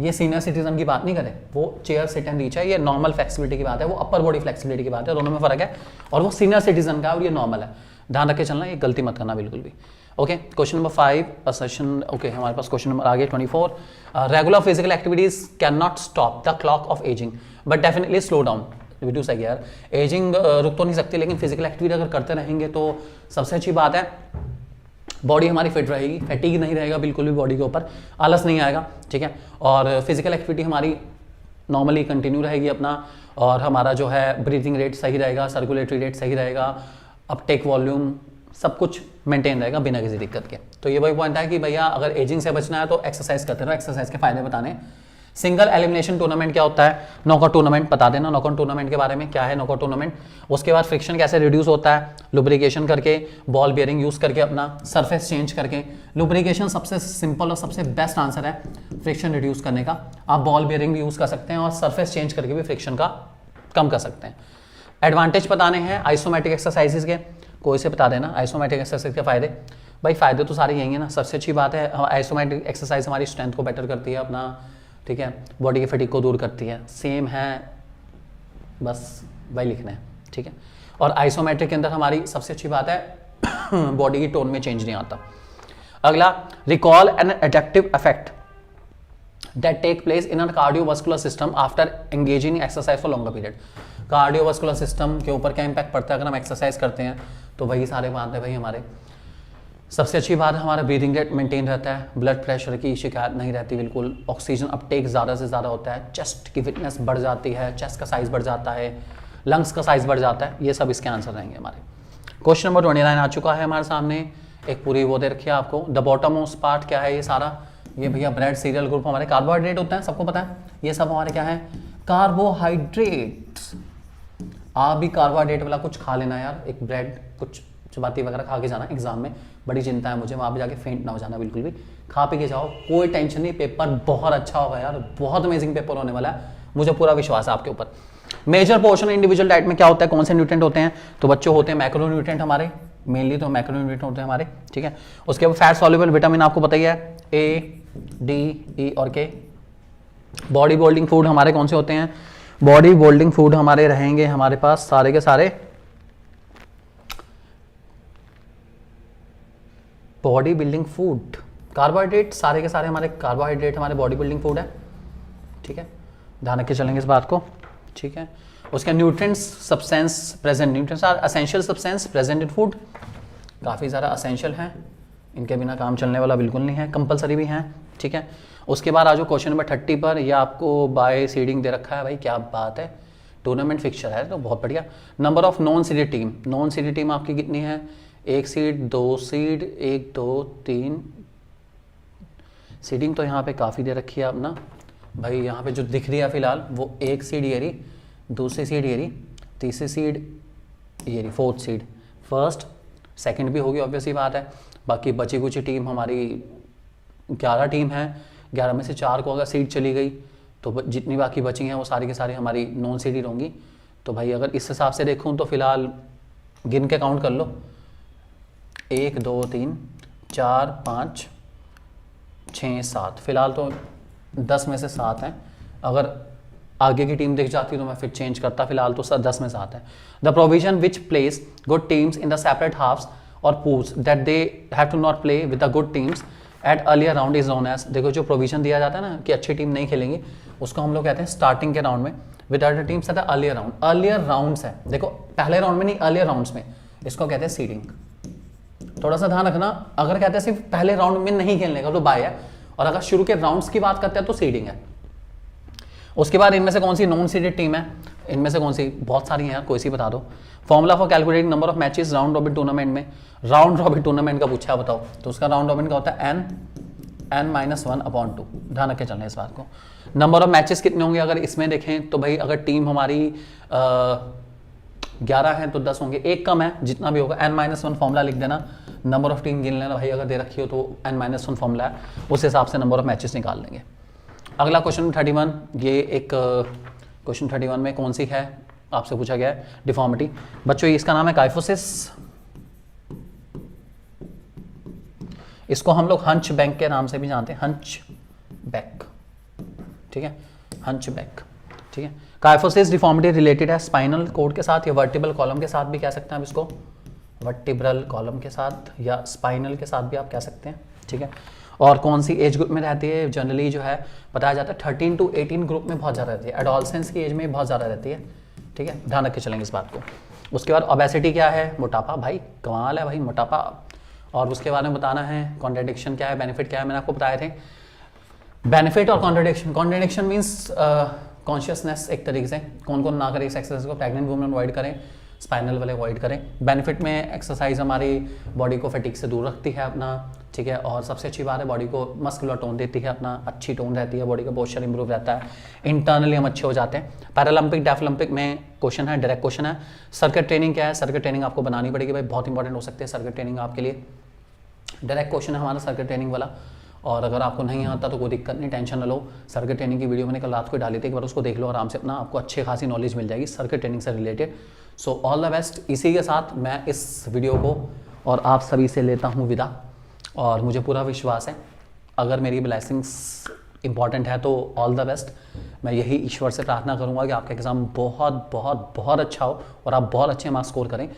ये सीनियर सिटीजन की बात नहीं करें, वो चेयर सिट एंड रीच है, ये नॉर्मल फ्लेक्सिबिलिटी की बात है, वो अपर बॉडी फ्लेक्सिबिलिटी की बात है, दोनों में फर्क है। और वो सीनियर सिटीजन का है और ये नॉर्मल है, ध्यान रख के चलना, ये गलती मत करना बिल्कुल भी। Okay, question number 5 असेशन। ओके, हमारे पास क्वेश्चन नंबर आगे 24। Regular physical activities can not stop the clock of ageing but definitely slow down. Video सही है यार, एजिंग रुक तो नहीं सकती, लेकिन फिजिकल एक्टिविटी अगर करते रहेंगे तो सबसे अच्छी बात है बॉडी हमारी फिट रहेगी, फैटिग नहीं रहेगा बिल्कुल भी बॉडी के ऊपर, आलस नहीं आएगा। ठीक है, और फिजिकल एक्टिविटी हमारी नॉर्मली कंटिन्यू रहेगी अपना, और हमारा जो है ब्रीथिंग रेट सही रहेगा, सर्कुलेटरी रेट सही रहेगा, अपटेक वॉल्यूम सब कुछ मेंटेन रहेगा बिना किसी दिक्कत के। तो ये वही पॉइंट है कि भैया अगर एजिंग से बचना है तो एक्सरसाइज करते रहो, एक्सरसाइज के फायदे बताने। सिंगल एलिमिनेशन टूर्नामेंट क्या होता है? नॉकआउट टूर्नामेंट बता देना, नॉकआउट टूर्नामेंट के बारे में क्या है नॉकआउट टूर्नामेंट। उसके बाद फ्रिक्शन कैसे रिड्यूस होता है? लुब्रिकेशन करके, बॉल बियरिंग यूज करके, अपना सरफेस चेंज करके। लुब्रिकेशन सबसे सिंपल और सबसे बेस्ट आंसर है फ्रिक्शन रिड्यूस करने का। आप बॉल बियरिंग भी यूज कर सकते हैं और सरफेस चेंज करके भी फ्रिक्शन का कम कर सकते हैं। एडवांटेज बताने हैं आइसोमेट्रिक एक्सरसाइजेज के, कोई से बता देना आइसोमेट्रिक एक्सरसाइज के फायदे। भाई फायदे तो सारे यही है ना, सबसे अच्छी बात है आइसोमेट्रिक एक्सरसाइज हमारी स्ट्रेंथ को बेटर करती है अपना, ठीक है, बॉडी की फटीग को दूर करती है, सेम है, बस वही लिखना है। ठीक है, और आइसोमेट्रिक के अंदर हमारी सबसे अच्छी बात है बॉडी की टोन में चेंज नहीं आता। अगला, recall an adaptive effect that take place in a cardiovascular system after engaging exercise for longer period. Cardiovascular system के ऊपर क्या इंपैक्ट पड़ता है अगर हम एक्सरसाइज करते हैं? तो वही सारे बात है भाई हमारे। सबसे अच्छी बात है हमारा ब्रीदिंग रेट मेंटेन रहता है, ब्लड प्रेशर की शिकायत नहीं रहती बिल्कुल, ऑक्सीजन अपटेक ज़्यादा से ज़्यादा होता है, चेस्ट की फिटनेस बढ़ जाती है, चेस्ट का साइज़ बढ़ जाता है, लंग्स का साइज़ बढ़ जाता है। ये सब इसके आंसर रहेंगे हमारे। क्वेश्चन नंबर 29 आ चुका है हमारे सामने, एक पूरी वो दे रखी है आपको। द बॉटम मोस्ट पार्ट क्या है? ये सारा ये भैया ब्रेड सीरियल ग्रुप हमारे कार्बोहाइड्रेट होते हैं, सबको पता है। ये सब हमारे क्या है? कार्बोहाइड्रेट्स। आप भी कार्बोहाइड्रेट वाला कुछ खा लेना यार, एक ब्रेड कुछ चपाती वगैरह खा के जाना एग्जाम में, बड़ी चिंता है मुझे, वहाँ पे जाके फेंट ना हो जाना बिल्कुल भी, खा पी के जाओ, कोई टेंशन नहीं, पेपर बहुत अच्छा होगा यार, बहुत अमेजिंग पेपर होने वाला है, मुझे पूरा विश्वास है आपके ऊपर। मेजर पोर्शन इंडिविजुअल डाइट में क्या होता है, कौन से न्यूट्रिएंट होते हैं? तो बच्चों होते हैं मैक्रो न्यूट्रिएंट हमारे, मेनली तो मैक्रो न्यूट्रिएंट होते हैं हमारे। ठीक है, उसके बाद फैट सॉल्युबल विटामिन आपको पता ही है, ए, डी, ई और के। बॉडी बिल्डिंग फूड हमारे कौन से होते हैं? बॉडी बिल्डिंग फूड हमारे रहेंगे हमारे पास सारे के सारे बॉडी बिल्डिंग फूड, कार्बोहाइड्रेट, सारे के सारे हमारे कार्बोहाइड्रेट हमारे बॉडी बिल्डिंग फूड है। ठीक है, ध्यान रख के चलेंगे इस बात को। ठीक है, उसके nutrients substance present, nutrients are essential substance present in food, काफ़ी ज़्यादा असेंशियल हैं, इनके बिना काम चलने वाला बिल्कुल नहीं है, कंपलसरी भी हैं। ठीक है, उसके बाद आ जाओ क्वेश्चन नंबर 30 पर। यह आपको बाय सीडिंग दे रखा है भाई, क्या बात है, टूर्नामेंट फिक्चर है तो बहुत बढ़िया। Number of non seeded team, non seeded team आपकी कितनी है? 1 सीड, 2 सीड, 1 2 3 सीडिंग तो यहाँ पे काफ़ी दे रखी है अपना भाई, यहाँ पे जो दिख रही है फिलहाल वो 1 सीड ये रही, दूसरी सीड ये रही, तीसरी सीड ये रही, 4th सीड, फर्स्ट सेकंड भी होगी ऑब्वियस ही बात है। बाकी बची कुछ टीम हमारी 11 टीम है, 11 में से 4 को अगर सीड चली गई तो जितनी बाकी बची हैं वो सारी की सारी हमारी नॉन सीड ही होंगी। तो भाई अगर इस हिसाब से देखूँ तो फिलहाल गिन के काउंट कर लो, 1 2 3 4 5 6 7, फिलहाल तो 10 में से 7 हैं। अगर आगे की टीम दिख जाती तो मैं फिर चेंज करता, फिलहाल तो 10 में 7 है। The provision which place good teams in the separate halves और pools that they have to not play with the good teams at earlier round is known as. देखो जो प्रोविजन दिया जाता है ना कि अच्छी टीम नहीं खेलेंगी, उसको हम लोग कहते हैं स्टार्टिंग के राउंड में with other teams at the earlier round. Earlier rounds है, देखो पहले राउंड में नहीं, अर्लियर राउंड्स में, इसको कहते हैं सीडिंग। थोड़ा सा ध्यान रखना, अगर कहते हैं सिर्फ पहले राउंड में नहीं खेलने का तो बाय है, और अगर शुरू के राउंड्स की बात करते हैं तो सीडिंग है। उसके बाद इनमें से कौन सी नॉन सीडेड टीम है? इनमें से कौन सी? बहुत सारी हैं यार, कोई सी बता दो। Formula for calculating number of matches round robin tournament में, राउंड रॉबिन टूर्नामेंट का पूछा बताओ, तो उसका राउंड रॉबिन का होता है n n-1/2, ध्यान रख के चलना इस बात को। नंबर ऑफ मैचेस कितने होंगे अगर इसमें देखें तो भाई अगर टीम हमारी 11 है तो 10 होंगे, एक कम है, जितना भी होगा n-1 फॉर्मूला लिख देना, नंबर ऑफ टीम गिन लेना भाई, अगर दे रखी हो तो n-1 फॉर्मूला है, उस हिसाब से नंबर ऑफ मैचेस निकाल लेंगे। अगला क्वेश्चन 31, ये एक क्वेश्चन 31 में कौन सी है आपसे पूछा गया है, डिफॉर्मिटी। बच्चों इसका नाम है काइफोसिस, इसको हम लोग हंच बैक के नाम से भी जानते हैं, हंच बैक, ठीक है, हंच बैक, ठीक है। काइफोसिस डिफॉर्मिटी रिलेटेड है स्पाइनल कोड के साथ या वर्टिब्रल कॉलम के साथ भी कह सकते हैं आप इसको, वर्टिब्रल कॉलम के साथ या स्पाइनल के साथ भी आप कह सकते हैं, ठीक है। और कौन सी एज ग्रुप में रहती है, जनरली जो है बताया जाता है 13 to 18 ग्रुप में बहुत ज़्यादा रहती है, एडोलसेंस की एज में बहुत ज़्यादा रहती है, ठीक है, ध्यान रख के चलेंगे इस बात को। उसके बाद ओबेसिटी क्या है, मोटापा, भाई कमाल है भाई मोटापा। और उसके बारे में बताना है कॉन्ट्राडिक्शन क्या है, बेनिफिट क्या है, मैंने आपको बताए थे बेनिफिट और कॉन्ट्राडिक्शन। कॉन्ट्राडिक्शन मीन्स कॉन्शियसनेस एक तरीके से, कौन कौन ना करे इस एक्सरसाइज को, प्रेग्नेंट वुमेन अवॉइड करें, स्पाइनल वाले अवॉइड करें। बेनिफिट में एक्सरसाइज हमारी बॉडी को फटीग से दूर रखती है अपना, ठीक है, और सबसे अच्छी बात है बॉडी को मस्कुलर टोन देती है अपना, अच्छी टोन रहती है, बॉडी का पोस्चर इंप्रूव रहता है, इंटरनली हम अच्छे हो जाते हैं। पैरालंपिक डेफलिम्पिक में क्वेश्चन है, डायरेक्ट क्वेश्चन है। सर्किट ट्रेनिंग क्या है, सर्किट ट्रेनिंग आपको बनानी पड़ेगी भाई, बहुत इंपॉर्टेंट हो सकती है सर्किट ट्रेनिंग आपके लिए। डायरेक्ट क्वेश्चन है हमारा सर्किट ट्रेनिंग वाला, और अगर आपको नहीं आता तो कोई दिक्कत नहीं, टेंशन न लो। सर्किट ट्रेनिंग की वीडियो मैंने कल रात को डाली थी, एक बार उसको देख लो आराम से अपना, आपको अच्छी खासी नॉलेज मिल जाएगी सर्किट ट्रेनिंग से related. So all the best. इसी के साथ मैं इस वीडियो को और आप सभी से लेता हूँ विदा, और मुझे पूरा विश्वास है अगर मेरी ब्लेसिंग्स इंपॉर्टेंट है तो ऑल द बेस्ट। मैं यही ईश्वर से प्रार्थना करूँगा कि आपका एग्ज़ाम बहुत बहुत बहुत अच्छा हो और आप बहुत अच्छे मार्क्स स्कोर करें,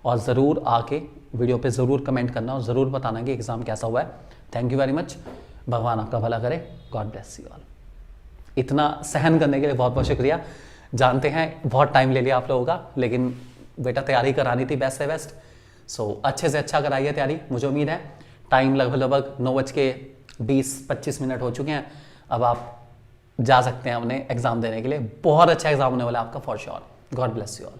और ज़रूर आके वीडियो पे ज़रूर कमेंट करना और ज़रूर बताना कि एग्ज़ाम कैसा हुआ है। थैंक यू वेरी मच, भगवान आपका भला करे, गॉड ब्लेस यू ऑल। इतना सहन करने के लिए बहुत बहुत शुक्रिया। जानते हैं बहुत टाइम ले लिया आप लोगों का, लेकिन बेटा तैयारी करानी थी बेस्ट से बेस्ट, सो अच्छे से अच्छा कराइए तैयारी। मुझे उम्मीद है टाइम लगभग 9:20-25 हो चुके हैं, अब आप जा सकते हैं अपने एग्ज़ाम देने के लिए। बहुत अच्छा एग्ज़ाम होने वाला है आपका for sure. God bless you all.